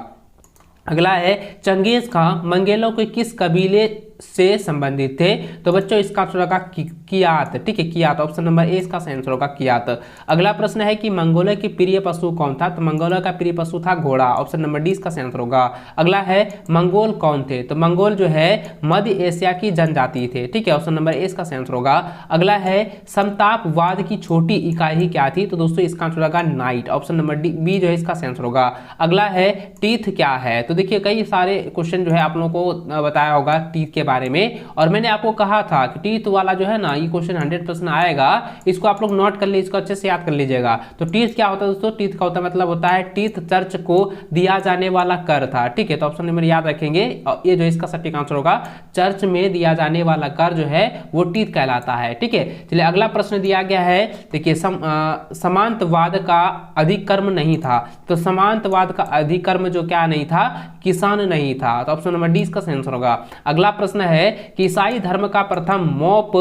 अगला है चंगेज खान मंगोलों के किस कबीले से संबंधित थे। तो बच्चों इसका आंसर होगा कियात, ठीक है, कियात, ऑप्शन नंबर ए इसका सही आंसर होगा कियात। अगला प्रश्न है कि मंगोलों के प्रिय पशु कौन था। तो मंगोलों का प्रिय पशु था घोड़ा, ऑप्शन नंबर डी इसका सही आंसर होगा। अगला है मंगोल कौन थे। तो मंगोल जो है मध्य एशिया की जनजाति थे, ठीक है, ऑप्शन नंबर ए इसका सही आंसर होगा। अगला है समतापवाद की छोटी इकाई क्या थी। तो दोस्तों इसका आंसर होगा नाइट, ऑप्शन नंबर बी जो है इसका सही आंसर होगा। अगला है टीथ क्या है। तो देखिए कई सारे क्वेश्चन जो है आप लोगों को बताया होगा टीथ के बारे में। और मैंने आपको कहा था कि टीथ वाला जो है ना, ये क्वेश्चन 100% आएगा, इसको आप लोग नोट कर लीजिए, इसको अच्छे से याद कर लीजिएगा। तो टीथ क्या होता है दोस्तों? टीथ का होता मतलब होता है टीथ चर्च को दिया जाने वाला कर था, ठीक है। तो ऑप्शन नंबर याद रखेंगे, और ये जो इसका सटीक आंसर होगा, चर्च में दिया जाने वाला कर जो है वो टीथ कहलाता है, ठीक है। चलिए अगला प्रश्न दिया गया है, देखिए समांतवाद का अधिकर्म नहीं था। तो समांतवाद का अधिकर्म जो क्या नहीं था? किसान नहीं था। तो ऑप्शन नंबर डी इसका सही आंसर होगा। अगला प्रश्न है कि ईसाई धर्म का प्रथम मोप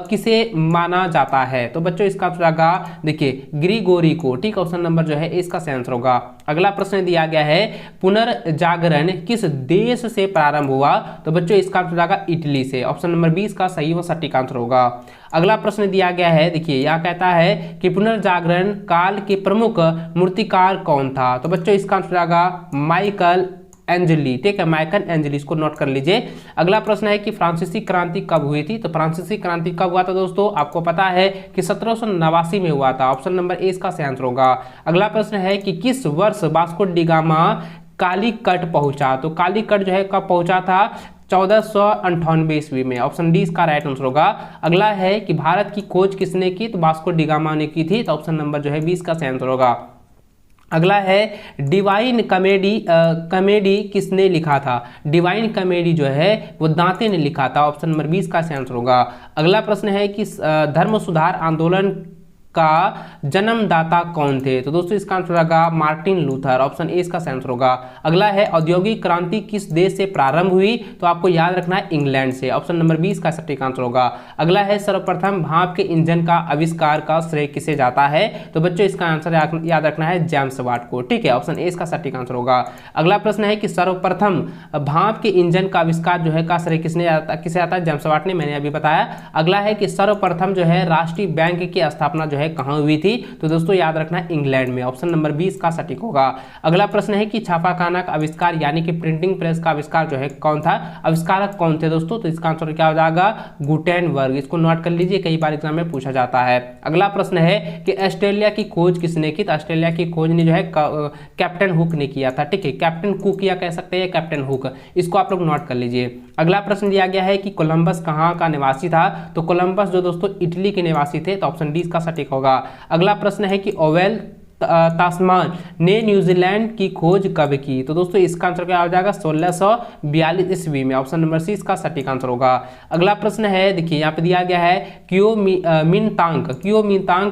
किसे माना जाता है? तो बच्चों इसका आंसर होगा, देखिए ग्रिगोरी को, ठीक। ऑप्शन नंबर जो है इसका सही आंसर होगा। अगला प्रश्न दिया गया है, पुनर्जागरण किस देश से प्रारंभ हुआ? तो बच्चों इसका आंसर होगा इटली से। ऑप्शन नंबर 20 का सही व सटीक आंसर होगा। अगला प्रश्न दिया गया है, देखिए यह कहता है कि पुनर्जागरण काल के प्रमुख मूर्तिकार कौन था? तो बच्चों इसका आंसर होगा माइकल एंजली, ठीक है, माइकल एंजली, इसको नोट कर लीजिए। अगला प्रश्न है कि फ्रांसीसी क्रांति कब हुई थी? तो फ्रांसीसी क्रांति कब हुआ था दोस्तों? आपको पता है कि 1789 में हुआ था। ऑप्शन नंबर ए इसका सही आंसर होगा। अगला प्रश्न है कि किस वर्ष वास्को डी गामा कालीकट पहुंचा? तो कालीकट जो है कब पहुंचा था? 1498 ईस्वी में। ऑप्शन डी इसका राइट आंसर होगा। अगला है कि भारत की खोज किसने की? तो वास्को डी गामा ने की थी। तो ऑप्शन नंबर जो है 20 का सही आंसर होगा। अगला है डिवाइन कॉमेडी किसने लिखा था? डिवाइन कॉमेडी जो है वो दांते ने लिखा था। ऑप्शन नंबर 20 का सही आंसर होगा। अगला प्रश्न है कि धर्म सुधार आंदोलन का जन्मदाता कौन थे? तो दोस्तों इसका आंसर होगा मार्टिन लूथर। ऑप्शन ए इसका आंसर होगा। अगला है औद्योगिक क्रांति किस देश से प्रारंभ हुई? तो आपको याद रखना है इंग्लैंड से। ऑप्शन नंबर 20 का सटीक आंसर होगा। अगला है सर्वप्रथम भाप के इंजन का आविष्कार का श्रेय किसे जाता है? तो बच्चों इसका आंसर याद रखना है जेम्स वाट को, ठीक है। ऑप्शन ए इसका सटीक आंसर होगा। अगला प्रश्न है कि सर्वप्रथम भाप के इंजन का आविष्कार जो है का श्रेय किसे आता है? जेम्स वाट ने, मैंने अभी बताया। अगला है कि सर्वप्रथम जो है राष्ट्रीय बैंक की स्थापना जो है कहां हुई थी? तो दोस्तों याद रखना है इंग्लैंड में। ऑप्शन नंबर 20 का सटीक होगा। अगला प्रश्न है कि छापाखाना का आविष्कार यानी कि प्रिंटिंग प्रेस का आविष्कार जो है कौन था? आविष्कारक कौन थे दोस्तों? तो इसका आंसर क्या हो जाएगा? गुटेनबर्ग। इसको नोट कर लीजिए, कई बार एग्जाम में पूछा जाता है। अगला प्रश्न है कि ऑस्ट्रेलिया की खोज किसने की? तो ऑस्ट्रेलिया की खोज ने जो है कैप्टन हुक ने किया था, ठीक है। कैप्टन कुक या कह सकते हैं कैप्टन हुक, इसको आप लोग नोट कर लीजिए। अगला प्रश्न दिया गया है कि कोलंबस कहाँ का निवासी था? तो कोलंबस जो दोस्तों इटली के निवासी थे। तो ऑप्शन डी का सटीक होगा। अगला प्रश्न है कि ओवेल तास्मान ने न्यूजीलैंड की खोज कब की? तो दोस्तों इसका आंसर क्या हो जाएगा? 1642 ईस्वी में। ऑप्शन नंबर सी इसका सटीक आंसर होगा। अगला प्रश्न है, देखिए यहाँ पे दिया गया है क्योमिंतांग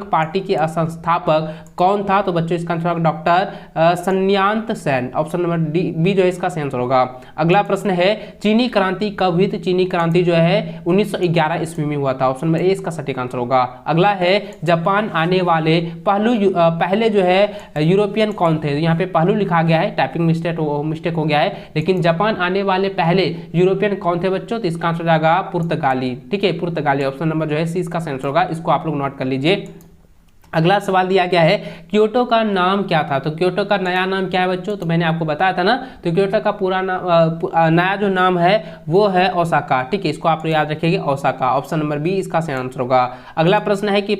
पार्टी के संस्थापक कौन था? तो बच्चों इसका आंसर होगा doctor Sun Yat Sen. Option number B जो है इसका सही आंसर होगा। अगला प्रश्न है चीनी क्रांति कब हुई? तो चीनी क्रांति जो है 1911 ईस्वी में हुआ था। ऑप्शन नंबर ए इसका सटीक आंसर होगा। अगला है जापान आने वाले पहले जो है यूरोपियन कौन थे? यहाँ पे पहलू लिखा गया है, टाइपिंग मिस्टेक हो गया है, लेकिन जापान आने वाले पहले यूरोपियन कौन थे बच्चों? तो इसका आंसर हो जाएगा पुर्तगाली, ठीक है, पुर्तगाली। ऑप्शन नंबर जो है सी इसका आंसर होगा। इसको आप लोग नोट कर लीजिए। अगला सवाल दिया गया है क्योटो का नाम क्या था? तो क्योटो का नया नाम क्या है बच्चों? तो मैंने आपको बताया था ना, तो क्योटो का पूरा नया जो नाम है वो है ओसाका, ठीक है। इसको आप लोग याद रखिएगा, ओसाका। ऑप्शन नंबर बी इसका सही आंसर होगा। अगला प्रश्न है कि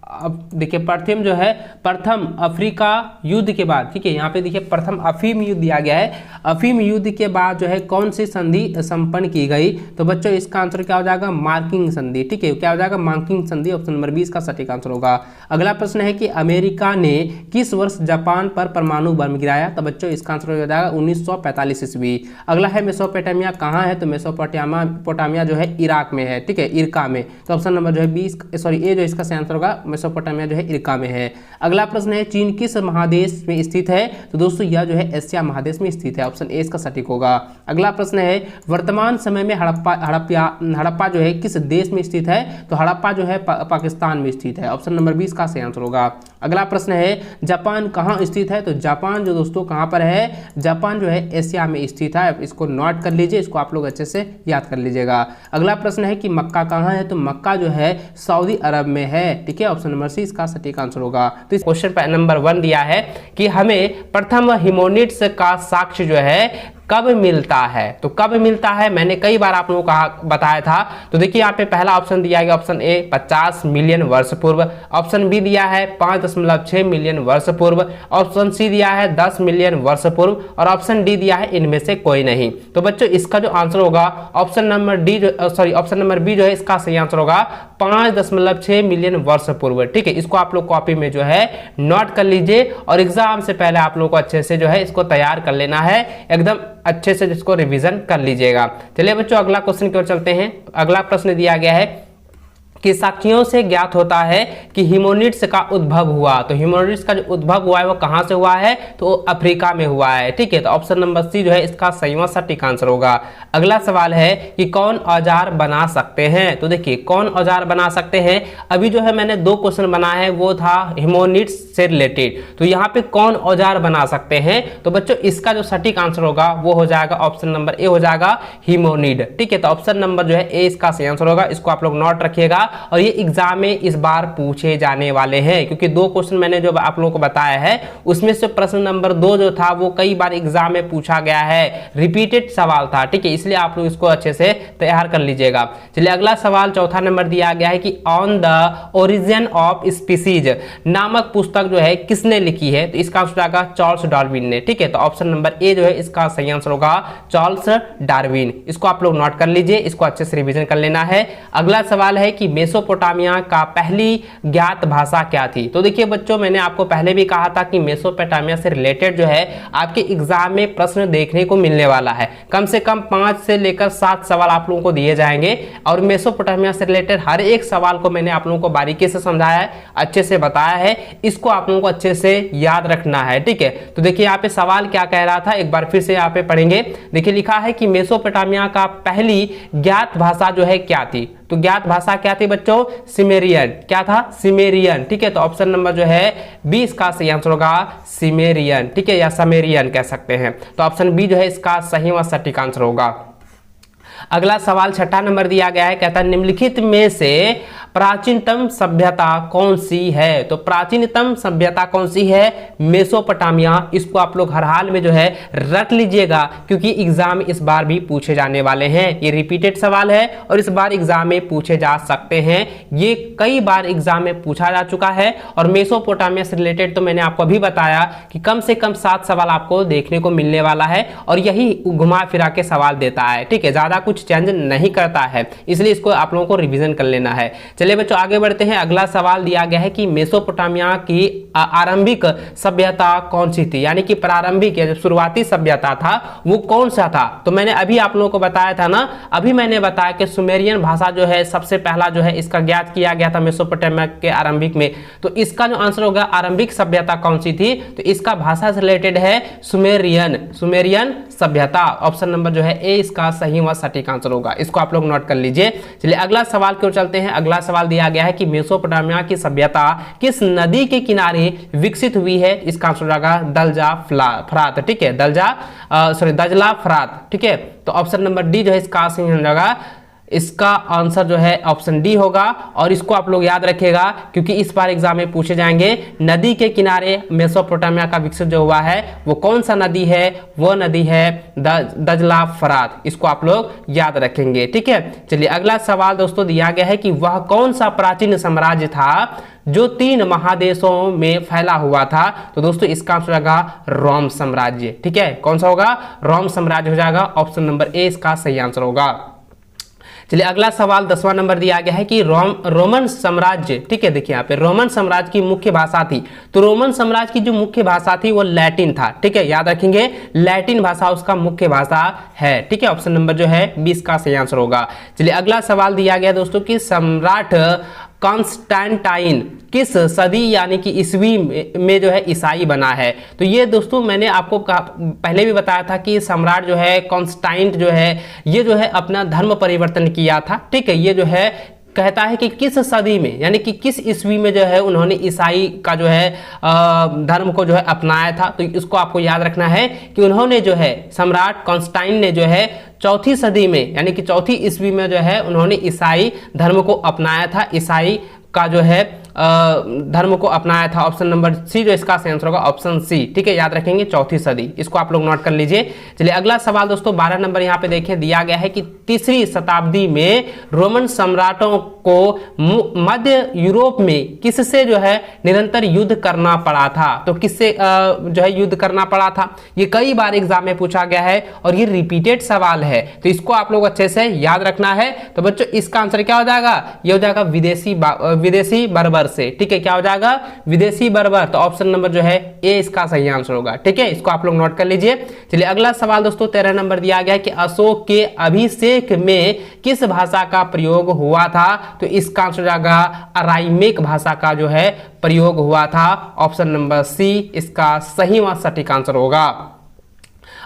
अब देखिए प्रथम अफ्रीका युद्ध के बाद, ठीक है, यहाँ पे देखिए प्रथम अफीम युद्ध दिया गया है। अफीम युद्ध के बाद जो है कौन सी संधि संपन्न की गई? तो बच्चों इसका आंसर क्या हो जाएगा? मार्किंग संधि, ठीक है, क्या हो जाएगा? मार्किंग संधि। ऑप्शन नंबर 20 का सटीक आंसर होगा। अगला प्रश्न है कि अमेरिका ने किस वर्ष जापान पर परमाणु बम गिराया? तो बच्चों इसका आंसर हो जाएगा 1945 ईस्वी। अगला है मेसोपोटामिया कहाँ है? तो मेसोपोटामिया जो है इराक में है, ठीक है, इरका में। तो ऑप्शन नंबर जो है ए जो इसका सही आंसर होगा, मेसोपोटामिया जो है इरका में है। अगला प्रश्न है चीन किस महादेश में स्थित है? तो दोस्तों यह जो है एशिया महादेश में स्थित है। ऑप्शन ए इसका सटीक होगा। अगला प्रश्न है वर्तमान समय में हड़प्पा जो है किस देश में स्थित है? तो हड़प्पा जो है पाकिस्तान में स्थित है। ऑप्शन नंबर 20 का सही आंसर होगा। अगला प्रश्न है जापान कहाँ स्थित है? तो जापान जो दोस्तों कहाँ पर है? जापान जो है एशिया में स्थित है। इसको नोट कर लीजिए, इसको आप लोग अच्छे से याद कर लीजिएगा। अगला प्रश्न है कि मक्का कहाँ है? तो मक्का जो है सऊदी अरब में है, ठीक है। ऑप्शन नंबर सी इसका सटीक आंसर होगा। तो इस क्वेश्चन नंबर 1 दिया है कि हमें प्रथम हिमोनिड्स का साक्ष्य जो है कब मिलता है? तो कब मिलता है मैंने कई बार आप लोगों को बताया था। तो देखिए यहाँ पे पहला ऑप्शन दिया गया, ऑप्शन ए 50 मिलियन वर्ष पूर्व, ऑप्शन बी दिया है 5.6 मिलियन वर्ष पूर्व, ऑप्शन सी दिया है 10 मिलियन वर्ष पूर्व और ऑप्शन डी दिया है इनमें से कोई नहीं। तो बच्चों इसका जो आंसर होगा option number D option number B जो है इसका सही आंसर होगा 5.6 मिलियन वर्ष पूर्व। ठीक है, इसको आप लोग कॉपी में जो है नोट कर लीजिए और एग्जाम से पहले आप लोग को अच्छे से जो है इसको तैयार कर लेना है, एकदम अच्छे से इसको रिवीजन कर लीजिएगा। चलिए बच्चों अगला क्वेश्चन की ओर चलते हैं। अगला प्रश्न दिया गया है कि साक्ष्यों से ज्ञात होता है कि हिमोनिड्स का उद्भव हुआ। तो हिमोनिड्स का जो उद्भव हुआ है वो कहां से हुआ है? तो अफ्रीका में हुआ है। ठीक है, तो ऑप्शन नंबर सी जो है इसका सही व सटीक आंसर होगा। अगला सवाल है कि कौन औजार बना सकते हैं? तो देखिए कौन औजार बना सकते हैं, अभी जो है मैंने 2 क्वेश्चन बनाए हैं वो था हिमोनिड्स से रिलेटेड, तो यहाँ पे कौन औजार बना सकते हैं? तो बच्चों इसका जो सटीक आंसर होगा वो हो जाएगा ऑप्शन नंबर ए हो जाएगा हिमोनिड। ठीक है, तो ऑप्शन नंबर जो है ए इसका सही आंसर होगा, इसको आप लोग नोट रखिएगा और ये एग्जाम में इस बार पूछे जाने वाले हैं, क्योंकि 2 क्वेश्चन मैंने जो आप लोगों को बताया है उसमें से प्रश्न नंबर 2 जो था वो कई बार एग्जाम में पूछा गया है, रिपीटेड सवाल था। ठीक है, इसलिए आप लोग इसको अच्छे से तैयार कर लीजिएगा। चलिए अगला सवाल चौथा नंबर दिया गया है कि on the origin of species नामक पुस्तक जो है किसने लिखी है? तो इसका आंसर आएगा चार्ल्स डार्विन ने। ठीक है, तो ऑप्शन नंबर ए जो है इसका सही आंसर होगा चार्ल्स डार्विन। इसको आप लोग नोट कर लीजिए, इसको अच्छे से रिवीजन कर लेना है। अगला सवाल है कि मेसोपोटामिया का पहली ज्ञात भाषा क्या थी? तो देखिए बच्चों मैंने आपको पहले भी कहा था कि मेसोपोटामिया से रिलेटेड जो है आपके एग्जाम में प्रश्न देखने को मिलने वाला है, कम से कम 5 से लेकर 7 सवाल आप लोगों को दिए जाएंगे और मेसोपोटामिया से रिलेटेड हर एक सवाल को मैंने आप लोगों को बारीकी से समझाया है, अच्छे से बताया है, इसको आप लोगों को अच्छे से याद रखना है। ठीक है, तो देखिए यहाँ पे सवाल क्या कह रहा था, एक बार फिर से यहाँ पे पढ़ेंगे। देखिए लिखा है कि मेसोपोटामिया का पहली ज्ञात भाषा जो है क्या थी? तो ज्ञात भाषा क्या थी बच्चों? सिमेरियन। क्या था? सिमेरियन। ठीक है, तो ऑप्शन नंबर जो है बी इसका सही आंसर होगा सिमेरियन। ठीक है, या समेरियन कह सकते हैं। तो ऑप्शन बी जो है इसका सही व सटीक आंसर होगा। अगला सवाल छठा नंबर दिया गया है, कहता है निम्नलिखित में से प्राचीनतम सभ्यता कौन सी है? तो प्राचीनतम सभ्यता कौन सी है? मेसोपोटामिया। इसको आप लोग हर हाल में जो है रट लीजिएगा, क्योंकि एग्जाम इस बार भी पूछे जाने वाले हैं। ये रिपीटेड सवाल है और इस बार एग्जाम में पूछे जा सकते हैं, ये कई बार एग्जाम में पूछा जा चुका है। और मेसोपोटामिया से रिलेटेड तो मैंने आपको अभी बताया कि कम से कम 7 सवाल आपको देखने को मिलने वाला है और यही घुमा फिरा के सवाल देता है। ठीक है, ज्यादा कुछ चेंज नहीं करता है, इसलिए इसको आप लोगों को रिवीजन कर लेना है। चलिए बच्चों आगे बढ़ते हैं। अगला सवाल दिया गया है कि मेसोपोटामिया की आरंभिक सभ्यता कौन सी थी, यानी कि प्रारंभिक या शुरुआती सभ्यता था वो कौन सा था? तो मैंने अभी आप लोगों को बताया था ना, अभी मैंने बताया कि सुमेरियन भाषा जो है सबसे पहला जो है इसका ज्ञात किया गया था मेसोपोटामिया के आरंभिक में। तो इसका जो आंसर होगा आरंभिक सभ्यता कौन सी थी? तो इसका भाषा से रिलेटेड है सुमेरियन, सुमेरियन सभ्यता। ऑप्शन नंबर जो है ए इसका सही व सटीक आंसर होगा, इसको आप लोग नोट कर लीजिए। चलिए अगला सवाल की ओर चलते हैं। अगला सवाल दिया गया है कि मेसोपोटामिया की सभ्यता किस नदी के किनारे विकसित हुई है? इसका आंसर होगा दलजा फरात। ठीक है, दजला फरात। ठीक है, तो ऑप्शन नंबर डी जो है इसका सही होगा, इसका आंसर जो है ऑप्शन डी होगा। और इसको आप लोग याद रखिएगा क्योंकि इस बार एग्जाम में पूछे जाएंगे, नदी के किनारे मेसोपोटामिया का विकसित जो हुआ है वो कौन सा नदी है? वो नदी है दजला फरात। इसको आप लोग याद रखेंगे। ठीक है, चलिए अगला सवाल दोस्तों दिया गया है कि वह कौन सा प्राचीन साम्राज्य था जो 3 महादेशों में फैला हुआ था? तो दोस्तों इसका आंसर होगा रोम साम्राज्य। ठीक है, कौन सा होगा? रोम साम्राज्य हो जाएगा। ऑप्शन नंबर ए इसका सही आंसर होगा। चलिए अगला सवाल 10वां नंबर दिया गया है कि रोमन साम्राज्य। ठीक है, देखिए यहाँ पे रोमन साम्राज्य की मुख्य भाषा थी। तो रोमन साम्राज्य की जो मुख्य भाषा थी वो लैटिन था। ठीक है, याद रखेंगे लैटिन भाषा उसका मुख्य भाषा है। ठीक है, ऑप्शन नंबर जो है 20 का सही आंसर होगा। चलिए अगला सवाल दिया गया दोस्तों कि सम्राट कॉन्स्टेंटाइन किस सदी यानी कि ईस्वी में जो है ईसाई बना है? तो ये दोस्तों मैंने आपको पहले भी बताया था कि सम्राट जो है कॉन्स्टेंटाइन जो है ये जो है अपना धर्म परिवर्तन किया था। ठीक है, ये जो है कहता है कि किस सदी में यानी कि किस ईस्वी में जो है उन्होंने ईसाई का जो है धर्म को जो है अपनाया था। तो इसको आपको याद रखना है कि उन्होंने जो है सम्राट कॉन्स्टेंटाइन ने जो है 4वीं सदी में यानी कि 4वीं ईस्वी में जो है उन्होंने ईसाई धर्म को अपनाया था, ईसाई का जो है धर्म को अपनाया था? ऑप्शन नंबर सी जो इसका सही आंसर होगा ऑप्शन सी, ठीक है, याद रखेंगे चौथी सदी, इसको आप लोग नोट कर लीजिए। चलिए अगला सवाल दोस्तों 12 नंबर यहाँ पे देखिए दिया गया है कि तीसरी शताब्दी में रोमन सम्राटों को मध्य यूरोप में किससे जो है निरंतर युद्ध करना पड़ा था? तो किससे जो है युद्ध करना पड़ा था? ये कई बार एग्जाम में पूछा गया है और ये रिपीटेड सवाल है, तो इसको आप लोग अच्छे से याद रखना है। तो बच्चों इसका आंसर क्या हो जाएगा? ये हो जाएगा विदेशी बर्बर से, ठीक है, क्या हो जाएगा? विदेशी बर्बर। तो ऑप्शन नंबर जो है ए इसका सही आंसर होगा, ठीक है, इसको आप लोग नोट कर लीजिए। चलिए अगला सवाल दोस्तों 13 नंबर दिया गया है कि अशोक के अभिषेक में किस भाषा का प्रयोग हुआ था? तो इसका आंसर हो जाएगा अराइमिक भाषा का जो है प्रयोग हुआ था। ऑप्शन नंबर सी इसका सही व सटीक आंसर होगा।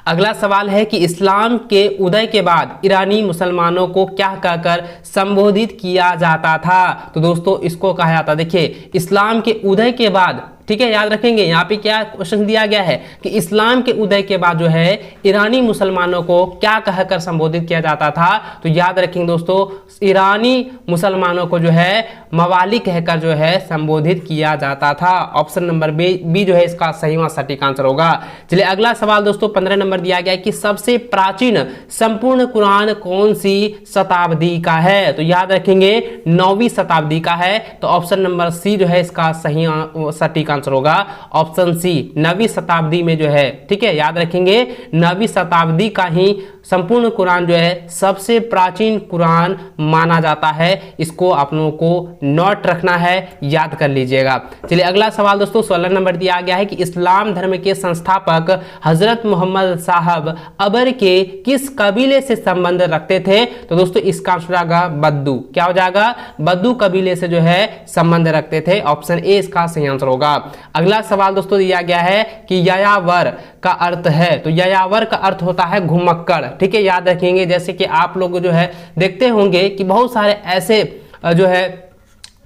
अगला सवाल है कि इस्लाम के उदय के बाद ईरानी मुसलमानों को क्या कहकर संबोधित किया जाता था? तो दोस्तों इसको कहा जाता, देखिए इस्लाम के उदय के बाद, ठीक है, याद रखेंगे यहाँ पे क्या क्वेश्चन दिया गया है कि इस्लाम के उदय के बाद जो है ईरानी मुसलमानों को क्या कहकर संबोधित किया जाता था? तो याद रखेंगे दोस्तों ईरानी मुसलमानों को जो है मवाली कहकर जो है संबोधित किया जाता था। ऑप्शन नंबर बी जो है इसका सही व सटीक आंसर होगा। चलिए अगला सवाल दोस्तों 15 नंबर दिया गया है कि सबसे प्राचीन संपूर्ण कुरान कौन सी शताब्दी का है? तो याद रखेंगे 9वीं शताब्दी का है। तो ऑप्शन नंबर सी जो है इसका सही सटीक आंसर होगा ऑप्शन सी, 9वीं शताब्दी में जो है, ठीक है, याद रखेंगे 9वीं शताब्दी का ही संपूर्ण कुरान जो है सबसे प्राचीन कुरान माना जाता है। इसको आप लोगों को नोट रखना है, याद कर लीजिएगा। चलिए अगला सवाल दोस्तों 16 नंबर दिया गया है कि इस्लाम धर्म के संस्थापक हजरत मोहम्मद साहब अबर के किस कबीले से संबंध रखते थे? तो दोस्तों इसका आंसर आएगा बद्दू, क्या हो जाएगा? बद्दू कबीले से जो है संबंध रखते थे। ऑप्शन ए इसका सही आंसर होगा। अगला सवाल दोस्तों दिया गया है कि यायावर का अर्थ है, तो यायावर का अर्थ होता है घुमक्कड़, ठीक है, याद रखेंगे। जैसे कि आप लोग जो है देखते होंगे कि बहुत सारे ऐसे जो है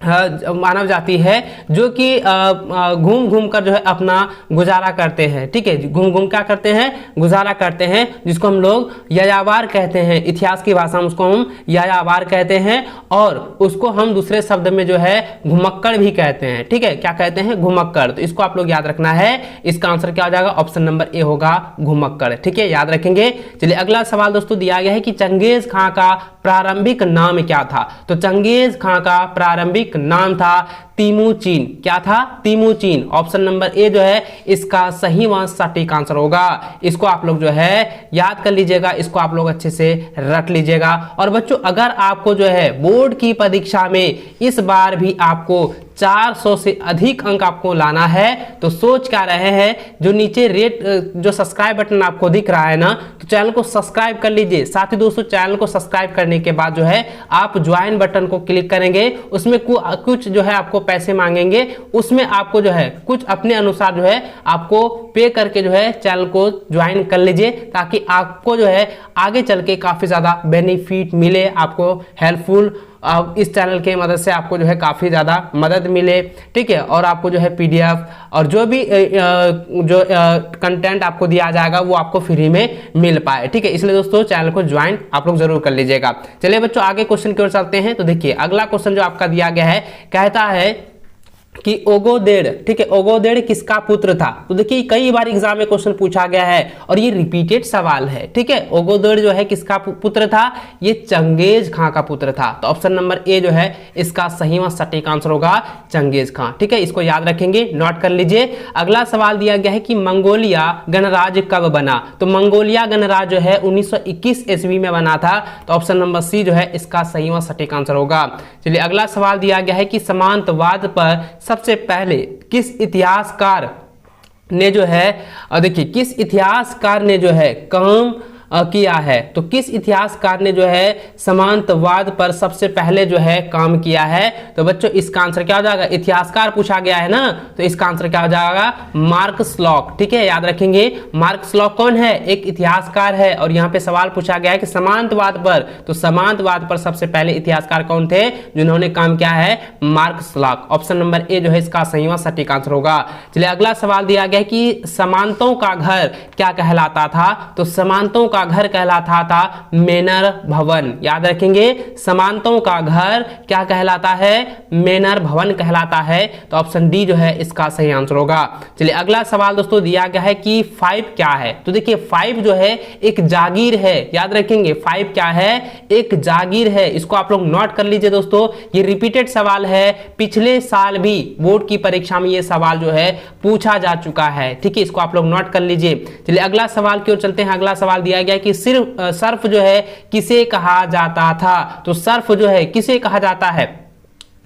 मानव जाति है जो कि घूम घूम कर जो है अपना गुजारा करते हैं, ठीक है, घूम घूम क्या करते हैं? गुजारा करते हैं, जिसको हम लोग यायावार कहते हैं। इतिहास की भाषा में उसको हम यायावार कहते हैं और उसको हम दूसरे शब्द में जो है घुमक्कड़ भी कहते हैं, ठीक है, क्या कहते हैं? घुमक्कड़। तो इसको आप लोग याद रखना है, इसका आंसर क्या हो जाएगा? ऑप्शन नंबर ए होगा घुमक्कड़, ठीक है, याद रखेंगे। चलिए अगला सवाल दोस्तों दिया गया है कि चंगेज खां का प्रारंभिक नाम क्या था? तो चंगेज खां का प्रारंभिक नाम था तिमुचिन, क्या था? तिमुचिन। ऑप्शन नंबर ए जो है इसका सही व सटीक आंसर होगा। इसको आप लोग जो है याद कर लीजिएगा, इसको आप लोग अच्छे से रट लीजिएगा। और बच्चों अगर आपको जो है बोर्ड की परीक्षा में इस बार भी आपको 400 से अधिक अंक आपको लाना है तो सोच क्या रहे हैं, जो नीचे रेड जो सब्सक्राइब बटन आपको दिख रहा है ना, तो चैनल को सब्सक्राइब कर लीजिए। साथ ही दोस्तों चैनल को सब्सक्राइब करने के बाद जो है आप ज्वाइन बटन को क्लिक करेंगे, उसमें कुछ जो है आपको पैसे मांगेंगे, उसमें आपको जो है कुछ अपने अनुसार जो है आपको पे करके जो है चैनल को ज्वाइन कर लीजिए, ताकि आपको जो है आगे चल के काफी ज्यादा बेनिफिट मिले, आपको हेल्पफुल इस चैनल के मदद से आपको जो है काफ़ी ज़्यादा मदद मिले, ठीक है, और आपको जो है पीडीएफ और जो भी जो कंटेंट आपको दिया जाएगा वो आपको फ्री में मिल पाए, ठीक है। इसलिए दोस्तों चैनल को ज्वाइन आप लोग जरूर कर लीजिएगा। चलिए बच्चों आगे क्वेश्चन की ओर चलते हैं। तो देखिए अगला क्वेश्चन जो आपका दिया गया है, कहता है कि ओगोदेड़, ठीक है, ओगोदेड़ किसका पुत्र था? तो देखिए कई बार एग्जाम में क्वेश्चन पूछा गया है और ये रिपीटेड सवाल है, ठीक है। ओगोदेड़ जो है किसका पुत्र था? ये चंगेज खां का पुत्र था। तो ऑप्शन नंबर ए जो है इसका सही व सटीक आंसर होगा चंगेज खां, ठीक है, इसको याद रखेंगे, नोट कर लीजिए। अगला सवाल दिया गया है कि मंगोलिया गणराज्य कब बना? तो मंगोलिया गणराज्य जो है 1921 ईस्वी में बना था। तो ऑप्शन नंबर सी जो है इसका सही व सटीक आंसर होगा। चलिए अगला सवाल दिया गया है कि समांतवाद पर सबसे पहले किस इतिहासकार ने जो है, देखिए किस इतिहासकार ने जो है काम किया है? तो किस इतिहासकार ने जो है समांतवाद पर सबसे पहले जो है काम किया है? तो बच्चों इसका आंसर क्या हो जाएगा? इतिहासकार पूछा गया है ना, तो इसका आंसर क्या हो जाएगा? मार्कस लॉक, ठीक है, याद रखेंगे। मार्कस लॉक कौन है? एक इतिहासकार है। और यहाँ पे सवाल पूछा गया है कि समांतवाद पर, तो समांतवाद पर सबसे पहले इतिहासकार कौन थे जिन्होंने काम किया है? Marcus lock. Option number A जो है इसका सही व सटीक आंसर होगा। चलिए अगला सवाल दिया गया है कि समांतों का घर क्या कहलाता था? तो समांतों का का घर कहलाता था मैनर भवन। याद रखेंगे, समानताओं का घर क्या कहलाता है, मैनर भवन कहलाता है। तो ऑप्शन डी जो है इसका सही आंसर होगा। चलिए अगला सवाल दोस्तों दिया गया है कि 5 क्या है। तो देखिए 5 जो है एक जागीर है। याद रखेंगे 5 क्या है, एक जागीर है। इसको आप लोग नोट कर लीजिए दोस्तों, ये रिपीटेड सवाल है, पिछले साल भी बोर्ड की परीक्षा में ये सवाल जो है पूछा जा चुका है। ठीक है, इसको आप लोग नोट कर लीजिए। चलिए अगला सवाल की ओर चलते हैं। अगला सवाल दिया गया कि सिर्फ सर्फ जो है किसे कहा जाता था। तो सर्फ जो है किसे कहा जाता है,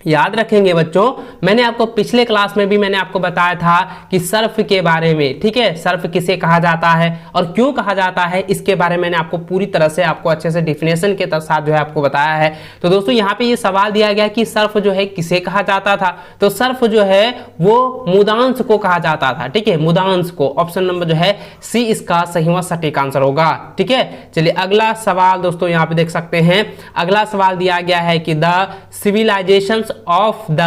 याद रखेंगे बच्चों, मैंने आपको पिछले क्लास में भी मैंने आपको बताया था कि सर्फ के बारे में। ठीक है, सर्फ किसे कहा जाता है और क्यों कहा जाता है, इसके बारे में मैंने आपको पूरी तरह से आपको अच्छे से डिफिनेशन के साथ जो है आपको बताया है। तो दोस्तों यहाँ पे ये सवाल दिया गया कि सर्फ जो है किसे कहा जाता था। तो सर्फ जो है वो मुदांश को कहा जाता था। ठीक है, मुदांश को। ऑप्शन नंबर जो है सी इसका सही व सटीक आंसर होगा। ठीक है, चलिए अगला सवाल दोस्तों यहाँ पे देख सकते हैं। अगला सवाल दिया गया है कि द सिविलाइजेशन ऑफ द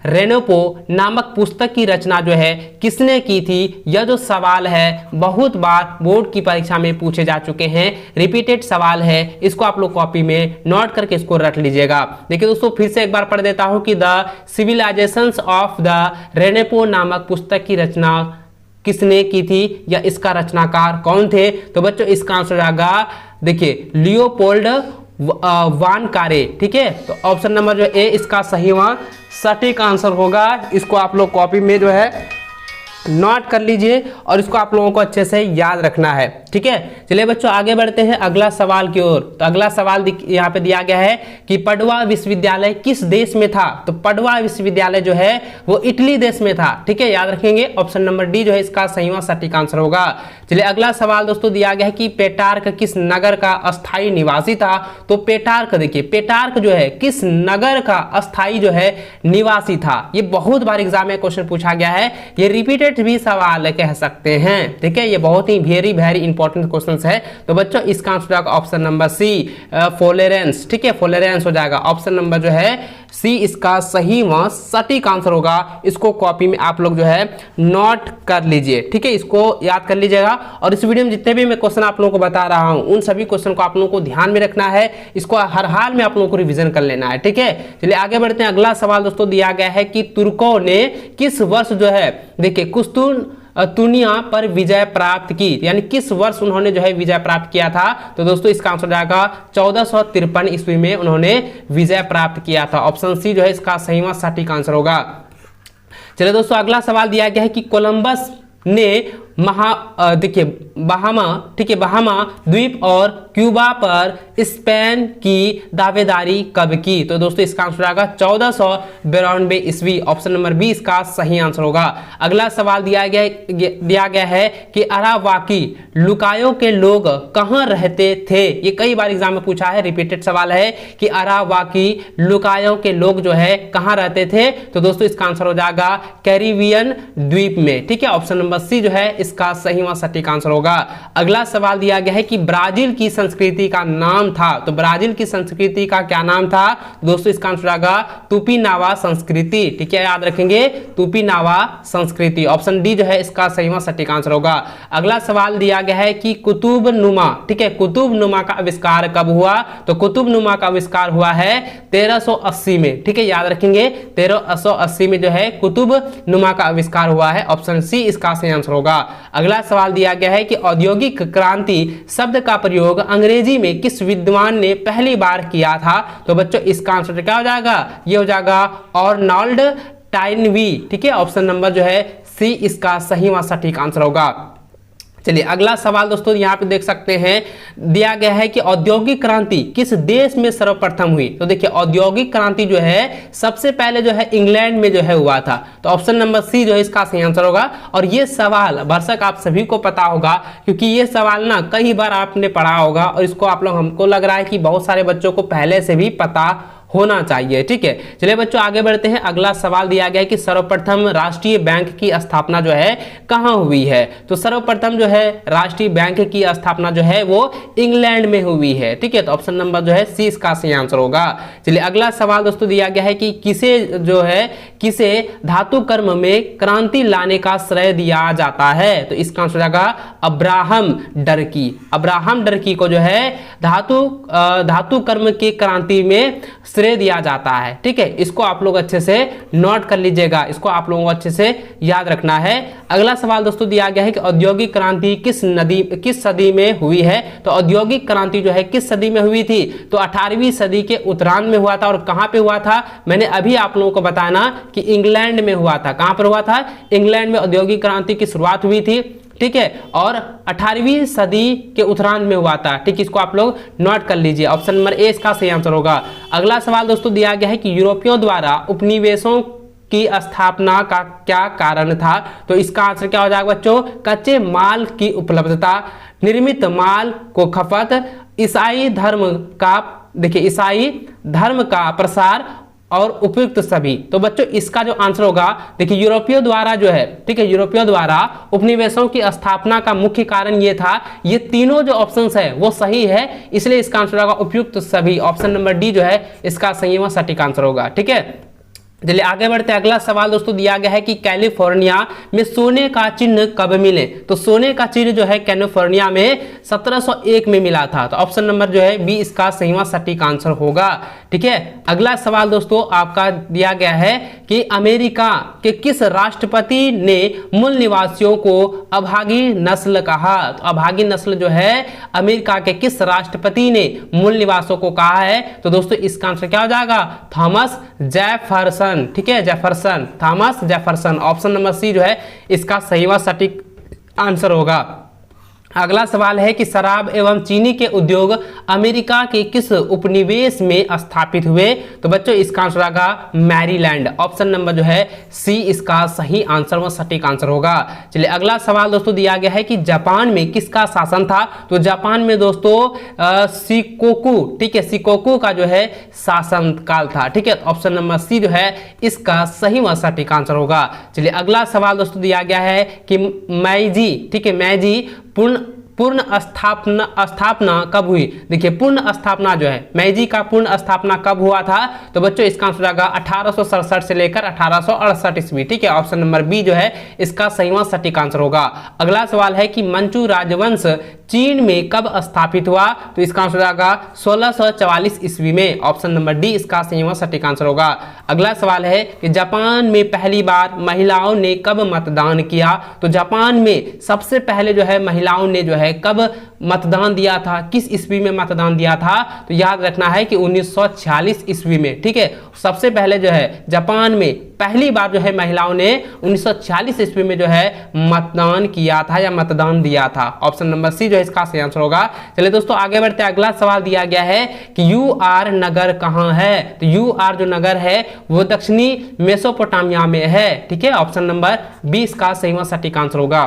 रेनेपो नामक पुस्तक की रचना जो है किसने की थी। यह जो सवाल है बहुत बार बोर्ड की परीक्षा में पूछे जा चुके हैं, रिपीटेड सवाल है। इसको आप लोग कॉपी में नोट करके इसको रट लीजिएगा। देखिए दोस्तों फिर से एक बार पढ़ देता हूं कि द सिविलाइजेशंस ऑफ द रेनेपो नामक पुस्तक की रचना किसने की थी या इसका रचनाकार कौन थे। तो बच्चों इसका आंसर आएगा, देखिए लियोपोल्ड वान कारे। ठीक है, तो ऑप्शन नंबर जो ए इसका सही व सटीक आंसर होगा। इसको आप लोग कॉपी में जो है नोट कर लीजिए और इसको आप लोगों को अच्छे से याद रखना है। ठीक है, चलिए बच्चों आगे बढ़ते हैं अगला सवाल की ओर। तो अगला सवाल यहाँ पे दिया गया है कि पडवा विश्वविद्यालय किस देश में था। तो पडवा विश्वविद्यालय जो है वो इटली देश में था। ठीक है, याद रखेंगे ऑप्शन नंबर डी जो है इसका सही व सटीक आंसर होगा। चलिए अगला सवाल दोस्तों दिया गया है कि पेटार्क किस नगर का अस्थायी निवासी था। तो पेटार्क, देखिए पेटार्क जो है किस नगर का अस्थायी जो है निवासी था। ये बहुत बार एग्जाम में क्वेश्चन पूछा गया है, ये रिपीटेड भी सवाल कह सकते हैं। ठीक है, ये बहुत ही वेरी इंपॉर्टेंट क्वेश्चन है। तो बच्चों इसका आंसर होगा ऑप्शन नंबर सी फ्लोरेंस। ठीक है, फ्लोरेंस हो जाएगा। ऑप्शन नंबर जो है सी इसका सही व सटीक आंसर होगा। इसको कॉपी में आप लोग जो है नोट कर लीजिए। ठीक है, इसको याद कर लीजिएगा और इस वीडियो में जितने भी मैं क्वेश्चन आप लोगों को बता रहा हूं उन सभी क्वेश्चन को आप लोगों को ध्यान में रखना है। इसको हर हाल में आप लोगों को रिवीजन कर लेना है। ठीक है, चलिए आगे बढ़ते हैं। अगला सवाल दोस्तों दिया गया है कि तुर्कों ने किस वर्ष जो है, देखिए कुस्तुनतुनिया पर विजय प्राप्त की, यानी किस वर्ष उन्होंने जो है विजय प्राप्त किया था। तो दोस्तों इसका आंसर जाएगा 1453 ईस्वी में उन्होंने विजय प्राप्त किया था। ऑप्शन सी जो है इसका सही व सटीक आंसर होगा। चलिए दोस्तों अगला सवाल दिया गया है कि कोलंबस ने देखिए बहामा, ठीक है, बहामा द्वीप और क्यूबा पर स्पेन की दावेदारी कब की। तो दोस्तों इसका आंसर आएगा 1492 ईस्वी। ऑप्शन नंबर बी इसका सही आंसर होगा। अगला सवाल दिया गया है कि अरावाकी लुकायो के लोग कहां रहते थे। ये कई बार एग्जाम में पूछा है, रिपीटेड सवाल है कि अरावाकी लुकायो के लोग जो है कहां रहते थे। तो दोस्तों इसका आंसर हो जाएगा कैरिबियन द्वीप में। ठीक है, ऑप्शन नंबर सी जो है इसका सही व सटीक आंसर होगा। अगला सवाल दिया गया है कि ब्राजील की संस्कृति का नाम था। तो ब्राजील की संस्कृति का क्या नाम था। दोस्तों इसका आंसर आएगा तुपिनावा संस्कृति। ठीक है, याद रखेंगे तुपिनावा संस्कृति। ऑप्शन डी जो है इसका सही व सटीक आंसर होगा। अगला सवाल दिया गया है कि कुतुबनुमा, ठीक है, कुतुबनुमा का आविष्कार कब हुआ। तो कुतुबनुमा का आविष्कार हुआ है 1380 में। ठीक है, याद रखेंगे 1380 में जो है कुतुबनुमा का आविष्कार हुआ है। ऑप्शन सी इसका सही आंसर होगा। अगला सवाल दिया गया है कि औद्योगिक क्रांति शब्द का प्रयोग अंग्रेजी में किस विद्वान ने पहली बार किया था। तो बच्चों इसका आंसर क्या हो जाएगा, ये हो जाएगा आर्नल्ड टाइनवी। ठीक है, ऑप्शन नंबर जो है सी इसका सही व सटीक आंसर होगा। चलिए अगला सवाल दोस्तों यहाँ पे देख सकते हैं, दिया गया है कि औद्योगिक क्रांति किस देश में सर्वप्रथम हुई। तो देखिए औद्योगिक क्रांति जो है सबसे पहले जो है इंग्लैंड में जो है हुआ था। तो ऑप्शन नंबर सी जो है इसका सही आंसर होगा। और ये सवाल भरसक आप सभी को पता होगा, क्योंकि ये सवाल ना कई बार आपने पढ़ा होगा और इसको आप लोग, हमको लग रहा है कि बहुत सारे बच्चों को पहले से भी पता होना चाहिए। ठीक है, चलिए बच्चों आगे बढ़ते हैं। अगला सवाल दिया गया है कि सर्वप्रथम राष्ट्रीय बैंक की स्थापना जो है कहां हुई है। तो सर्वप्रथम जो है राष्ट्रीय बैंक की स्थापना जो है वो इंग्लैंड में हुई है। ठीक है, तो ऑप्शन नंबर जो है सी इसका सही आंसर होगा। चलिए अगला सवाल दोस्तों दिया गया है कि किसे धातु कर्म में क्रांति लाने का श्रेय दिया जाता है। तो इसका आंसर हो जाएगा अब्राहम डर्की। अब्राहम डर्की को जो है धातु कर्म की क्रांति में श्रेय दिया जाता है। ठीक है, इसको आप लोग अच्छे से नोट कर लीजिएगा, इसको आप लोगों को अच्छे से याद रखना है। अगला सवाल दोस्तों दिया गया है कि औद्योगिक क्रांति किस सदी में हुई है। तो औद्योगिक क्रांति जो है किस सदी में हुई थी। तो 18वीं सदी के उत्तरार्ध में हुआ था। और कहां पे हुआ था, मैंने अभी आप लोगों को बताना कि इंग्लैंड में हुआ था। कहां पर हुआ था, इंग्लैंड में औद्योगिक क्रांति की शुरुआत हुई थी। ठीक है, और 18वीं सदी के उत्तरार्ध में हुआ था। ठीक, इसको आप लोग नोट कर लीजिए। ऑप्शन नंबर ए इसका सही आंसर होगा। अगला सवाल दोस्तों दिया गया है कि यूरोपियों द्वारा उपनिवेशों की स्थापना का क्या कारण था। तो इसका आंसर क्या हो जाएगा बच्चों, कच्चे माल की उपलब्धता, निर्मित माल को खपत, ईसाई धर्म का प्रसार और उपयुक्त सभी। तो बच्चों इसका जो आंसर होगा, देखिए यूरोपियों द्वारा जो है, ठीक है, यूरोपियों द्वारा उपनिवेशों की स्थापना का मुख्य कारण ये था। ये तीनों जो ऑप्शंस है वो सही है, इसलिए इसका आंसर होगा उपयुक्त सभी। ऑप्शन नंबर डी जो है इसका सही व सटीक आंसर होगा। ठीक है, चलिए आगे बढ़ते हैं। अगला सवाल दोस्तों दिया गया है कि कैलिफोर्निया में सोने का चिन्ह कब मिले। तो सोने का चिन्ह जो है कैलिफोर्निया में 1701 में मिला था। तो ऑप्शन नंबर जो है बी इसका सही व सटीक आंसर होगा। ठीक है, अगला सवाल दोस्तों आपका दिया गया है कि अमेरिका के किस राष्ट्रपति ने मूल निवासियों को अभागी नस्ल कहा। तो अभागी नस्ल जो है अमेरिका के किस राष्ट्रपति ने मूल निवासियों को कहा है। तो दोस्तों इसका आंसर क्या हो जाएगा, थॉमस जेफरसन। ठीक है, Jefferson, Thomas Jefferson. Option number C जो है इसका सही व सटीक आंसर होगा। अगला सवाल है कि शराब एवं चीनी के उद्योग अमेरिका के किस उपनिवेश में स्थापित हुए। तो बच्चों इसका आंसर होगा मैरीलैंड। ऑप्शन नंबर जो है सी इसका सही आंसर व सटीक आंसर होगा। चलिए अगला सवाल दोस्तों दिया गया है कि जापान में किसका शासन था। तो जापान में दोस्तों शिकोकू, ठीक है, शिकोकू का जो है शासन काल था। ठीक है, ऑप्शन नंबर सी जो है इसका सही व सटीक आंसर होगा। चलिए अगला सवाल दोस्तों दिया गया है कि मैजी, ठीक है, मैजी पूर्ण स्थापना कब हुई। देखिए पूर्ण स्थापना जो है मैजी का पूर्ण स्थापना कब हुआ था। तो बच्चों इसका आंसर होगा 1867 से लेकर 1868 ईस्वी। ठीक है, ऑप्शन नंबर बी जो है इसका सही व सटीक आंसर होगा। अगला सवाल है कि मंचू राजवंश चीन में कब स्थापित हुआ। तो इसका आंसर होगा 1644 ईस्वी में। ऑप्शन नंबर डी इसका सही व सटीक आंसर होगा। अगला सवाल है कि जापान में पहली बार महिलाओं ने कब मतदान किया। तो जापान में सबसे पहले जो है महिलाओं ने जो है कब मतदान दिया था, किस ईस्वी में मतदान दिया था। तो याद रखना है कि 1946 ईस्वी में। ठीक है, सबसे पहले जो है जापान में पहली बार जो है महिलाओं ने 1946 ईस्वी में जो है मतदान किया था या मतदान दिया था। ऑप्शन नंबर सी जो है इसका सही आंसर होगा। चलिए दोस्तों आगे बढ़ते हैं। अगला सवाल दिया गया है कि यूआर नगर कहां है। तो यूआर जो नगर है वो दक्षिणी मेसोपोटामिया में है। ठीक है, ऑप्शन नंबर बी इसका सही व सटीक आंसर होगा।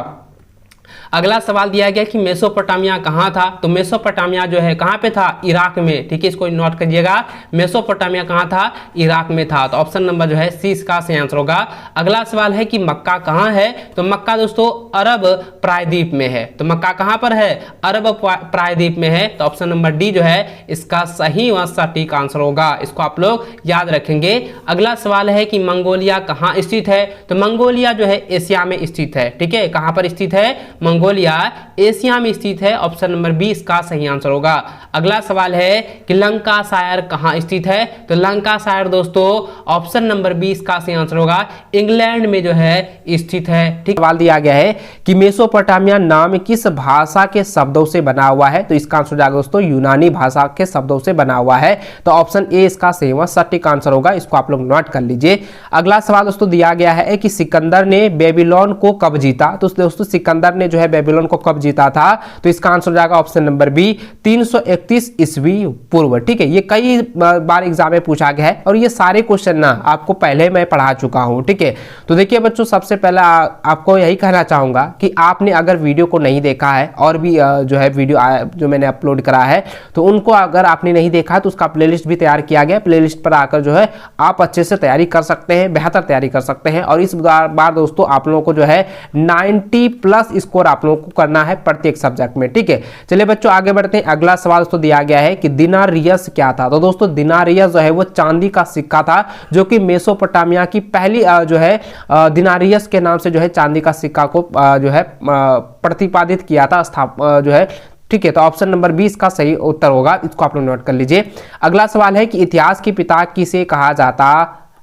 अगला सवाल दिया गया कि मेसोपोटामिया कहाँ था। तो मेसोपोटामिया जो है कहाँ पे था, इराक में। ठीक है, इसको नोट करिएगा, मेसोपोटामिया कहाँ था, इराक में था। तो ऑप्शन नंबर जो है सी इसका सही आंसर होगा। अगला सवाल है कि मक्का कहाँ है। तो मक्का दोस्तों अरब प्रायद्वीप में है। तो मक्का कहाँ पर है, अरब प्रायद्वीप में है। तो ऑप्शन नंबर डी जो है इसका सही व सटीक आंसर होगा। इसको आप लोग याद रखेंगे। अगला सवाल है कि मंगोलिया कहाँ स्थित है। तो मंगोलिया जो है एशिया में स्थित है। ठीक है, कहाँ पर स्थित है, मंगोलिया एशिया में स्थित है। ऑप्शन नंबर बी इसका सही आंसर होगा। अगला सवाल है कि लंकाशायर कहाँ स्थित है। तो लंकाशायर दोस्तों ऑप्शन नंबर बी इसका सही आंसर होगा, इंग्लैंड में जो है स्थित है। ठीक, सवाल दिया गया है कि मेसोपोटामिया नाम किस भाषा के शब्दों से बना हुआ है। तो इसका आंसर जाएगा दोस्तों यूनानी भाषा के शब्दों से बना हुआ है। तो ऑप्शन ए इसका सही व सटीक आंसर होगा। इसको आप लोग नोट कर लीजिए। अगला सवाल दोस्तों दिया गया है कि सिकंदर ने बेबीलोन को कब जीता। तो दोस्तों सिकंदर ने जो है है बेबीलोन को कब जीता था, तो इसका आंसर हो जाएगा ऑप्शन नंबर बी 331 ईस्वी पूर्व। ठीक है, ये कई बार एग्जाम में पूछा गया है और ये सारे क्वेश्चन ना आपको पहले मैं पढ़ा चुका हूं। ठीक है, तो देखिए बच्चों, सबसे पहले आपको यही कहना चाहूंगा कि आपने अगर वीडियो को नहीं देखा है और भी जो है वीडियो जो मैंने अपलोड करा है, तो उनको अगर आपने नहीं देखा है तो उसका प्लेलिस्ट भी तैयार किया गया, प्लेलिस्ट पर आकर जो है आप अच्छे से तैयारी कर सकते हैं, बेहतर तैयारी कर सकते हैं। और इस बार दोस्तों आप लोगों को जो है 90+ स्कोर आप लोगों को करना है प्रत्येक सब्जेक्ट में। ठीक है, चलिए बच्चों आगे बढ़ते हैं। अगला सवाल तो दिया गया है कि दिनारियस क्या था। तो दोस्तों दिनारियस जो है वो चांदी का सिक्का था, जो कि मेसोपोटामिया की पहली जो है दिनारियस के नाम से जो है चांदी का सिक्का को जो है प्रतिपादित किया था, जो है। ठीक है, तो ऑप्शन नंबर 20 का सही उत्तर होगा, इसको आप लोग नोट कर लीजिए। अगला सवाल है कि इतिहास के पिता किसे कहा जाता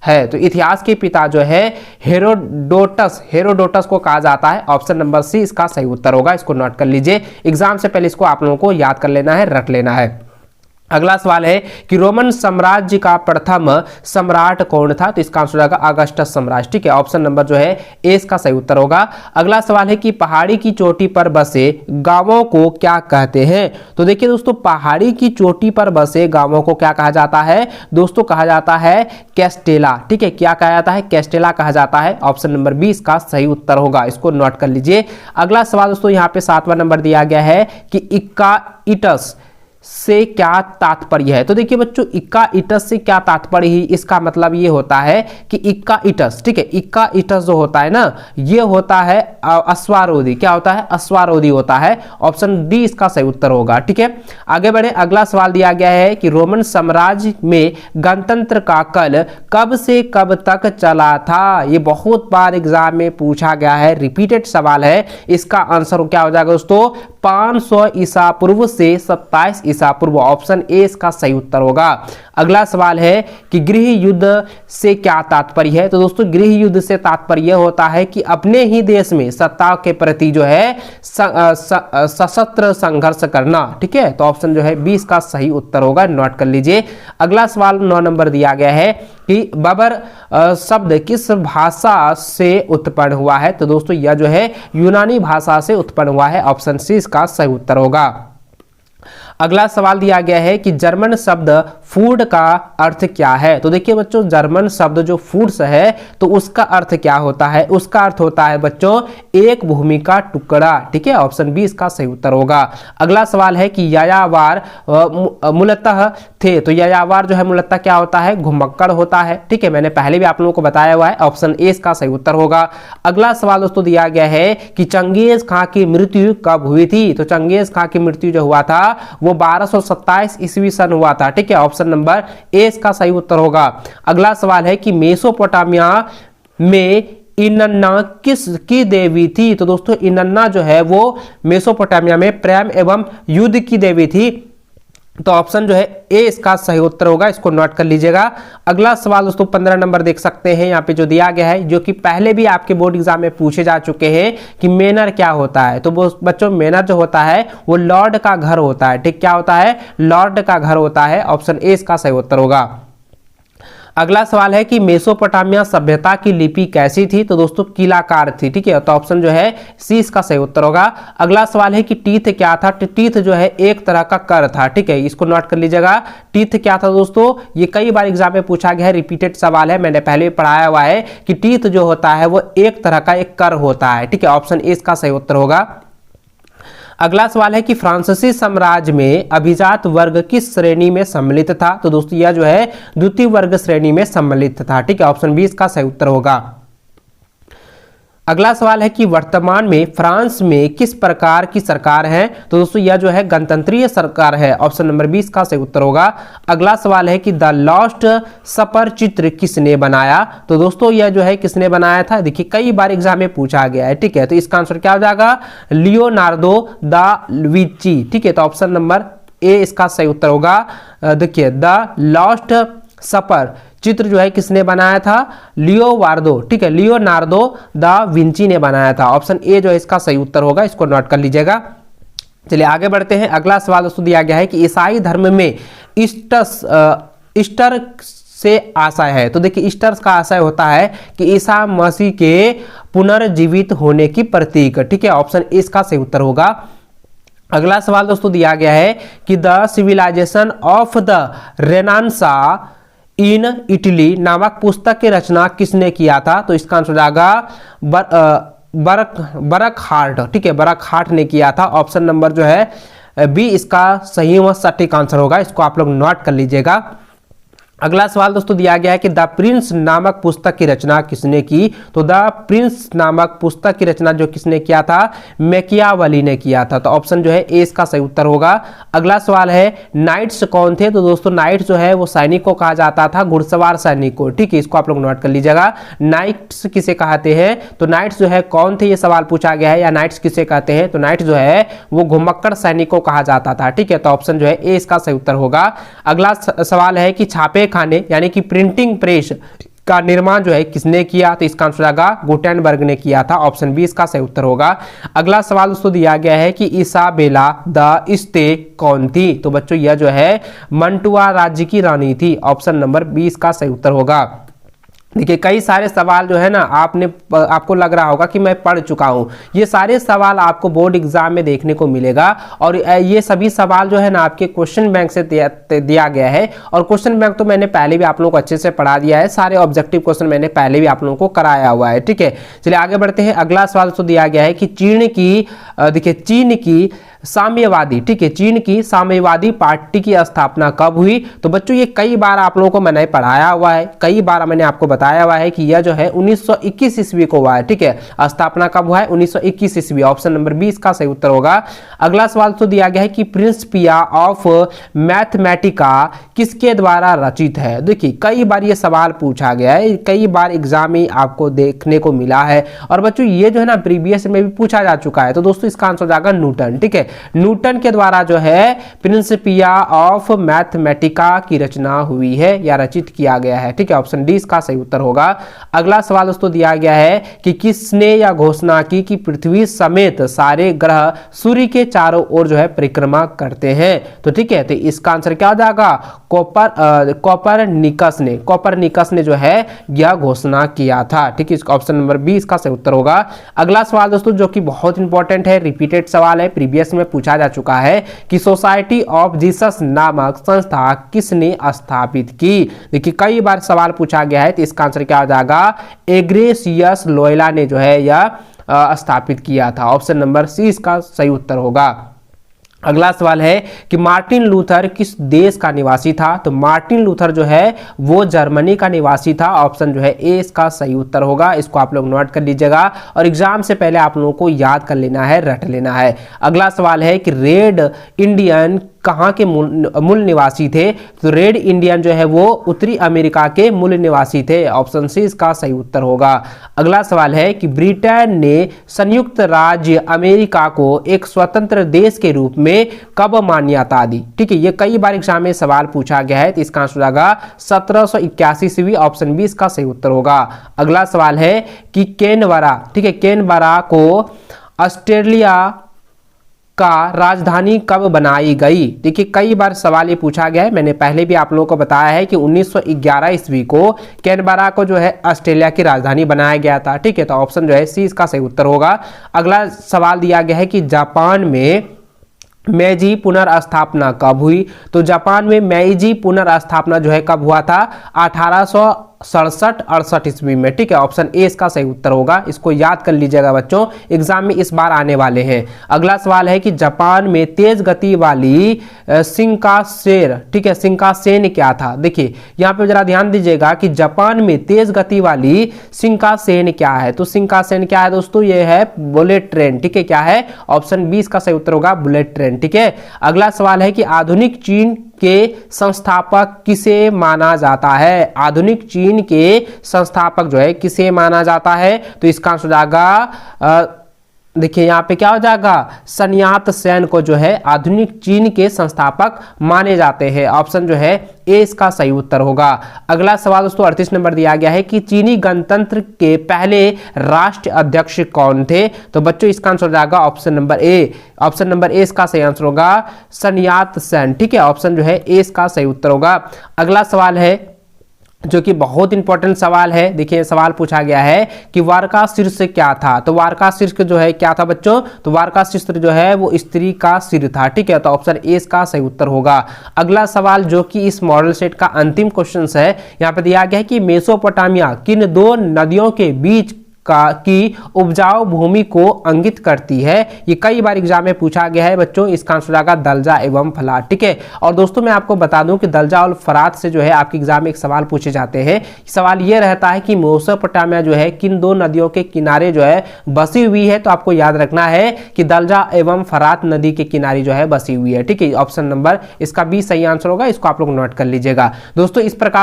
है। तो इतिहास के पिता जो है हेरोडोटस को कहा जाता है। ऑप्शन नंबर सी इसका सही उत्तर होगा, इसको नोट कर लीजिए। एग्जाम से पहले इसको आप लोगों को याद कर लेना है, रट लेना है। अगला सवाल है कि रोमन साम्राज्य का प्रथम सम्राट कौन था। तो इसका आंसर होगा अगस्टस सम्राट। ठीक है, ऑप्शन नंबर जो है ए इसका सही उत्तर होगा। अगला सवाल है कि पहाड़ी की चोटी पर बसे गांवों को क्या कहते हैं। तो देखिए दोस्तों, पहाड़ी की चोटी पर बसे गांवों को क्या कहा जाता है दोस्तों, कहा जाता है कैस्टेला। ठीक है, क्या कहा जाता है, कैस्टेला कहा जाता है। ऑप्शन नंबर 20 का सही उत्तर होगा, इसको नोट कर लीजिए। अगला सवाल दोस्तों यहाँ पे 7वां नंबर दिया गया है कि इक्का इटस से क्या तात्पर्य है। तो देखिए बच्चों, इक्का इटस से क्या तात्पर्य है, इसका मतलब ये होता है कि इक्का इटस, ठीक है, इक्का इटस जो होता है ना, ये होता है अश्वारोधी। क्या होता है, अश्वारोधी होता है। ऑप्शन डी इसका सही उत्तर होगा। ठीक है, आगे बढ़े। अगला सवाल दिया गया है कि रोमन साम्राज्य में गणतंत्र का कल कब से कब तक चला था। ये बहुत बार एग्जाम में पूछा गया है, रिपीटेड सवाल है। इसका आंसर क्या हो जाएगा दोस्तों, 500 ईसा पूर्व से 27 ईसा पूर्व। ऑप्शन ए इसका सही उत्तर होगा। अगला सवाल है कि गृह युद्ध से क्या तात्पर्य है। तो दोस्तों गृह युद्ध से तात्पर्य होता है कि अपने ही देश में सत्ता के प्रति जो है सशस्त्र संघर्ष करना। ठीक है, तो ऑप्शन जो है 20 का सही उत्तर होगा, नोट कर लीजिए। अगला सवाल 9 नंबर दिया गया है कि बबर शब्द किस भाषा से उत्पन्न हुआ है। तो दोस्तों यह जो है यूनानी भाषा से उत्पन्न हुआ है। ऑप्शन सी इसका सही उत्तर होगा। अगला सवाल दिया गया है कि जर्मन शब्द फूड का अर्थ क्या है। तो देखिए बच्चों, जर्मन शब्द जो फूड्स है तो उसका अर्थ क्या होता है, उसका अर्थ होता है बच्चों एक भूमि का टुकड़ा। ठीक है, ऑप्शन बी इसका सही उत्तर होगा। अगला सवाल है कि यायावर मूलतः थे। तो यायावर जो है मूलतः क्या होता है, घुमक्कड़ होता है। ठीक है, मैंने पहले भी आप लोगों को बताया हुआ है। ऑप्शन ए इसका सही उत्तर होगा। अगला सवाल दोस्तों दिया गया है कि चंगेज खां की मृत्यु कब हुई थी। तो चंगेज खां की मृत्यु जो हुआ था वो 1227 ईस्वी सन हुआ था। ठीक है, ऑप्शन नंबर ए इसका सही उत्तर होगा। अगला सवाल है कि मेसोपोटामिया में इनन्ना किस की देवी थी। तो दोस्तों इनन्ना जो है वो मेसोपोटामिया में प्रेम एवं युद्ध की देवी थी। तो ऑप्शन जो है ए इसका सही उत्तर होगा, इसको नोट कर लीजिएगा। अगला सवाल दोस्तों 15 नंबर देख सकते हैं यहाँ पे जो दिया गया है, जो कि पहले भी आपके बोर्ड एग्जाम में पूछे जा चुके हैं कि मेनर क्या होता है। तो वो बच्चों मेनर जो होता है वो लॉर्ड का घर होता है। ठीक, क्या होता है, लॉर्ड का घर होता है। ऑप्शन ए इसका सही उत्तर होगा। अगला सवाल है कि मेसोपोटामिया सभ्यता की लिपि कैसी थी। तो दोस्तों किलाकार थी। ठीक है, तो ऑप्शन जो है सी इसका सही उत्तर होगा। अगला सवाल है कि टीथ क्या था। टीथ जो है एक तरह का कर था। ठीक है, इसको नोट कर लीजिएगा। टीथ क्या था दोस्तों, ये कई बार एग्जाम में पूछा गया है, रिपीटेड सवाल है, मैंने पहले भी पढ़ाया हुआ है कि टीथ जो होता है वो एक तरह का एक कर होता है। ठीक है, ऑप्शन ए इसका सही उत्तर होगा। अगला सवाल है कि फ्रांसीसी साम्राज्य में अभिजात वर्ग किस श्रेणी में सम्मिलित था। तो दोस्तों यह जो है द्वितीय वर्ग श्रेणी में सम्मिलित था। ठीक है, ऑप्शन 20 का सही उत्तर होगा। अगला सवाल है कि वर्तमान में फ्रांस में किस प्रकार की सरकार है। तो दोस्तों यह जो है गणतंत्रीय सरकार है। ऑप्शन नंबर 20 का सही उत्तर होगा। अगला सवाल है कि द लास्ट सपर चित्र किसने बनाया। तो दोस्तों यह जो है किसने बनाया था, देखिए कई बार एग्जाम में पूछा गया है। ठीक है, तो इसका आंसर क्या हो जाएगा, लियोनार्दो दा विंची। ठीक है, तो ऑप्शन नंबर ए इसका सही उत्तर होगा। देखिए द लास्ट सपर चित्र जो है किसने बनाया था, लियोनार्दो। ठीक है, लियोनार्दो दा विंची ने बनाया था। ऑप्शन ए जो है इसका सही उत्तर होगा, इसको नोट कर लीजिएगा। चलिए आगे बढ़ते हैं। अगला सवाल दोस्तों दिया गया है कि ईसाई धर्म में ईस्टर से आशय है? तो देखिए ईस्टर का आशय होता है कि ईसा मसीह के पुनर्जीवित होने की प्रतीक। ठीक है, ऑप्शन ए इसका सही उत्तर होगा। अगला सवाल दोस्तों दिया गया है कि the civilisation of the renaissance in Italy नामक पुस्तक की रचना किसने किया था? तो इसका आंसर जाएगा बरकहार्ट। ठीक है, बरकहार्ट ने किया था। ऑप्शन नंबर जो है बी इसका सही व सटीक आंसर होगा, इसको आप लोग नोट कर लीजिएगा। अगला सवाल दोस्तों दिया गया है कि द प्रिंस नामक पुस्तक की रचना किसने की? तो द प्रिंस नामक पुस्तक की रचना जो किसने किया था? मैकियावेली ने किया था। तो ऑप्शन जो है ए इसका सही उत्तर होगा। अगला सवाल है नाइट्स कौन थे? तो दोस्तों नाइट्स जो है वो सैनिक को कहा जाता था, घुड़सवार सैनिक को। ठीक है, इसको आप लोग नोट कर लीजिएगा। नाइट्स किसे कहते हैं? तो नाइट्स जो है कौन थे, ये सवाल पूछा गया है, या नाइट्स किसे कहते हैं? तो नाइट्स जो है वो घुमक्कड़ सैनिक को कहा जाता था। ठीक है, तो ऑप्शन जो है ए इसका सही उत्तर होगा। अगला सवाल है कि छापे खाने यानी कि प्रिंटिंग प्रेस का निर्माण जो है किसने किया? तो इसका आंसर आएगा गुटेनबर्ग ने किया था। ऑप्शन बी इसका सही उत्तर होगा। अगला सवाल दोस्तों दिया गया है कि इसाबेला द इस्ते कौन थी? तो बच्चों यह जो है मंटुआ राज्य की रानी थी। ऑप्शन नंबर बी इसका सही उत्तर होगा। देखिए कई सारे सवाल जो है ना आपको लग रहा होगा कि मैं पढ़ चुका हूं, ये सारे सवाल आपको बोर्ड एग्जाम में देखने को मिलेगा और ये सभी सवाल जो है ना आपके क्वेश्चन बैंक से दिया गया है। और क्वेश्चन बैंक तो मैंने पहले भी आप लोगों को अच्छे से पढ़ा दिया है, सारे ऑब्जेक्टिव क्वेश्चन मैंने पहले भी आप लोगों को कराया हुआ है। ठीक है, चलिए आगे बढ़ते हैं। अगला सवाल तो दिया गया है कि चीन की साम्यवादी, ठीक है, चीन की साम्यवादी पार्टी की स्थापना कब हुई? तो बच्चों ये कई बार आप लोगों को मैंने पढ़ाया हुआ है, कई बार मैंने आपको बताया हुआ है कि यह जो है 1921 ईस्वी को हुआ है। ठीक है, स्थापना कब हुआ है? 1921 ईस्वी। ऑप्शन नंबर बी इसका सही उत्तर होगा। अगला सवाल तो दिया गया है कि प्रिंसिपिया ऑफ मैथमेटिका किसके द्वारा रचित है? देखिए कई बार ये सवाल पूछा गया है, कई बार एग्जाम में आपको देखने को मिला है और बच्चों ये जो है ना प्रीवियस में भी पूछा जा चुका है। तो दोस्तों इसका आंसर जाएगा न्यूटन। ठीक है, न्यूटन के द्वारा जो है प्रिंसिपिया ऑफ मैथमेटिका की रचना हुई है या रचित किया गया है। ठीक है, ऑप्शन डी इसका सही उत्तर होगा। अगला सवाल दोस्तों दिया गया है कि किसने यह घोषणा की कि पृथ्वी समेत सारे ग्रह सूर्य के चारों ओर जो है परिक्रमा करते हैं? तो ठीक है, तो इसका आंसर क्या हो जाएगा? कोपरनिकस ने जो है यह घोषणा किया था। ठीक है, ऑप्शन नंबर बी इसका सही उत्तर होगा। अगला सवाल दोस्तों जो कि बहुत इंपॉर्टेंट है, रिपीटेड सवाल है, प्रीवियस में पूछा जा चुका है कि सोसाइटी ऑफ जीसस नामक संस्था किसने स्थापित की? देखिए कई बार सवाल पूछा गया है, तो इसका आंसर क्या हो जाएगा? इग्नेशियस लोयोला ने जो है यह स्थापित किया था। ऑप्शन नंबर सी इसका सही उत्तर होगा। अगला सवाल है कि मार्टिन लूथर किस देश का निवासी था? तो मार्टिन लूथर जो है वो जर्मनी का निवासी था। ऑप्शन जो है ए इसका सही उत्तर होगा, इसको आप लोग नोट कर लीजिएगा और एग्जाम से पहले आप लोगों को याद कर लेना है, रट लेना है। अगला सवाल है कि रेड इंडियन कहाँ के मूल निवासी थे? तो रेड इंडियन जो है वो उत्तरी अमेरिका के मूल निवासी थे। ऑप्शन सी इसका सही उत्तर होगा। अगला सवाल है कि ब्रिटेन ने संयुक्त राज्य अमेरिका को एक स्वतंत्र देश के रूप में कब मान्यता दी? ठीक है, ये कई बार एग्जाम में सवाल पूछा गया है, तो इसका आंसर होगा 1781 ईस्वी। ऑप्शन बी इसका सही उत्तर होगा। अगला सवाल है कि कैनबरा, ठीक है, कैनबरा को ऑस्ट्रेलिया का राजधानी कब बनाई गई? देखिए कई बार सवाल ये पूछा गया है, मैंने पहले भी आप लोगों को बताया है कि 1911 ईस्वी को कैनबरा को जो है ऑस्ट्रेलिया की राजधानी बनाया गया था। ठीक है, तो ऑप्शन जो है सी इसका सही उत्तर होगा। अगला सवाल दिया गया है कि जापान में मेइजी पुनर्स्थापना कब हुई? तो जापान में मेइजी पुनर्स्थापना जो है कब हुआ था? 1867-68 ईस्वी में। ठीक है, ऑप्शन ए इसका सही उत्तर होगा, इसको याद कर लीजिएगा बच्चों, एग्जाम में इस बार आने वाले हैं। अगला सवाल है कि जापान में तेज गति वाली शिंकानसेन, ठीक है, शिंकानसेन क्या था? देखिए यहाँ पे जरा ध्यान दीजिएगा कि जापान में तेज गति वाली शिंकानसेन क्या है? तो शिंकानसेन क्या है दोस्तों? ये है बुलेट ट्रेन। ठीक है, क्या है? ऑप्शन बी इसका सही उत्तर होगा, बुलेट ट्रेन। ठीक है, अगला सवाल है कि आधुनिक चीन के संस्थापक किसे माना जाता है? आधुनिक चीन के संस्थापक जो है किसे माना जाता है? तो इसका आंसर जाएगा, देखिए यहाँ पे क्या हो जाएगा? सन यात सेन को जो है आधुनिक चीन के संस्थापक माने जाते हैं। ऑप्शन जो है ए इसका सही उत्तर होगा। अगला सवाल दोस्तों 38 नंबर दिया गया है कि चीनी गणतंत्र के पहले राष्ट्रीय अध्यक्ष कौन थे? तो बच्चों इसका आंसर हो जाएगा option number A. Option number A इसका सही आंसर होगा सन यात सेन। ठीक है, ऑप्शन जो है ए इसका सही उत्तर होगा। अगला सवाल है जो कि बहुत इंपॉर्टेंट सवाल है। देखिए सवाल पूछा गया है कि वारका शीर्ष क्या था, तो वारका शीर्ष जो है क्या था बच्चों, तो वारका शीर्ष जो है वो स्त्री का सिर था। ठीक है, तो ऑप्शन ए इसका सही उत्तर होगा। अगला सवाल जो कि इस मॉडल सेट का अंतिम क्वेश्चन है, यहाँ पे दिया गया है कि मेसोपोटामिया किन दो नदियों के बीच की उपजाऊ भूमि को अंकित करती है। ये कई बार एग्जाम में पूछा गया है बच्चों। इसका आंसर आएगा दलजा एवं फरात। ठीक है, और दोस्तों मैं आपको बता दूं कि दलजा और फरात से जो है आपके एग्जाम में एक सवाल पूछे जाते हैं। सवाल ये रहता है कि मेसोपोटामिया जो है किन दो नदियों के किनारे जो है बसी हुई है, तो आपको याद रखना है कि दलजा एवं फरात नदी के किनारे जो है बसी हुई है। ठीक है, ऑप्शन नंबर इसका बी सही आंसर होगा, इसको आप लोग नोट कर लीजिएगा दोस्तों। इस प्रकार